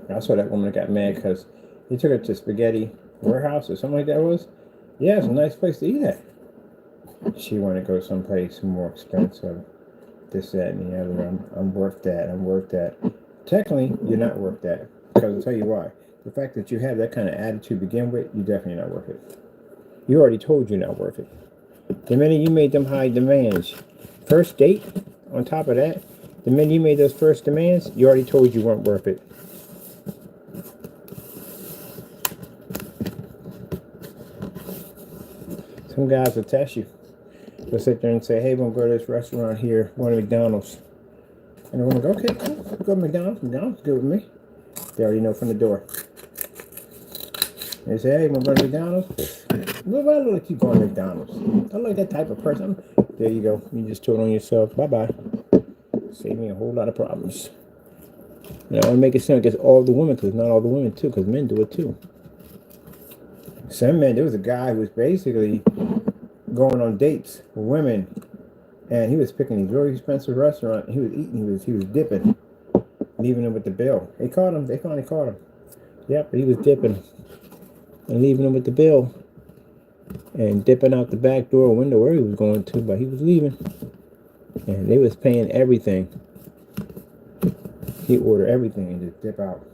I saw that woman got mad because he took her to Spaghetti Warehouse or something like that was. Yeah, it's a nice place to eat at. She wanted to go someplace more expensive. This, that, and the other. I'm worth that. I'm worth that. Technically, you're not worth that. Because I'll tell you why. The fact that you have that kind of attitude to begin with, you're definitely not worth it. You already told you're not worth it. The minute you made them high demands, first date, on top of that, The minute you made those first demands, you already told you weren't worth it. Some guys will test you. They'll sit there and say, hey, we're going to go to this restaurant here, one of McDonald's. And the woman go, okay, cool. We'll go to McDonald's. McDonald's good with me. They already know from the door. They say, hey, we're going to McDonald's. Well, I look like you going to McDonald's. I look like that type of person. There you go. You just told on yourself. Bye-bye. Save me a whole lot of problems. And I want to make it sound like it's all the women, because not all the women, too, because men do it, too. Some men, there was a guy who was basically going on dates with women, and he was picking these very expensive restaurant. He was eating, he was dipping, leaving them with the bill. They caught him. They finally caught him. Yep, he was dipping and leaving them with the bill, and dipping out the back door or window where he was going to, but he was leaving, and they was paying everything. He ordered everything and just dip out.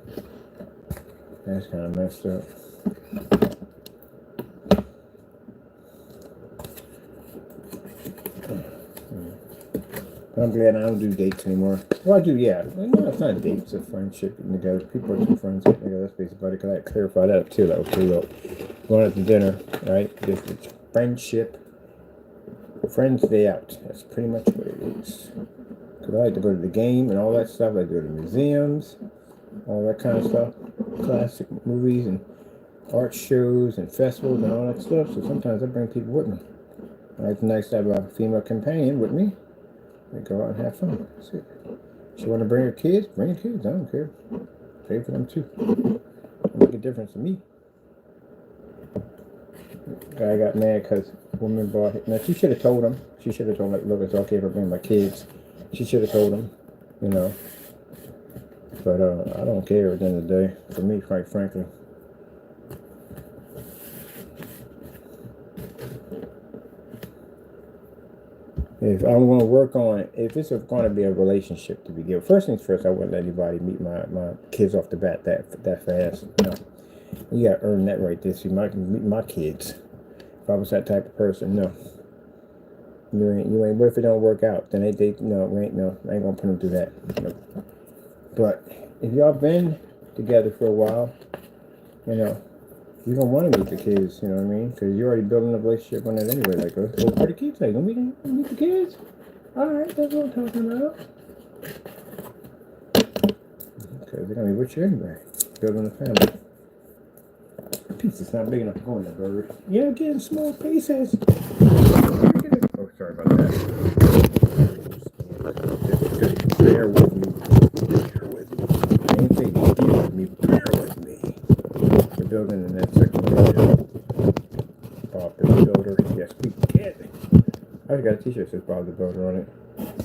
That's kind of messed up. I'm glad I don't do dates anymore. Well, I do, yeah. No, it's not dates, it's friendship. People are two friends. Let's face about it, because I had to clarify that up too. Like, okay, look, going out to dinner, right? It's friendship. Friends day out. That's pretty much what it is. Because I like to go to the game and all that stuff. I go to museums, all that kind of stuff. Classic movies and art shows and festivals and all that stuff. So sometimes I bring people with me. It's nice to have a female companion with me. We go out and have fun. That's it. She want to bring her kids? Bring her kids. I don't care. Pay for them too. It'll make a difference to me. Guy got mad because woman bought it. Now she should have told him. She should have told him, like, look, it's okay if I bring my kids. She should have told him, you know. But I don't care at the end of the day. For me, quite frankly. If I'm going to work on it, if it's going to be a relationship to begin, first things first, I wouldn't let anybody meet my kids off the bat that fast. No, you got to earn that right there. So you might meet my kids. If I was that type of person, no. You ain't. What if it don't work out? Then I ain't gonna put them through that. No. But if y'all been together for a while, you know, you're gonna want to meet the kids. You know what I mean? Because you're already building a relationship on that anyway. Like, where the kids like? Don't meet the kids. All right, that's what I'm talking about. Because they're gonna be with you anyway, building a family. Pizza's not big enough to go in the burger. Yeah, getting small pieces. Oh, sorry about that. Just bear with me. Bear with me. I ain't saying deal with me. Bear with me. We're building in that second building. Bob the Builder. Yes, we can. I got a t-shirt that says Bob the Builder on it.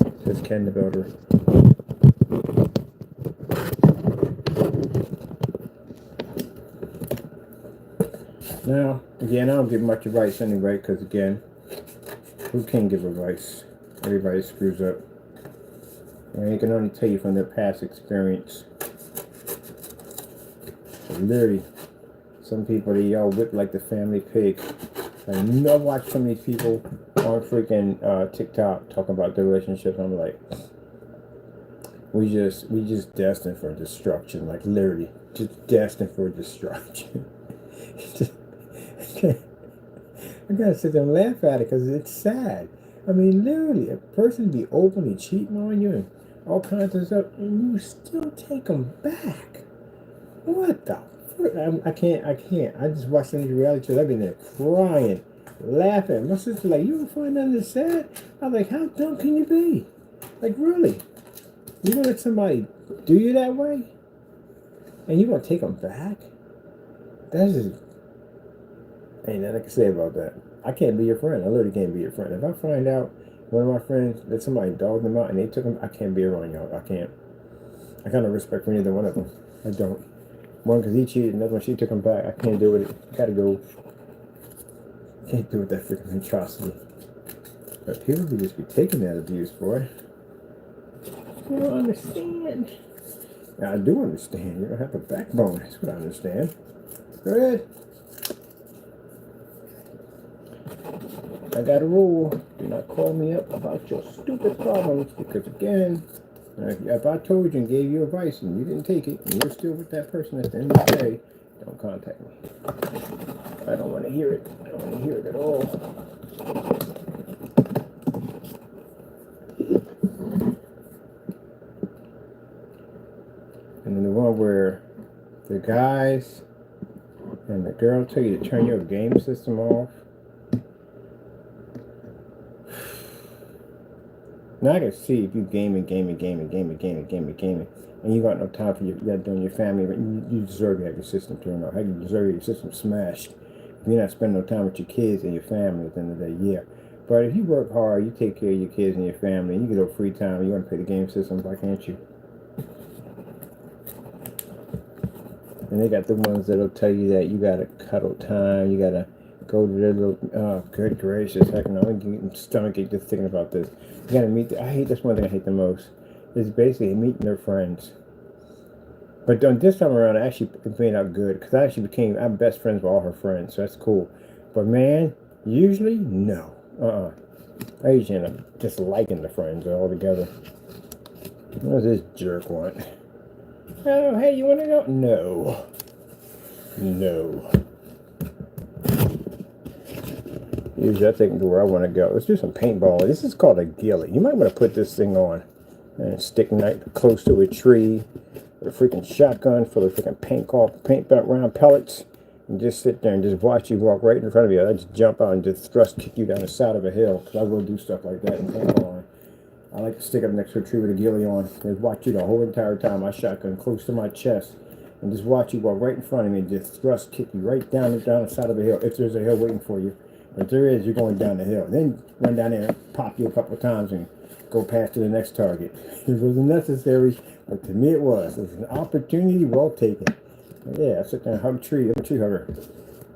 It says Ken the Builder. Now, again, I don't give much advice anyway, because again, who can give advice? Everybody screws up. And you can only tell you from their past experience. So literally, some people, they all whip like the family pig. I know watch some of these people on freaking TikTok talking about their relationships. I'm like, we just destined for destruction. Like literally, just destined for destruction. I gotta sit there and laugh at it because it's sad. I mean, literally, a person be openly cheating on you and all kinds of stuff, and you still take them back. What the fuck? I can't. I just watch some of these reality shows. I've been there crying, laughing. My sister's like, you don't find that this sad? I'm like, how dumb can you be? Like, really? You gonna let somebody do you that way? And you gonna take them back? That's just... ain't nothing I can say about that. I can't be your friend. I literally can't be your friend. If I find out one of my friends that somebody dogged them out and they took them, I can't be around y'all. I can't. I got no respect for neither one of them. I don't. One because he cheated, another one she took him back. I can't do with it. Gotta go. Can't do with that freaking atrocity. But people would just be taking that abuse, boy. You don't understand. Now, I do understand. You don't have a backbone. That's what I understand. Go ahead. I got a rule. Do not call me up about your stupid problems because, again, If I told you and gave you advice and you didn't take it, and you're still with that person at the end of the day, don't contact me. I don't want to hear it. I don't want to hear it at all. And then the one where the guys and the girl tell you to turn your game system off. Now I can see if you gaming, and you got no time for that doing your family, but you deserve to have your system turned off. How you deserve your system smashed? If you're not spending no time with your kids and your family at the end of the day, yeah. But if you work hard, you take care of your kids and your family, and you get no free time, you want to play the game system, why can't you? And they got the ones that'll tell you that you gotta cuddle time, you gotta go to their little, oh, good gracious, heck no, I'm getting stomachache just thinking about this. You gotta meet, I hate this one thing I hate the most. It's basically meeting their friends. But this time around, I actually made out good, because I'm best friends with all her friends, so that's cool. But man, usually, no. I usually end up just liking the friends altogether. What does this jerk want? Oh, hey, you want to go? No. No. Usually I take them to where I want to go. Let's do some paintball. This is called a ghillie. You might want to put this thing on and stick knife close to a tree with a freaking shotgun full of freaking paint round pellets, and just sit there and just watch you walk right in front of you. I just jump out and just thrust kick you down the side of a hill, because I will do stuff like that in paintball. I like to stick up next to a tree with a ghillie on and watch you the whole entire time. My shotgun close to my chest, and just watch you walk right in front of me and just thrust kick you right down the side of a hill, if there's a hill waiting for you. If there is, you're going down the hill. Then run down there and pop you a couple of times and go past to the next target. It wasn't necessary, but to me it was. It was an opportunity well taken. But yeah, I sit there and hug a tree. I'm a tree hugger.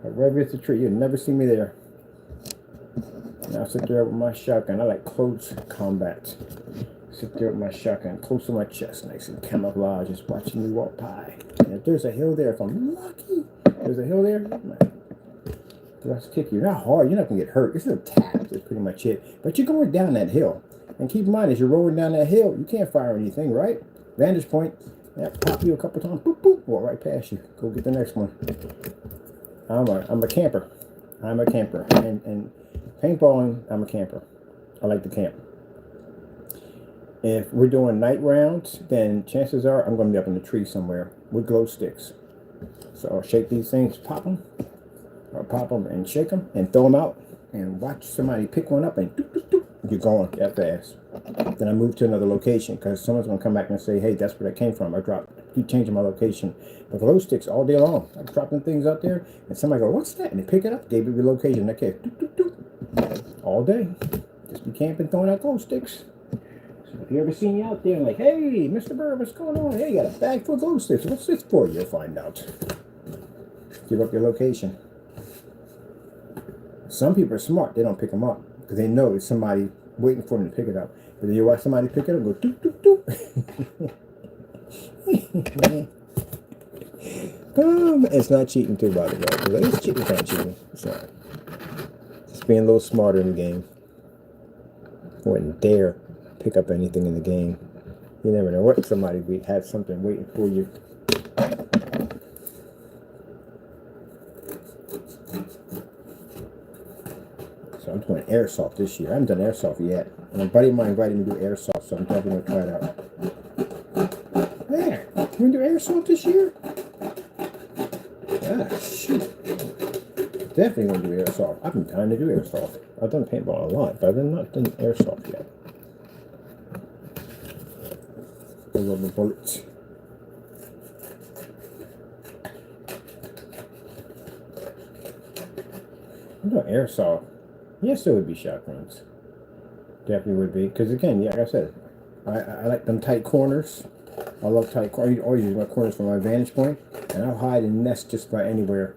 Right against the tree. You'll never see me there. And I sit there with my shotgun. I like close combat. Sit there with my shotgun close to my chest, nice and camouflage, just watching me walk by. And if there's a hill there, if I'm lucky, there's a hill there, man, just kick you. Not hard, you're not gonna get hurt. It's a tap, that's pretty much it. But you're going down that hill. And keep in mind, as you're rolling down that hill, you can't fire anything, right? Vantage point, pop you a couple times, boop, boop, walk right past you. Go get the next one. I'm a camper. I'm a camper. And paintballing, I'm a camper. I like to camp. If we're doing night rounds, then chances are I'm going to be up in the tree somewhere with glow sticks. So I'll shake these things, pop them and shake them and throw them out and watch somebody pick one up and doop, doop, doop, you're going that fast. Then I move to another location, because someone's going to come back and say, hey, that's where that came from. Keep changing my location. But glow sticks all day long. I'm dropping things out there and somebody go, what's that? And they pick it up, gave it your location. Okay, doop, doop, doop. All day. Just be camping, throwing out glow sticks. So if you ever see me out there and like, hey, Mr. Bird, what's going on? Hey, you got a bag full of glow sticks. What's this for? You'll find out. Give up your location. Some people are smart. They don't pick them up because they know there's somebody waiting for them to pick it up. But then you watch somebody pick it up and go, doop, doop, doop. It's not cheating too, by the way. It's cheating, kind of cheating. It's not. Just being a little smarter in the game. Wouldn't dare pick up anything in the game. You never know what somebody have something waiting for you. So I'm doing airsoft this year. I haven't done airsoft yet. And a buddy of mine invited me to do airsoft, so I'm definitely going to try it out. Man, can we do airsoft this year? Ah, shoot. Definitely going to do airsoft. I've been trying to do airsoft. I've done paintball a lot, but I've not done airsoft yet. I love the bullets. I'm doing airsoft. Yes, it would be shotguns. Definitely would be. Because again, yeah, like I said, I like them tight corners. I love tight corners. I always use my corners for my vantage point. And I'll hide and nest just about anywhere.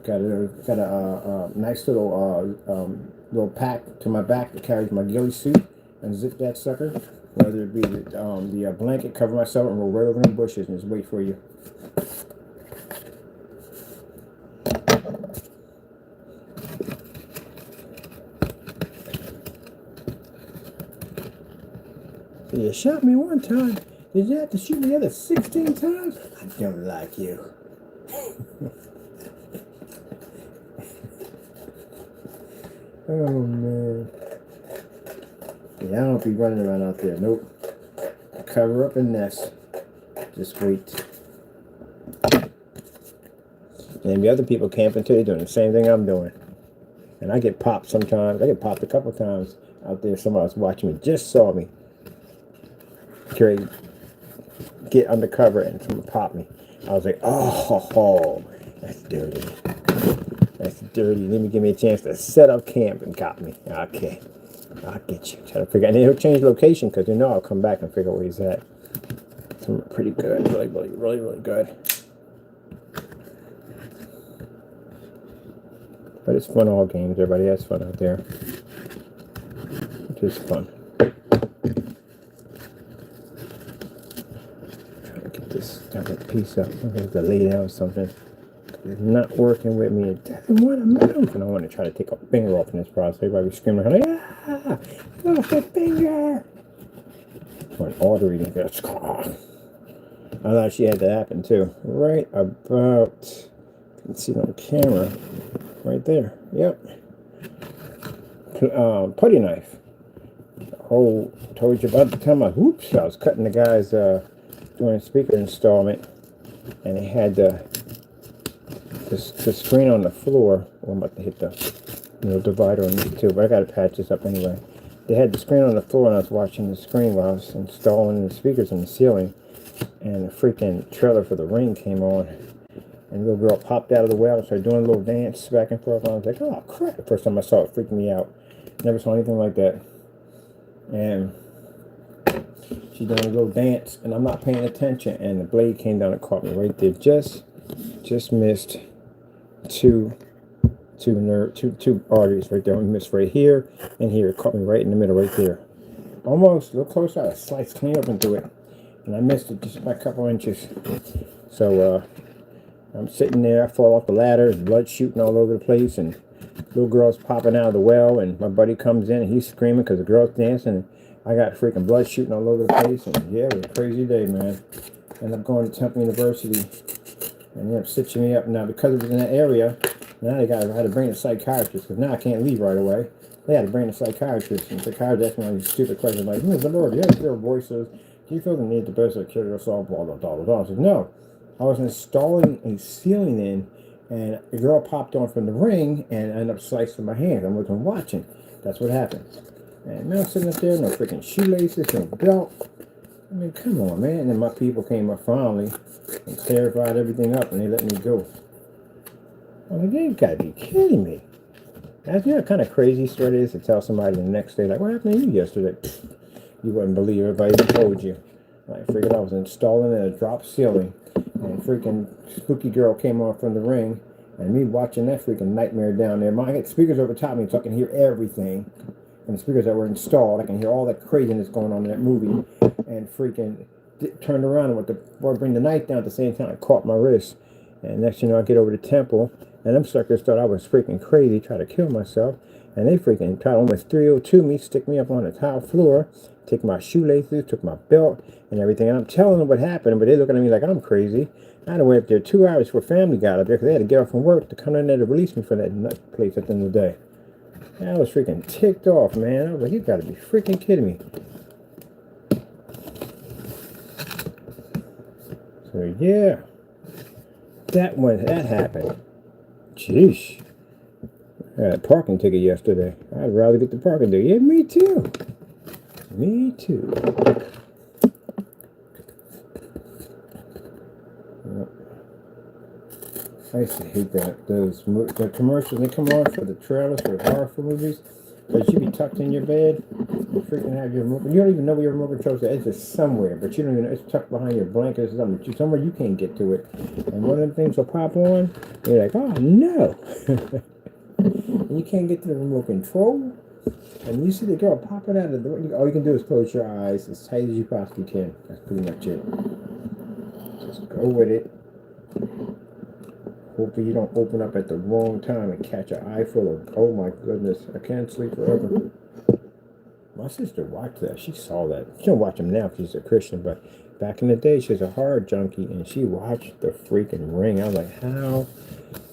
Got a nice little pack to my back that carries my ghillie suit, and zip that sucker. Whether it be the blanket, cover myself and roll right over in the bushes and just wait for you. You shot me one time. Did you have to shoot me the other 16 times? I don't like you. Oh, man. Yeah, I don't be running around out there. Nope. Cover up and nest. Just wait. And the other people camping too, they're doing the same thing I'm doing. And I get popped sometimes. I get popped a couple times out there. Somebody was watching me, just saw me. Carry, get undercover and someone popped me. I was like, oh, that's dirty. That's dirty. Let me give me a chance to set up camp and cop me. Okay. I'll get you. Try to figure out. And he'll change location because you know I'll come back and figure out where he's at. Some pretty good. Really good. But it's fun, all games. Everybody has fun out there. It is fun. Trying to get this piece up. I'm going to lay down something. It's not working with me. It doesn't want to move. And I want to try to take a finger off in this process. Everybody screaming, like, ah! Lost a finger! Or an artery. I thought she had to happen too. Right about, you can see it on camera. Right there. Yep. Putty knife. Oh, told you about the time I was cutting the guy's doing a speaker installment, and they had the screen on the floor. Well, I'm about to hit the divider on this too, but I gotta patch this up anyway. They had the screen on the floor, and I was watching the screen while I was installing the speakers in the ceiling, and the freaking trailer for the ring came on. And the little girl popped out of the well and started doing a little dance back and forth. And I was like, oh, crap. The first time I saw it, freaked me out. Never saw anything like that. And she done a little dance, and I'm not paying attention. And the blade came down and caught me right there. Just missed two arteries right there. I missed right here and here. It caught me right in the middle right there. Almost a little closer. I sliced clean up into it. And I missed it just by a couple inches. So, I'm sitting there, I fall off the ladder, there's blood shooting all over the place, and little girl's popping out of the well, and my buddy comes in, and he's screaming because the girl's dancing, and I got freaking blood shooting all over the place, and yeah, it was a crazy day, man. Ended up going to Temple University, and ended up stitching me up. Now, because it was in that area, now I had to bring a psychiatrist, because now I can't leave right away. They had to bring a psychiatrist, and the psychiatrist asked me all these stupid questions, like, the Lord, you have your voices, do you feel the need to best kill yourself, blah, blah, blah, blah. I said, no. I was installing a ceiling in, and a girl popped on from the ring, and I ended up slicing my hand. I wasn't watching. That's what happened. And now I'm sitting up there, no freaking shoelaces, no belt. I mean, come on, man. And then my people came up finally and clarified everything up, and they let me go. I'm like, you gotta be kidding me. That's what kind of crazy story it is to tell somebody the next day, like, what happened to you yesterday? You wouldn't believe it if I even told you. I figured I was installing a drop ceiling, and freaking spooky girl came on from the ring, and me watching that freaking nightmare down there. I got speakers over top of me so I can hear everything, and the speakers that were installed, I can hear all that craziness going on in that movie, and freaking turned around and went to bring the knife down at the same time. I caught my wrist, and next you know I get over to Temple, and them suckers thought I was freaking crazy, tried to kill myself, and they freaking tried to almost 302 me, stick me up on the tile floor, take my shoelaces, took my belt, and everything. And I'm telling them what happened, but they're looking at me like I'm crazy. I had to wait up there 2 hours before family got up there because they had to get off from work to come in there to release me for that nut place at the end of the day. And I was freaking ticked off, man. I was like, you gotta be freaking kidding me. So yeah, that happened. Jeez. I had a parking ticket yesterday. I'd rather get the parking ticket. Yeah, me too. Me too. I used to hate that. The commercials, they come on for the trailers for horror movies. But you be tucked in your bed and freaking have your remote. You don't even know where your remote control is. It's just somewhere, but you don't even know. It's tucked behind your blanket or something. Somewhere you can't get to it. And one of them things will pop on. And you're like, oh no. And you can't get to the remote control. And you see the girl popping out of the door. All you can do is close your eyes as tight as you possibly can. That's pretty much it. Just go with it. Hopefully you don't open up at the wrong time and catch an eye full of, oh my goodness, I can't sleep forever. My sister watched that. She saw that. She don't watch them now because she's a Christian, but back in the day, she was a horror junkie, and she watched The freaking Ring. I was like, how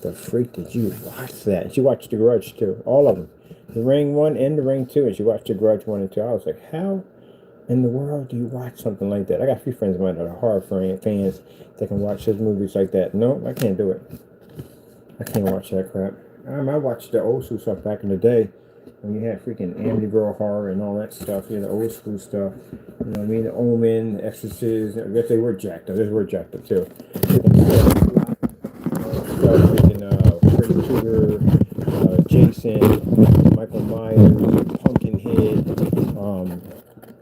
the freak did you watch that? And she watched The Grudge, too. All of them. The Ring 1 and The Ring 2, and she watched The Grudge 1 and 2. I was like, how in the world do you watch something like that? I got a few friends of mine that are horror fans that can watch those movies like that. No, I can't do it. I can't watch that crap. I watched the old school stuff back in the day when you had freaking Amityville horror and all that stuff. Yeah, the old school stuff. You know what I mean? The Omen, The Exorcist. I guess they were jacked up. They were jacked up too. Freddy Krueger, Jason, Michael Myers, Pumpkinhead,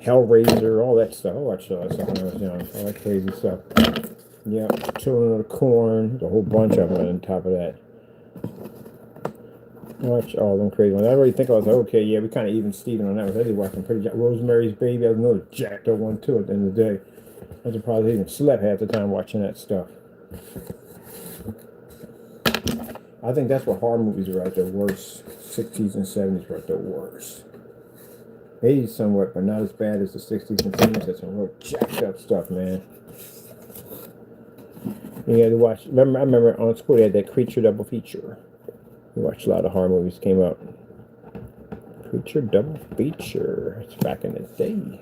Hellraiser, all that stuff. I watched all that stuff when I was young. All that crazy stuff. Yeah, Children of the Corn. A whole bunch of them on top of that. Watch all them crazy ones. I really think I was like, okay, yeah, we kind of even Steven on that. I was really watching pretty Rosemary's Baby. I was another jacked up one too at the end of the day. I was probably even slept half the time watching that stuff. I think that's what horror movies were at their worst. 60s and 70s were at their worst. 80s somewhat, but not as bad as the 60s and 70s. That's some real jacked up stuff, man. You had to watch. I remember on school they had that Creature double feature. We watched a lot of horror movies came out. Creature double feature. It's back in the day.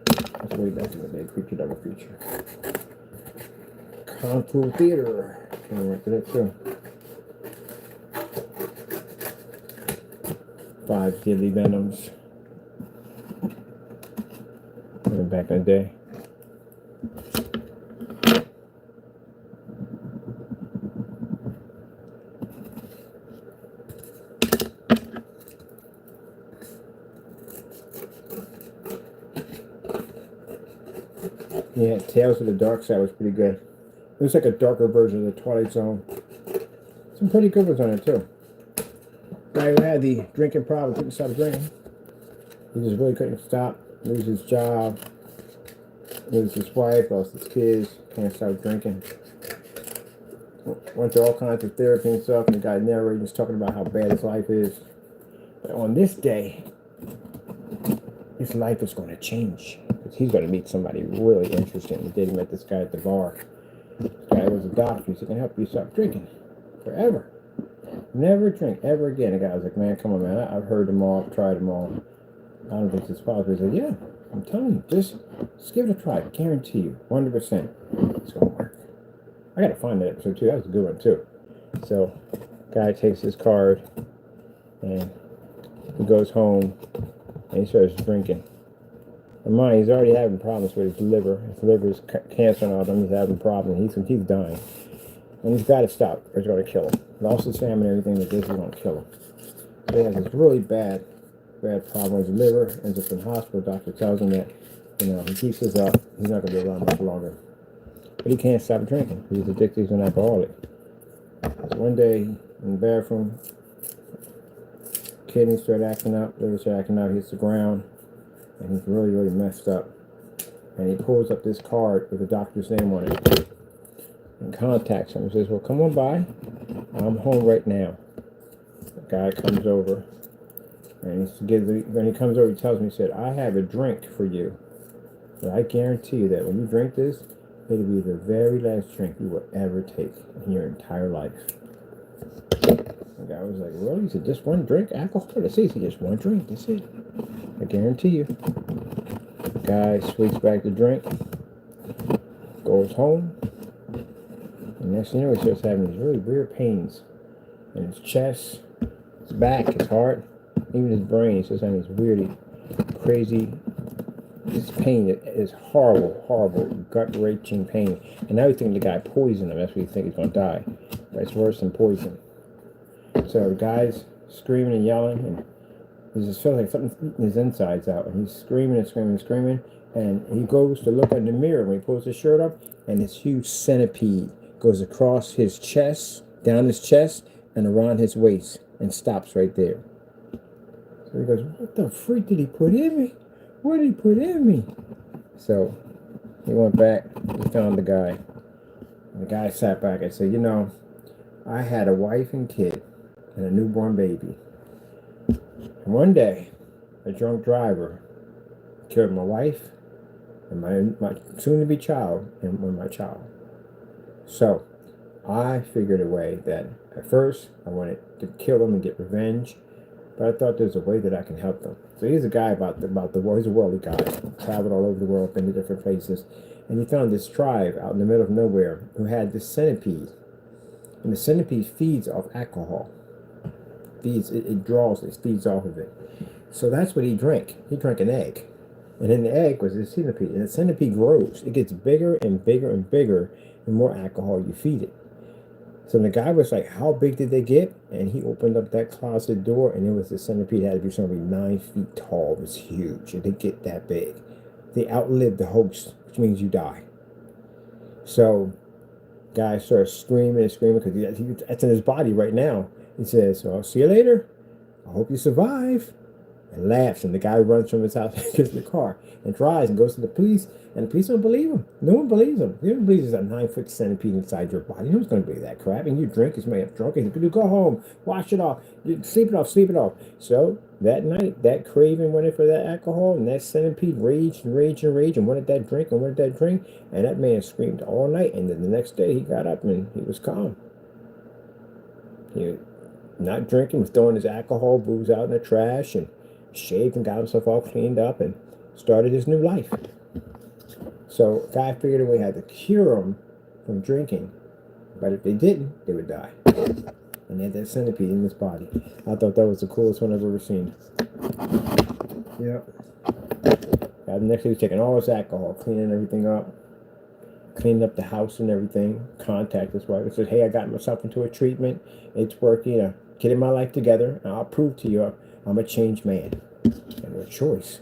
That's way back in the day. Creature double feature. Kung Fu Theater. Came right to that too. 5 Deadly Venoms. Back in the day. Yeah, Tales of the Dark Side was pretty good. It was like a darker version of the Twilight Zone. Some pretty good ones on it too. Guy who had the drinking problem couldn't stop drinking. He just really couldn't stop. Lose his job. Lose his wife. Lost his kids. Can't stop drinking. Went to all kinds of therapy and stuff. And the guy narrating was talking about how bad his life is. But on this day, his life is going to change. He's going to meet somebody really interesting. He did. He met this guy at the bar. This guy was a doctor. He said, "Can I help you stop drinking forever? Never drink ever again." The guy was like, "Man, come on, man. I've heard them all. I've tried them all. I don't think it's possible." He said, "Yeah, I'm telling you. Just give it a try. I guarantee you. 100%. It's going to work." I got to find that episode, too. That was a good one, too. So, guy takes his card, and he goes home, and he starts drinking. In mind, he's already having problems with his liver. His liver's cancer and all them. He's having problems. He's dying. And he's got to stop, or it's going to kill him. Lost his family and everything, but this is going to kill him. So he has this really bad problem with his liver. Ends up in the hospital. Doctor tells him that, he keeps this up, he's not going to be around much longer. But he can't stop drinking. He's addicted. He's an alcoholic. So one day, in the bathroom, kidneys start acting up. Liver start acting up. Hits the ground. And he's really, really messed up. And he pulls up this card with the doctor's name on it. And contacts him. He says, "Well, come on by. I'm home right now." The guy comes over. And when he comes over, he tells me, he said, "I have a drink for you. But I guarantee you that when you drink this, it'll be the very last drink you will ever take in your entire life." The guy was like, "Really?" He said, "Just one drink? Alcohol?" That's it. He said, "Just one drink. That's it. I guarantee you." The guy sweeps back the drink, goes home, and next thing you know, he starts having these really weird pains in his chest, his back, his heart, even his brain. He starts having these weird, crazy, this pain is horrible, horrible, gut-wrenching pain. And now he's thinking the guy poisoned him. That's what he thinks he's going to die. But it's worse than poison. So the guy's screaming and yelling, and he just feels like something's eating his insides out. And he's screaming and screaming and screaming. And he goes to look in the mirror when he pulls his shirt up, and this huge centipede goes across his chest, down his chest, and around his waist, and stops right there. So he goes, "What the freak did he put in me? What did he put in me?" So he went back, he found the guy. And the guy sat back and said, "I had a wife and kid and a newborn baby. And one day, a drunk driver killed my wife and my soon-to-be child and my child. So I figured a way that at first I wanted to kill them and get revenge, but I thought there's a way that I can help them. So he's a guy about the world. He's a worldly guy. Traveled all over the world, been to different places, and he found this tribe out in the middle of nowhere who had this centipede, and the centipede feeds off alcohol. It feeds off of it. So that's what he drank. He drank an egg, and in the egg was the centipede, and the centipede grows. It gets bigger and bigger and bigger the more alcohol you feed it. So the guy was like, how big did they get? And he opened up that closet door, and it was the centipede had to be something 9 feet tall. It was huge. It didn't get that big. They outlived the host, which means you die. So guy starts screaming and screaming because that's in his body right now. He says, "So I'll see you later. I hope you survive." And laughs, and the guy runs from his house and gets in the car and tries and goes to the police, and the police don't believe him. No one believes him. No one believes there's a 9-foot centipede inside your body. No one's going to believe that crap. And you drink, you may have drunk it. You go home, wash it off, sleep it off. So that night, that craving went in for that alcohol, and that centipede raged and wanted that drink, and that man screamed all night. And then the next day, he got up and he was calm. He was not drinking, was throwing his alcohol, booze out in the trash, and shaved and got himself all cleaned up and started his new life. So guy figured a way how to cure him from drinking, but if they didn't, they would die. And they had that centipede in his body. I thought that was the coolest one I've ever seen. Yep. The next day he was taking all his alcohol, cleaning everything up, cleaning up the house and everything. Contacted his wife and said, "Hey, I got myself into a treatment. It's working. Getting my life together, and I'll prove to you I'm a changed man." And no choice.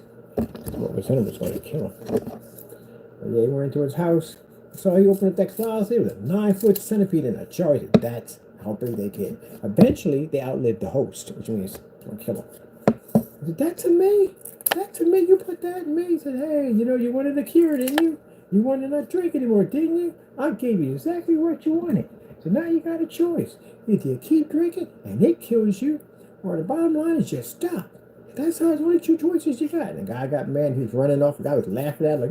What was in him was going to kill him. But yeah, he went into his house. So he opened up that closet. It was a 9-foot centipede in a jar. He said, "That's how big they get." Eventually, they outlived the host, which means don't kill him. I said, "That's in me. That's in me. You put that in me." He said, "Hey, you wanted a cure, didn't you? You wanted to not drink anymore, didn't you? I gave you exactly what you wanted. So now you got a choice. Either you keep drinking and it kills you, or the bottom line is just stop. That's how it's only 2 choices you got." And the guy got mad. He was running off. The guy was laughing at him like,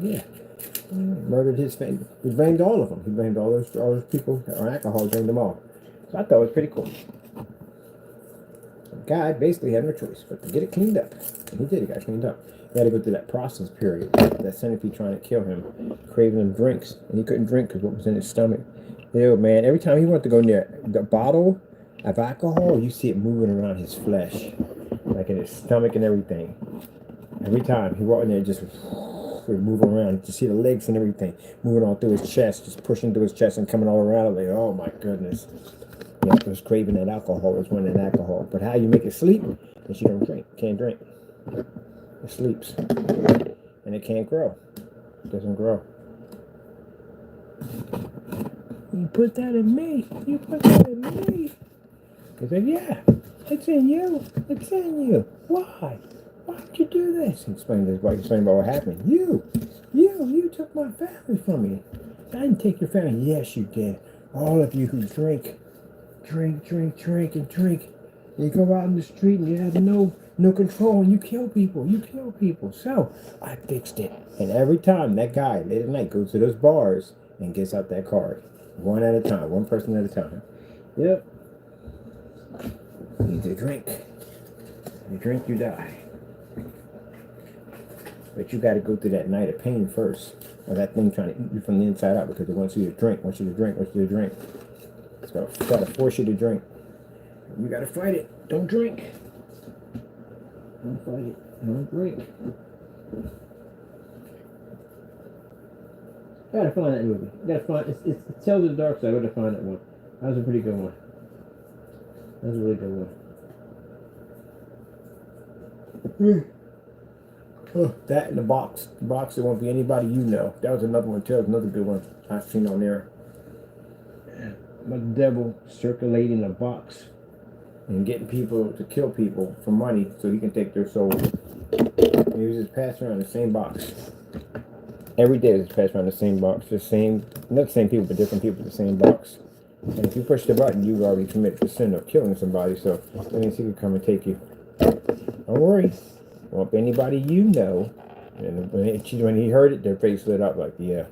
yeah. Murdered his family. He blamed all of them. He blamed all those people on alcohol. Blamed them all. So I thought it was pretty cool. The guy basically had no choice but to get it cleaned up. And he did. He got cleaned up. He had to go through that process period. That centipede trying to kill him, craving him drinks, and he couldn't drink because what was in his stomach. Ew, man. Every time he wanted to go near the bottle of alcohol, you see it moving around his flesh, like in his stomach and everything. Every time he walked in there, just would move around. You see the legs and everything moving all through his chest, just pushing through his chest and coming all around. Like, oh my goodness. Yeah, it was craving that alcohol. It was wanting alcohol. But how you make it sleep? Because you don't drink. Can't drink. It sleeps. And it can't grow. It doesn't grow. "You put that in me. You put that in me." He said, "Yeah, it's in you. It's in you. Why? Why'd you do this?" He explained about what happened. You took my family from me. I didn't take your family. Yes, you did. All of you who drink. You go out in the street and you have no control and you kill people. So I fixed it. And every time that guy late at night goes to those bars and gets out that card. One at a time. One person at a time. Yep. You need to drink. You drink, you die. But you got to go through that night of pain first. Or that thing trying to eat you from the inside out because it wants you to drink. It's got to force you to drink. You got to fight it. Don't drink. Don't fight it. Don't drink. I gotta find that movie. It tells the dark side. I gotta find that one. That was a pretty good one. That was a really good one. Oh, that in the box. The box, it won't be anybody you know. That was another one too. That was another good one I've seen on there. The devil circulating a box and getting people to kill people for money so he can take their soul. He was just passing around the same box. Every day was passed around the same box. Not the same people, but different people, the same box. And if you push the button, you already committed the sin of killing somebody, so that means he could come and take you. Don't worry. Well, if anybody you know, and when he heard it, their face lit up like, yeah,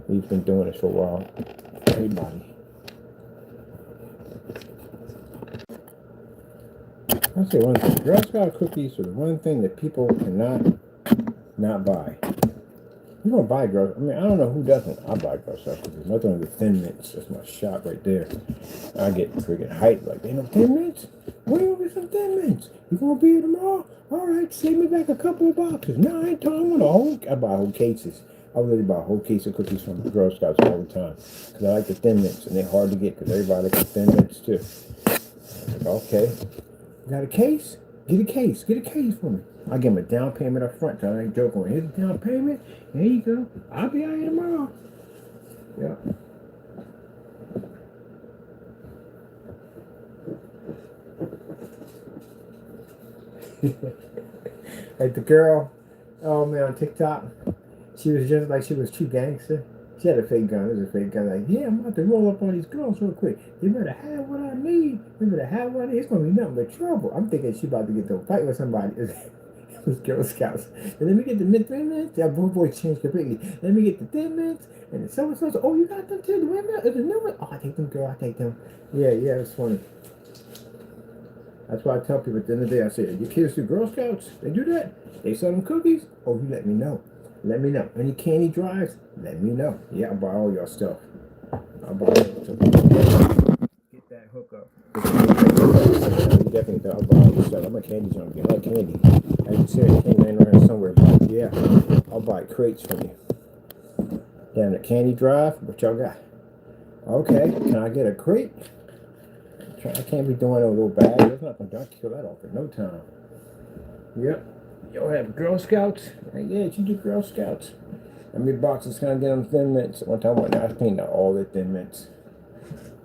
we've been doing this for a while. Everybody. I'll say one thing. Girl Scout cookies are the one thing that people cannot not buy. You don't buy Girl. I mean, I don't know who doesn't. I buy Girl Scout cookies. Nothing with Thin Mints. That's my shop right there. I get freaking hyped. Like, ain't no Thin Mints? Where you get some Thin Mints? You gonna be here tomorrow? All right, send me back a couple of boxes. No, I ain't talking about a whole. I buy whole cases. I really buy a whole case of cookies from the Girl Scouts all the time. Because I like the Thin Mints, and they're hard to get because everybody likes the Thin Mints too. Like, okay. You got a case? Get a case. Get a case for me. I'll give him a down payment up front. I ain't joking. Here's a down payment. There you go. I'll be out here tomorrow. Yeah. Like the girl, oh man, on TikTok, she was just like she was too gangster. She had a fake gun. It was a fake gun. Like, yeah, I'm about to roll up on these girls real quick. They better have what I need. They better have what I need. It's gonna be nothing but trouble. I'm thinking she about to get to a fight with somebody. It was Girl Scouts. And let me get the Thin Mints. That voice changed completely. Let me get the Thin Mints. And so and so. Oh, you got them too. The women. The new one. Oh, I take them, girl. I take them. Yeah, it's funny. That's why I tell people at the end of the day, I say, your kids do Girl Scouts? They do that? They sell them cookies? Oh, you let me know. Let me know. Any candy drives? Let me know. Yeah, I'll buy all your stuff. I'll buy all your stuff. Get that hookup. You definitely I'll buy all your stuff. I'm a candy junkie. I like candy. I can see a candy laying around somewhere, but yeah, I'll buy crates from you. Down the candy drive, what y'all got? Okay, can I get a crate? I can't be doing a little bag. There's nothing to kill that off in no time. Yep. You'll have Girl Scouts. Yeah, you do Girl Scouts. How many boxes can I get on Thin Mints? One time I cleaned out all the Thin Mints.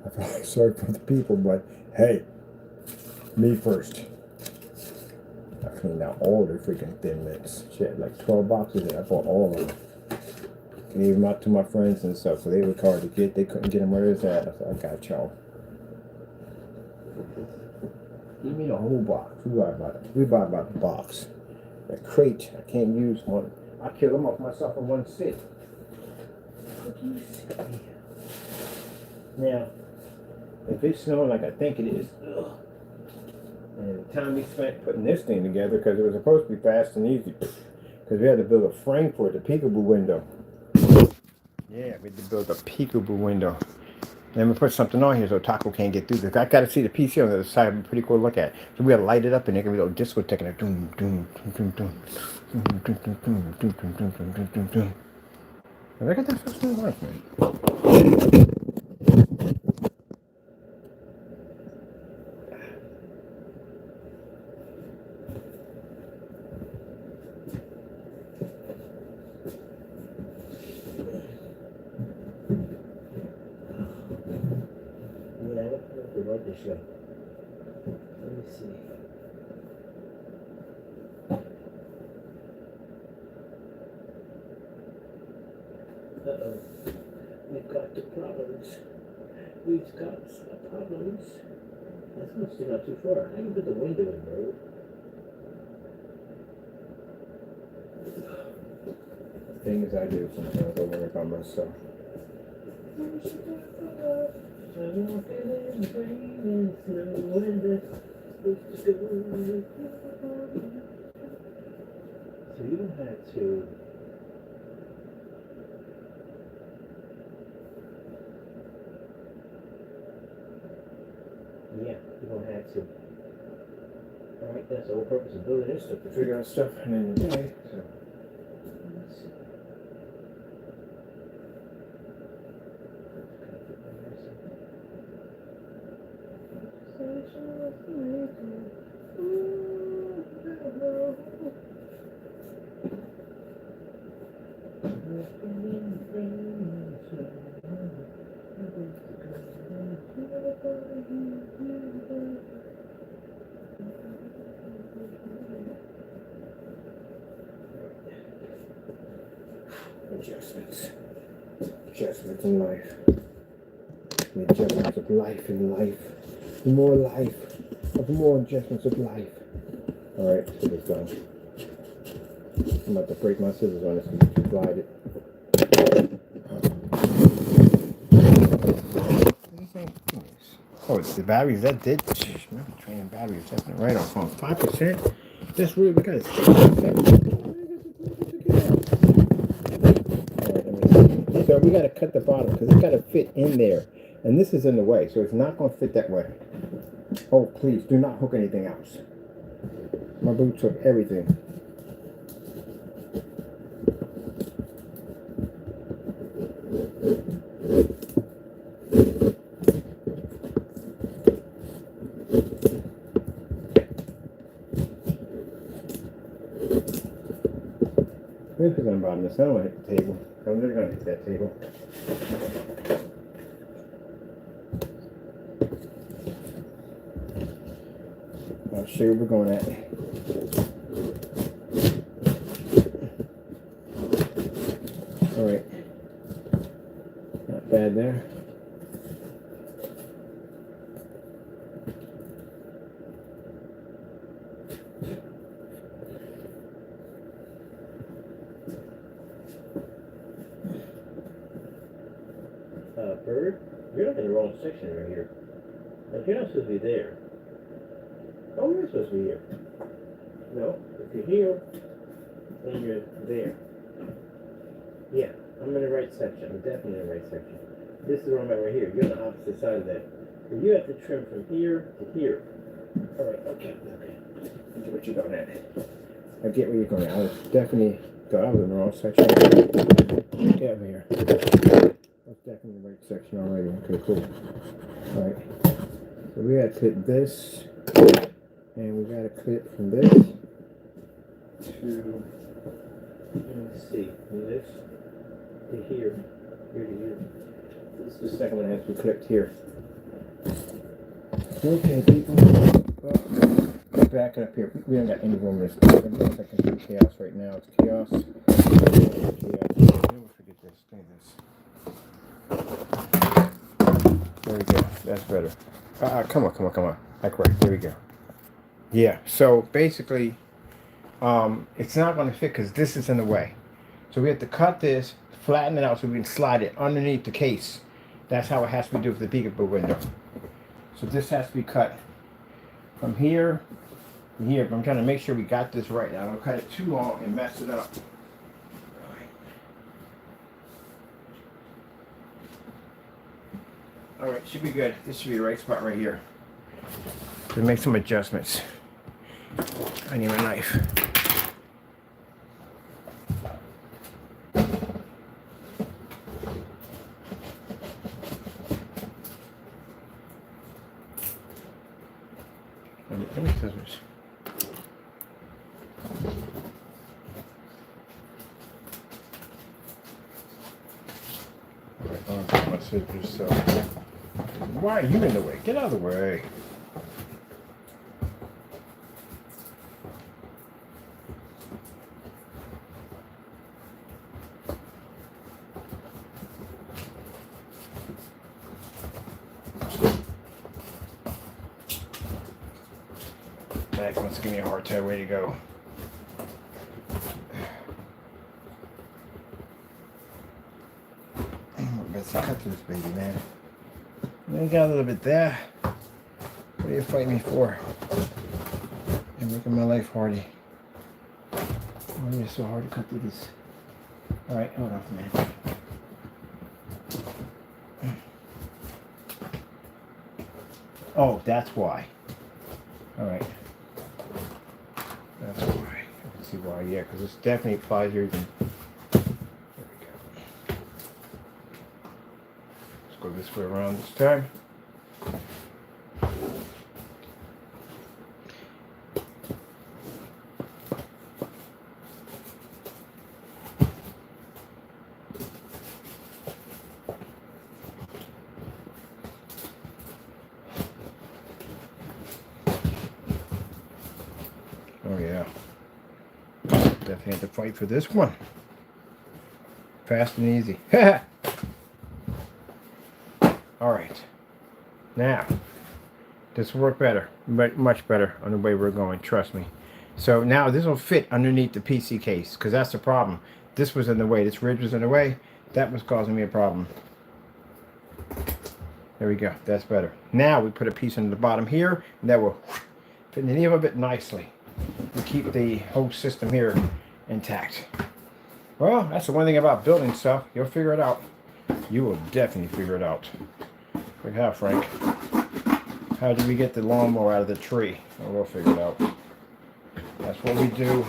I felt sorry for the people, but hey, me first. I cleaned out all the freaking Thin Mints. Shit, like 12 boxes and I bought all of them. Gave them out to my friends and stuff, so they were hard to get. They couldn't get them where it's at. I said, I got y'all. Give me the whole box. We buy about the box. A crate, I can't use one. I kill them off myself in one sit. Now, if it's snowing like I think it is, and the time we spent putting this thing together, because it was supposed to be fast and easy, because we had to build a frame for it, the peekaboo window. Yeah, we had to build a peekaboo window. Then we put something on here so Taco can't get through this. I gotta see the PC on the other side. It'd be pretty cool to look at. So we gotta light it up and there can be a little discotheque and doom doom doom doom doom doom doom doom doom doom doom doom doom doom. Look at that first one, man. About this show. Let me see. Uh-oh. We've got the problems. We've got the problems. That's must not too far. I can put the window in, bro. Things I do sometimes I worry about myself. So you don't have to you don't have to. Alright, that's the whole purpose of building this stuff, to figure out stuff and then anyway, so let's see. Adjustments in life. The adjustments of life in life. More life. Of more adjustments of life. Alright, so it's done. I'm about to break my scissors on this because it's too blinded. Oh, it's the batteries that did. Remember training batteries. That's not right off on 5%. That's really we gotta stay. So we gotta cut the bottom because it's gotta fit in there, and this is in the way, so it's not gonna fit that way. Oh, please do not hook anything else. My boots hook everything. This is on the bottom of this. I don't want to hit the table. I'm never going to hit that table. I'll show you where we're going at. Alright. Not bad there. Bird, you're not in the wrong section right here. Like, you're not supposed to be there. Oh, you're supposed to be here. No, if you're here, then you're there. Yeah, I'm in the right section. I'm definitely in the right section. This is where I'm at right here. You're on the opposite side of that. So you have to trim from here to here. Alright, okay. I get what you're going at. I get where you're going at. I was definitely, I was in the wrong section. Get over here. That's definitely the right section already. Okay, cool. Alright. So we gotta clip this. And we gotta clip from this to, let's see, from this to here. Here to here. This is the second one that has to be clipped here. Okay, people. Well, back it up here. We don't got any room in this. It's like complete chaos right now. It's chaos. We'll forget this. Look at this. There we go. That's better. Come on. Like right. There we go. Yeah. So basically, it's not going to fit because this is in the way. So we have to cut this, flatten it out so we can slide it underneath the case. That's how it has to be done for the peekaboo window. So this has to be cut from here to here. But I'm trying to make sure we got this right. I don't cut it too long and mess it up. Alright, should be good. This should be the right spot right here. To make some adjustments. I need a knife. Let me scissors. Alright, I'll get my scissors. So, why are you in the way? Get out of the way. Max wants to give me a hard time. Way to go. Let's cut this baby, man. You got a little bit there. What are you fighting me for? You're making my life hardy. Why are you so hard to cut through this? Alright, hold on, man. Oh, that's why. Alright. That's why. I can see why, yeah, because this definitely applies here. There we go. Let's go this way around this time. Oh yeah, definitely have to fight for this one. Fast and easy. All right, now this will work better, much better on the way we're going. Trust me. So now this will fit underneath the PC case, because that's the problem. This was in the way. This ridge was in the way. That was causing me a problem. There we go. That's better. Now we put a piece on the bottom here, and that will fit in of it nicely. We keep the whole system here intact. Well, that's the one thing about building stuff. You'll figure it out. You will definitely figure it out. Like how, Frank? How did we get the lawnmower out of the tree? Well, we'll figure it out. That's what we do.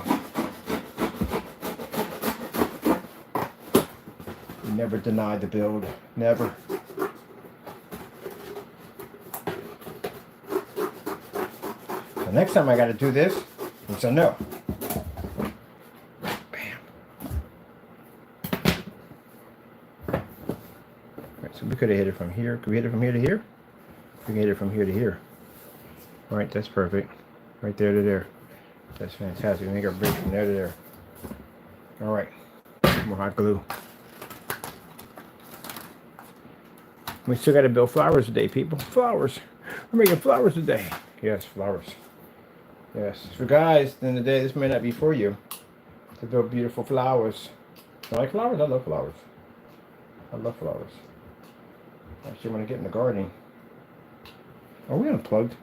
We never deny the build. Never. The next time I got to do this, it's a no. Bam. Right, so we could have hit it from here. Could we hit it from here to here? We can hit it from here to here. All right, that's perfect. Right there to there. That's fantastic. Make our bridge from there to there. All right. More hot glue. We still got to build flowers today, people. Flowers. We're making flowers today. Yes, flowers. Yes. For guys, in the day, this may not be for you. To build beautiful flowers. I like flowers? I love flowers. I love flowers. Actually, when I get in the gardening. Are we unplugged?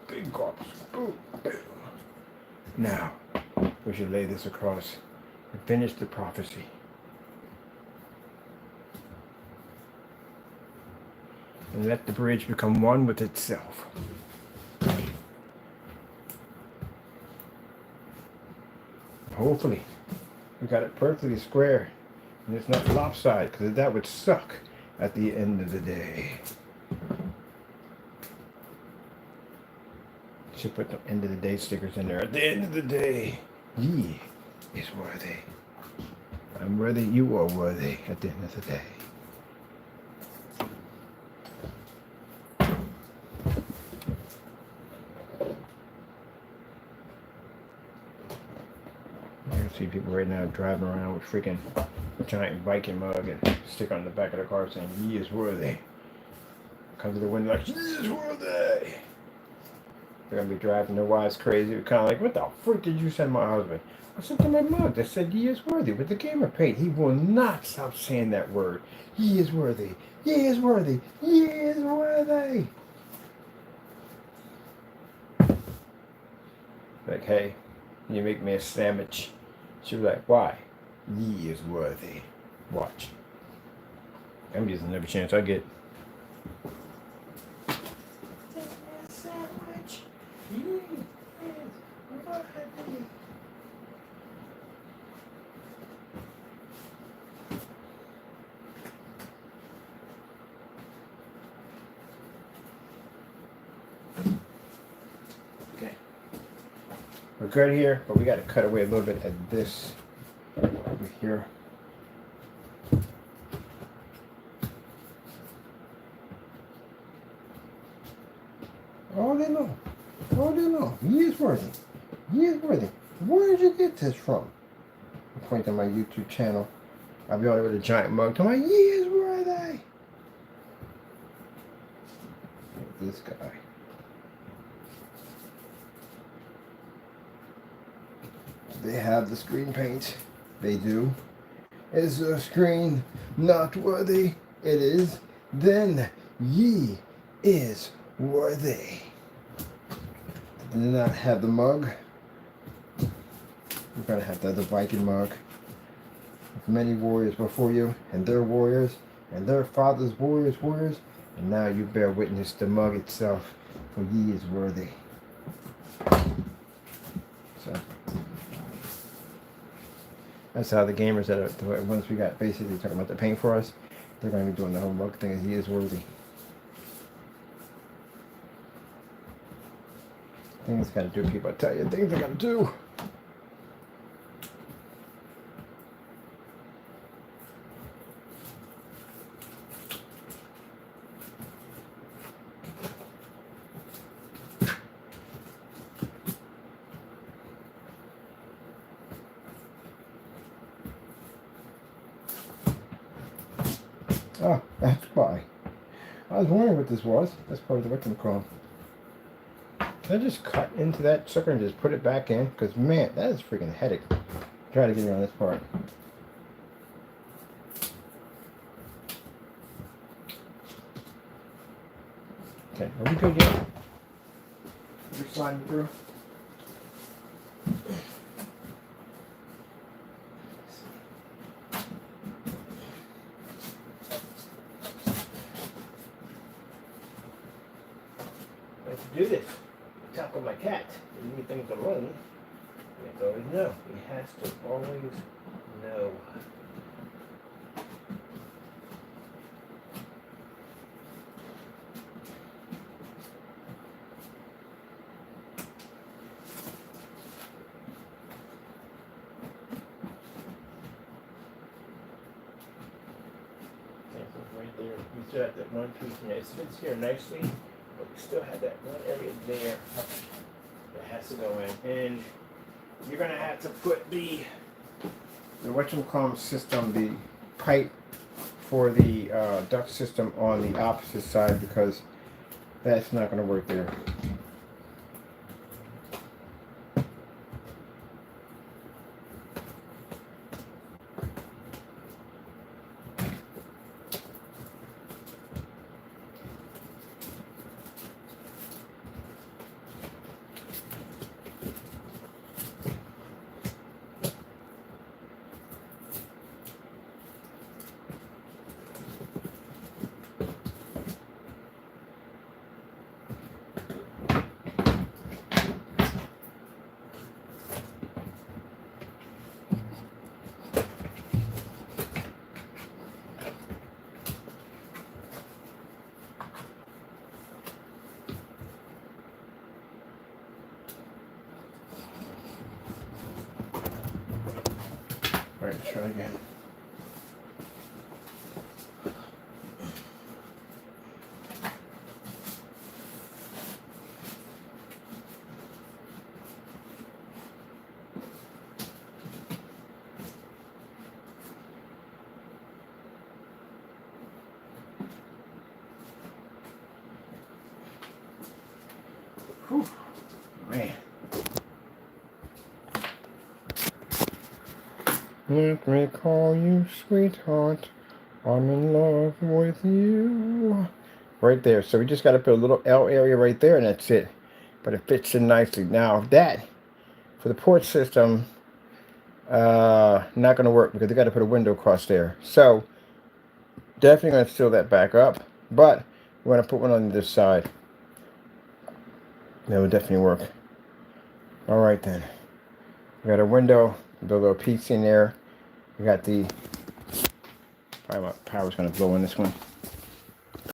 Big gulps. Now, we should lay this across and finish the prophecy. And let the bridge become one with itself. Hopefully, we got it perfectly square and it's not lopsided, because that would suck at the end of the day. Should put the end of the day stickers in there. At the end of the day, ye is worthy. I'm worthy, you are worthy at the end of the day. I can see people right now driving around with freaking giant Viking mug and stick on the back of the car saying, ye is worthy. Come to the window like, ye is worthy. They're gonna be driving their wives crazy. We're kind of like, what the freak did you send my husband? I sent him a mug that said, ye is worthy. With the gamer paint, he will not stop saying that word. Ye is worthy. Ye is worthy. Ye is worthy. Like, hey, you make me a sandwich. She was like, why? Ye is worthy. Watch. I'm using every chance I get. Okay. We're good here, but we got to cut away a little bit at this over here. All day long. All day long. He is worthy. He is worthy. Where did you get this from? I point to my YouTube channel. I'll be on there with a giant mug. Come on, he is worthy. This guy. They have the screen paint. They do. Is the screen not worthy? It is. Then ye is worthy. Do not have the mug. You're gonna have to have the Viking mug. With many warriors before you, and their warriors, and their fathers' warriors, and now you bear witness the mug itself, for ye is worthy. So that's how the gamers that are, once we got basically talking about the paint for us, they're gonna be doing the whole mug thing. He is worthy. Things gotta do, people. I tell you, things I gotta do. Oh, that's why. I was wondering what this was. That's part of the whatchamacallit. I just cut into that sucker and just put it back in, because man, that is freaking headache. Try to get around this part. Okay, are we good yet? You're sliding through. Let's do this. Tackle my cat. You leave things alone. You have to always know. He has to always know. Right there. We still have that one piece in there. It fits here nicely, but we still have that one area there that has to go in. And you're gonna have to put the whatchamacallit system, the pipe for the duct system on the opposite side, because that's not gonna work there. All right, try again. Whew, man. Let me call you sweetheart. I'm in love with you. Right there. So we just got to put a little L area right there, and that's it. But it fits in nicely. Now that for the port system, not going to work because they got to put a window across there. So definitely going to seal that back up. But we're going to put one on this side. That would definitely work. All right then. We got a window, the little piece in there. We got the. Probably my power's gonna blow on this one.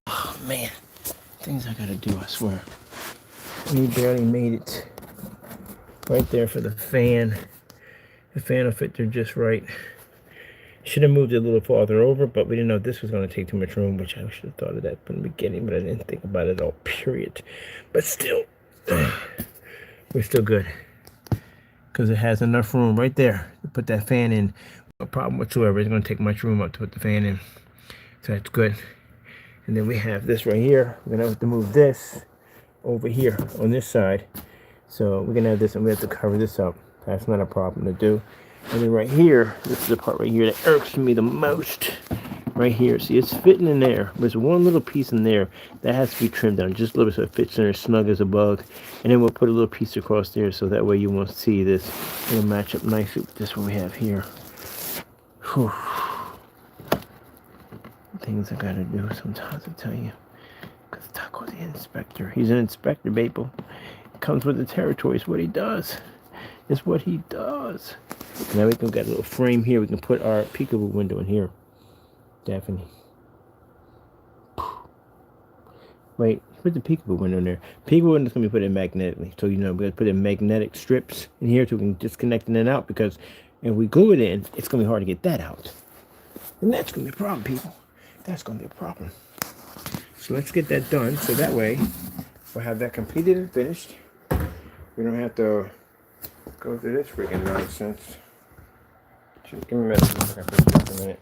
Oh man, things I gotta do, I swear. We barely made it. Right there for the fan. The fan will fit there just right. Should have moved it a little farther over, but we didn't know this was gonna take too much room, which I should have thought of that from the beginning, but I didn't think about it at all, period. But still, we're still good. Because it has enough room right there to put that fan in. No problem whatsoever. It's going to take much room up to put the fan in. So that's good. And then we have this right here. We're going to have to move this over here on this side. So we're going to have this, and we have to cover this up. That's not a problem to do. And then right here, this is the part right here that irks me the most. Right here. See, it's fitting in there. There's one little piece in there that has to be trimmed down just a little bit so it fits in there snug as a bug. And then we'll put a little piece across there so that way you won't see this. It'll match up nicely with this one we have here. Whew. Things I gotta do sometimes, I tell you. Because Taco's the inspector. He's an inspector, people. It comes with the territory. It's what he does. It's what he does. Now we can get a little frame here. We can put our peekaboo window in here. Definitely. Wait, put the peekaboo window in there. Peekaboo window is going to be put in magnetically. So, you know, we're going to put in magnetic strips in here so we can disconnect it out, because if we glue it in, it's going to be hard to get that out. And that's going to be a problem, people. That's going to be a problem. So let's get that done so that way we'll have that completed and finished. We don't have to go through this freaking nonsense. Just give me a minute. I'm going to put this in a minute.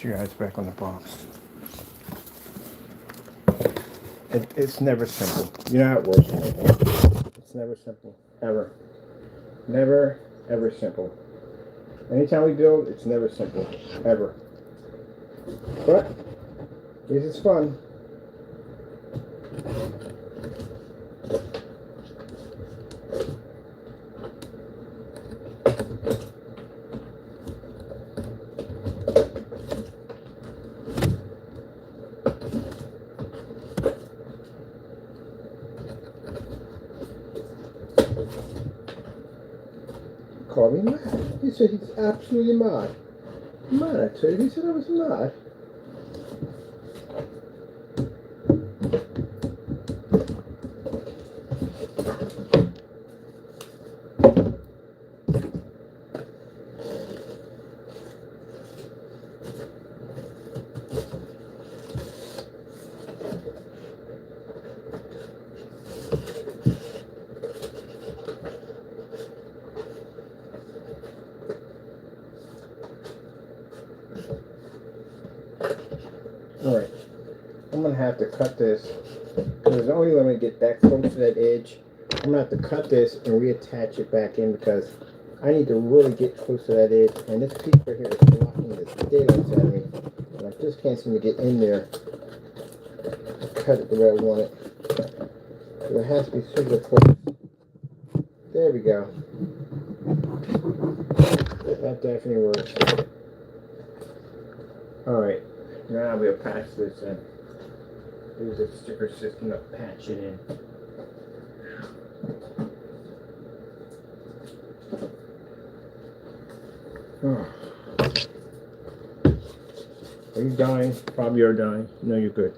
you guys back on the box. It's never simple. You know how it works. It's never simple. Ever. Never, ever simple. Anytime we build, it's never simple. Ever. But, this is fun. Called me mad. He said he's absolutely mad. Mad, I tell you. He said I was mad. Alright, I'm going to have to cut this, because only when we get that close to that edge, I'm going to have to cut this and reattach it back in, because I need to really get close to that edge, and this piece right here is blocking the daylights out of me, and I just can't seem to get in there, cut it the way I want it, so it has to be super close. There we go. That definitely works. Alright. Now we'll patch this in. Use a sticker system to patch it in. Oh. Are you dying? Probably are dying. No, you're good.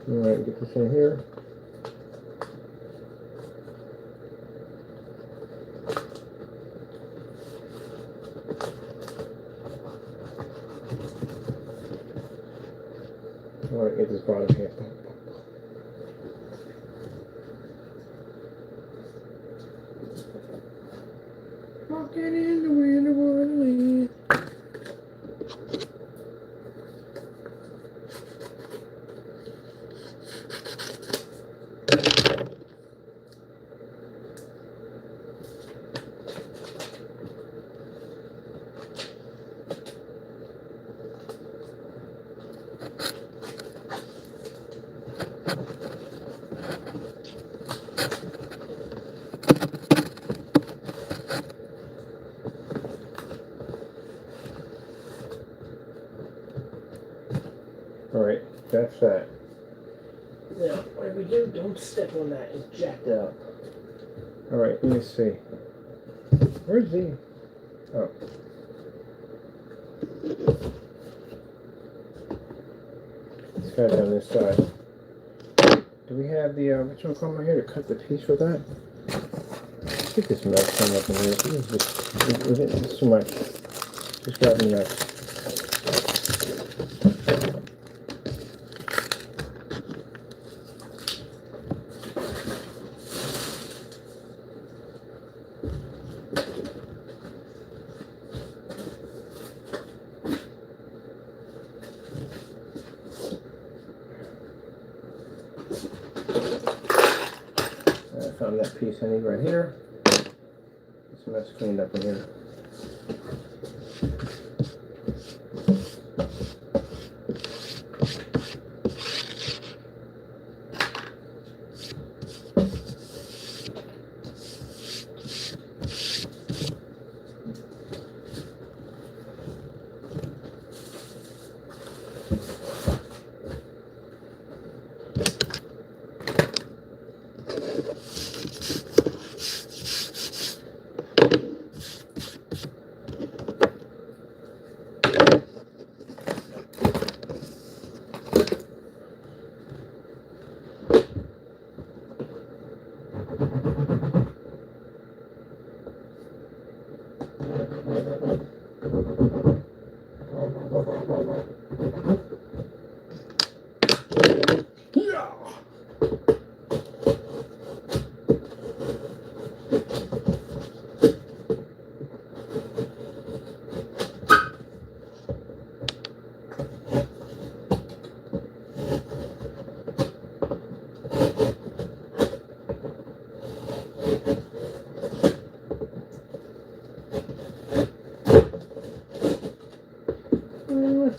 Alright, get this in here. Alright, get this bottom here. Walking in the winter wonderland. Alright, that's that. Now, whatever we do, don't step on that. It's jacked up. Alright, let me see. Where's the... Oh. This guy's on this side. Do we have the, what's one called right here to cut the piece with that? Get this mess coming up in here. This is too much. Just grab the mess. Found that piece I need right here. Get some mess cleaned up in here.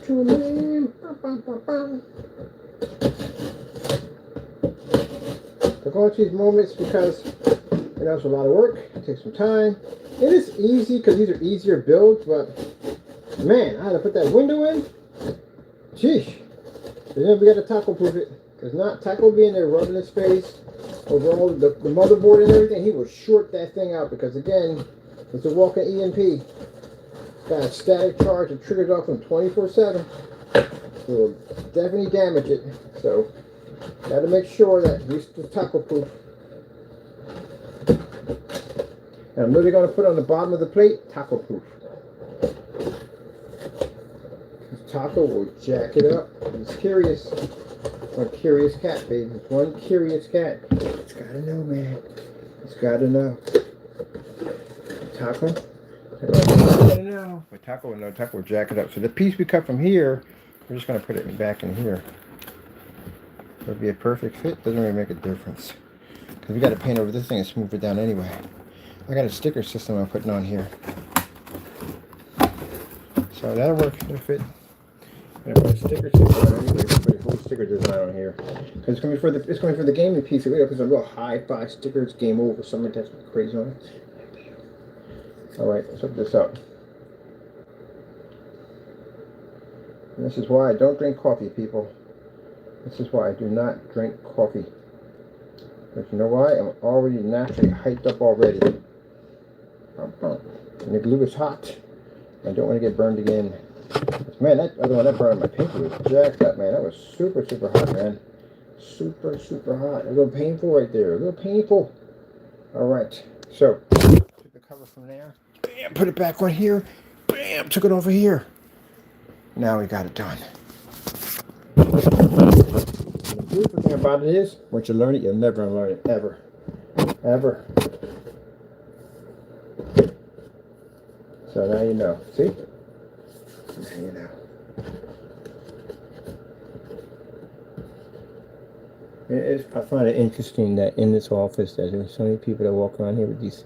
tune in. Took all these moments because you know it's a lot of work. It takes some time. It is easy because these are easier builds, but man, I had to put that window in. Sheesh. And then we got to tackle proof it. Because not tackle being there rubbing his face over all the motherboard and everything. He will short that thing out because again, it's a walking EMP. Got a static charge that triggers off him 24/7. It will definitely damage it. So got to make sure that he's tackle proof. And I'm really going to put on the bottom of the plate tackle proof. Taco will jack it up. He's curious. One curious cat, baby. One curious cat. It's gotta know, man. It's gotta know. Taco? Gotta know. But Taco will know. Taco will jack it up. So the piece we cut from here, we're just gonna put it back in here. It'll be a perfect fit. Doesn't really make a difference. Because we gotta paint over this thing and smooth it down anyway. I got a sticker system I'm putting on here. So that'll work. It'll fit. And put a sticker anyway, put a whole sticker design on here. It's going for the gaming piece. We're gonna put some real hi-fi stickers, game over, something that's crazy on it. Alright, let's hook this up. And this is why I don't drink coffee, people. This is why I do not drink coffee. But you know why? I'm already naturally hyped up already. And the glue is hot. I don't want to get burned again. Man, that other one that burned my pinky was jacked up, man. That was super, super hot, man. Super, super hot. A little painful right there. A little painful. Alright. So, took the cover from there. Bam! Put it back on here. Bam! Took it over here. Now we got it done. The beautiful thing about it is, once you learn it, you'll never unlearn it. Ever. Ever. So now you know. See? Now you know. I find it interesting that in this office that there's so many people that walk around here with these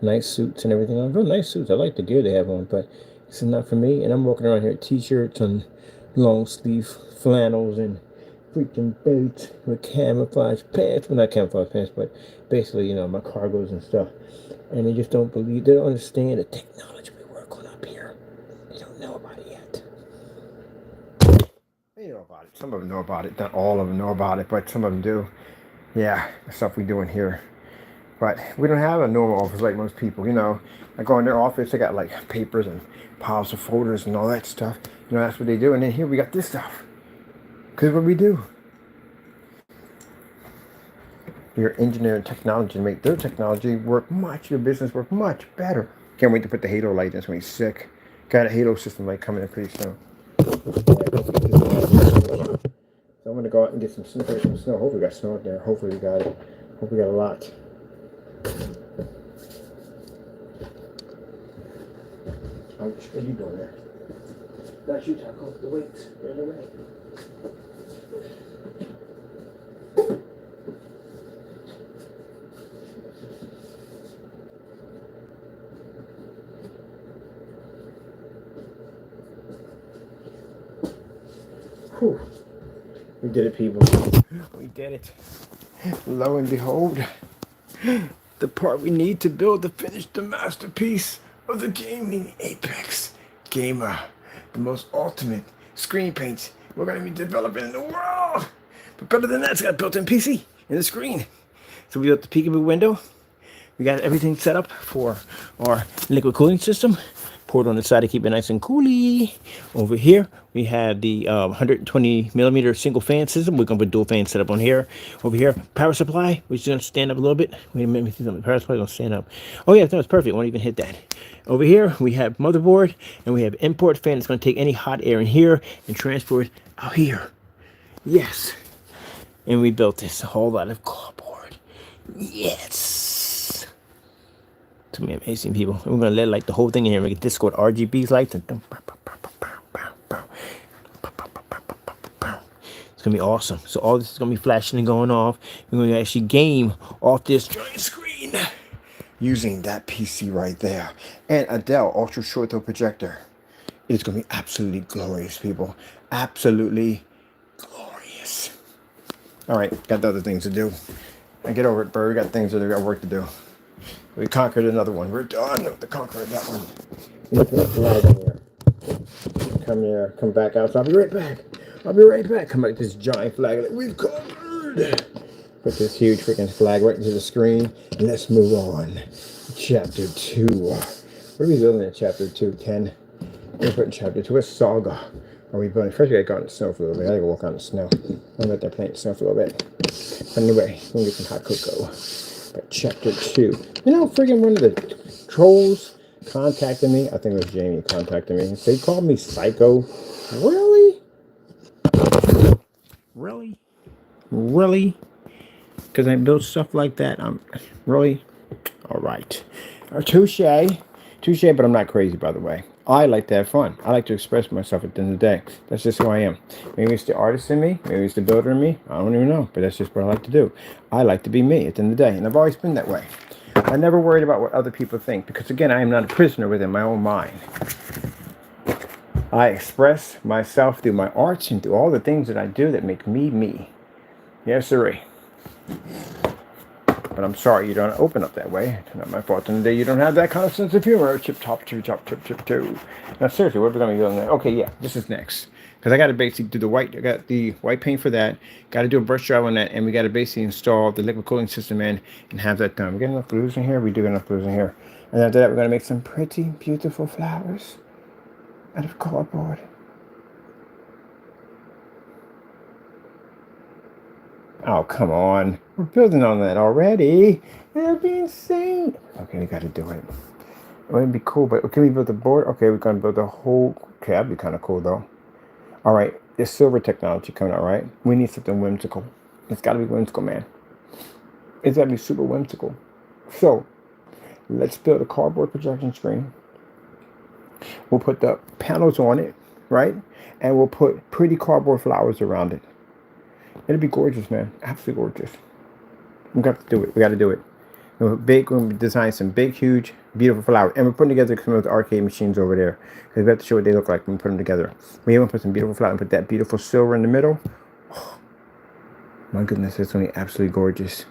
nice suits and everything on. Real nice suits. I like the gear they have on, but this is not for me. And I'm walking around here with t-shirts and long sleeve flannels and freaking boots with camouflage pants. Well, not camouflage pants, but basically, you know, my cargos and stuff. And they just don't believe, they don't understand the technology we work on up here. They don't know about it yet. They know about it. Some of them know about it. Not all of them know about it, but some of them do. Yeah, the stuff we do in here. But we don't have a normal office like most people, you know. I go in their office, they got like papers and piles of folders and all that stuff. You know, that's what they do. And then here we got this stuff. Because what we do. Your engineering technology to make their technology work your business work much better. Can't wait to put the halo light in. It's going to be sick. Got a halo system light coming in pretty soon. So I'm going to go out and get some snow. Hopefully we got snow out there. Hopefully we got it. Hopefully we got a lot. Ouch, what are you doing there? Not you, Taco. The weights. They're in the way. Whew. We did it, people. We did it. Lo and behold, the part we need to build to finish the masterpiece of the gaming Apex Gamer. The most ultimate screen paints we're going to be developing in the world. But better than that, it's got a built-in PC and a screen. So we built the peekaboo window. We got everything set up for our liquid cooling system. Poured on the side to keep it nice and coolie. Over here, we have the 120 millimeter single fan system. We're going to put dual fan set up on here. Over here, power supply, which is going to stand up a little bit. Wait a minute, let me see something. Power supply is going to stand up. Oh yeah, that was perfect. Won't even hit that. Over here, we have motherboard, and we have import fan. It's going to take any hot air in here and transport it out here. Yes. And we built this a whole lot of cardboard. Yes. It's gonna be amazing, people. We're gonna let like the whole thing in here. Make it disco with RGB lights and it's gonna be awesome. So all this is gonna be flashing and going off. We're gonna actually game off this giant screen using that PC right there and a Dell ultra short throw projector. It's going to be absolutely glorious, people. Absolutely glorious. All right, got other things to do. I get over it, Bird. We got things to do. We got work to do. We conquered another one. We're done with the conquer of that one. Look at the flag in here. Come here. Come back out. I'll be right back. I'll be right back. Come back to this giant flag. Like, we've conquered. Put this huge freaking flag right into the screen. And let's move on. Chapter 2. What are we building in Chapter 2, Ken? We're putting Chapter 2. What saga are we building? First, we gotta go out in the snow for a little bit. I gotta go walk out in the snow. I'm out there playing in the snow for a little bit. Anyway, we're gonna get some hot cocoa. But Chapter 2. You know, friggin' one of the trolls contacted me. I think it was Jamie contacted me. They called me psycho. Really? Really? Really? Because I built stuff like that. Really? All right. Touche. Touche, but I'm not crazy, by the way. I like to have fun. I like to express myself at the end of the day. That's just who I am. Maybe it's the artist in me. Maybe it's the builder in me. I don't even know. But that's just what I like to do. I like to be me at the end of the day. And I've always been that way. I never worried about what other people think. Because, again, I am not a prisoner within my own mind. I express myself through my arts and through all the things that I do that make me me. Yes, sirree. But I'm sorry you don't open up that way. It's not my fault. And the day you don't have that kind of sense of humor. Chip, top, chip, chop, chip, chip, two. Now, seriously, what are we going to be doing there? Okay, yeah, this is next. Because I got to basically do the white. I got the white paint for that. Got to do a brush job on that. And we got to basically install the liquid cooling system in and have that done. We got enough glues in here? We do got enough glues in here. And after that, we're going to make some pretty, beautiful flowers out of cardboard. Oh, come on. We're building on that already. That'd be insane. Okay, we got to do it. It would be cool, but can we build a board? Okay, we're going to build a whole... Okay, that'd be kind of cool, though. All right, there's silver technology coming out, right? We need something whimsical. It's got to be whimsical, man. It's got to be super whimsical. So, let's build a cardboard projection screen. We'll put the panels on it, right? And we'll put pretty cardboard flowers around it. It'll be gorgeous, man. Absolutely gorgeous. We got to do it. We got to do it. We're going to design some big, huge, beautiful flowers. And we're putting together some of the arcade machines over there. Because we have to show what they look like when we put them together. We even put some beautiful flowers and put that beautiful silver in the middle. Oh, my goodness, it's going to be absolutely gorgeous.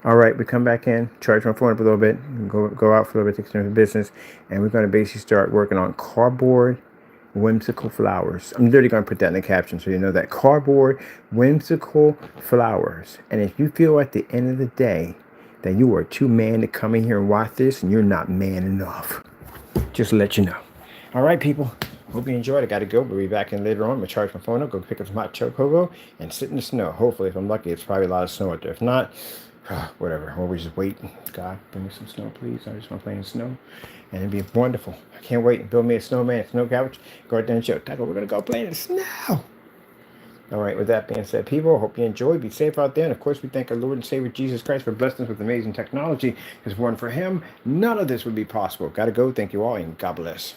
All right, we come back in, charge my phone up a little bit, go out for a little bit, take care of business. And we're going to basically start working on cardboard whimsical flowers. I'm literally going to put that in the caption so you know that. Cardboard whimsical flowers. And if you feel at the end of the day that you are too man to come in here and watch this and you're not man enough, just to let you know. All right, people. Hope you enjoyed. I got to go. We'll be back in later on. I'm going to charge my phone up, go pick up some hot chocobo, and sit in the snow. Hopefully, if I'm lucky, it's probably a lot of snow out there. If not, whatever. Or we just wait. God, bring me some snow, please. I just want to play in the snow. And it'd be wonderful. I can't wait. Build me a snowman, a snow couch. Go out there and show Taco. We're going to go play in the snow. All right, with that being said, people, hope you enjoy. Be safe out there. And, of course, we thank our Lord and Savior Jesus Christ for blessing us with amazing technology. Because if it weren't for him, none of this would be possible. Got to go. Thank you all, and God bless.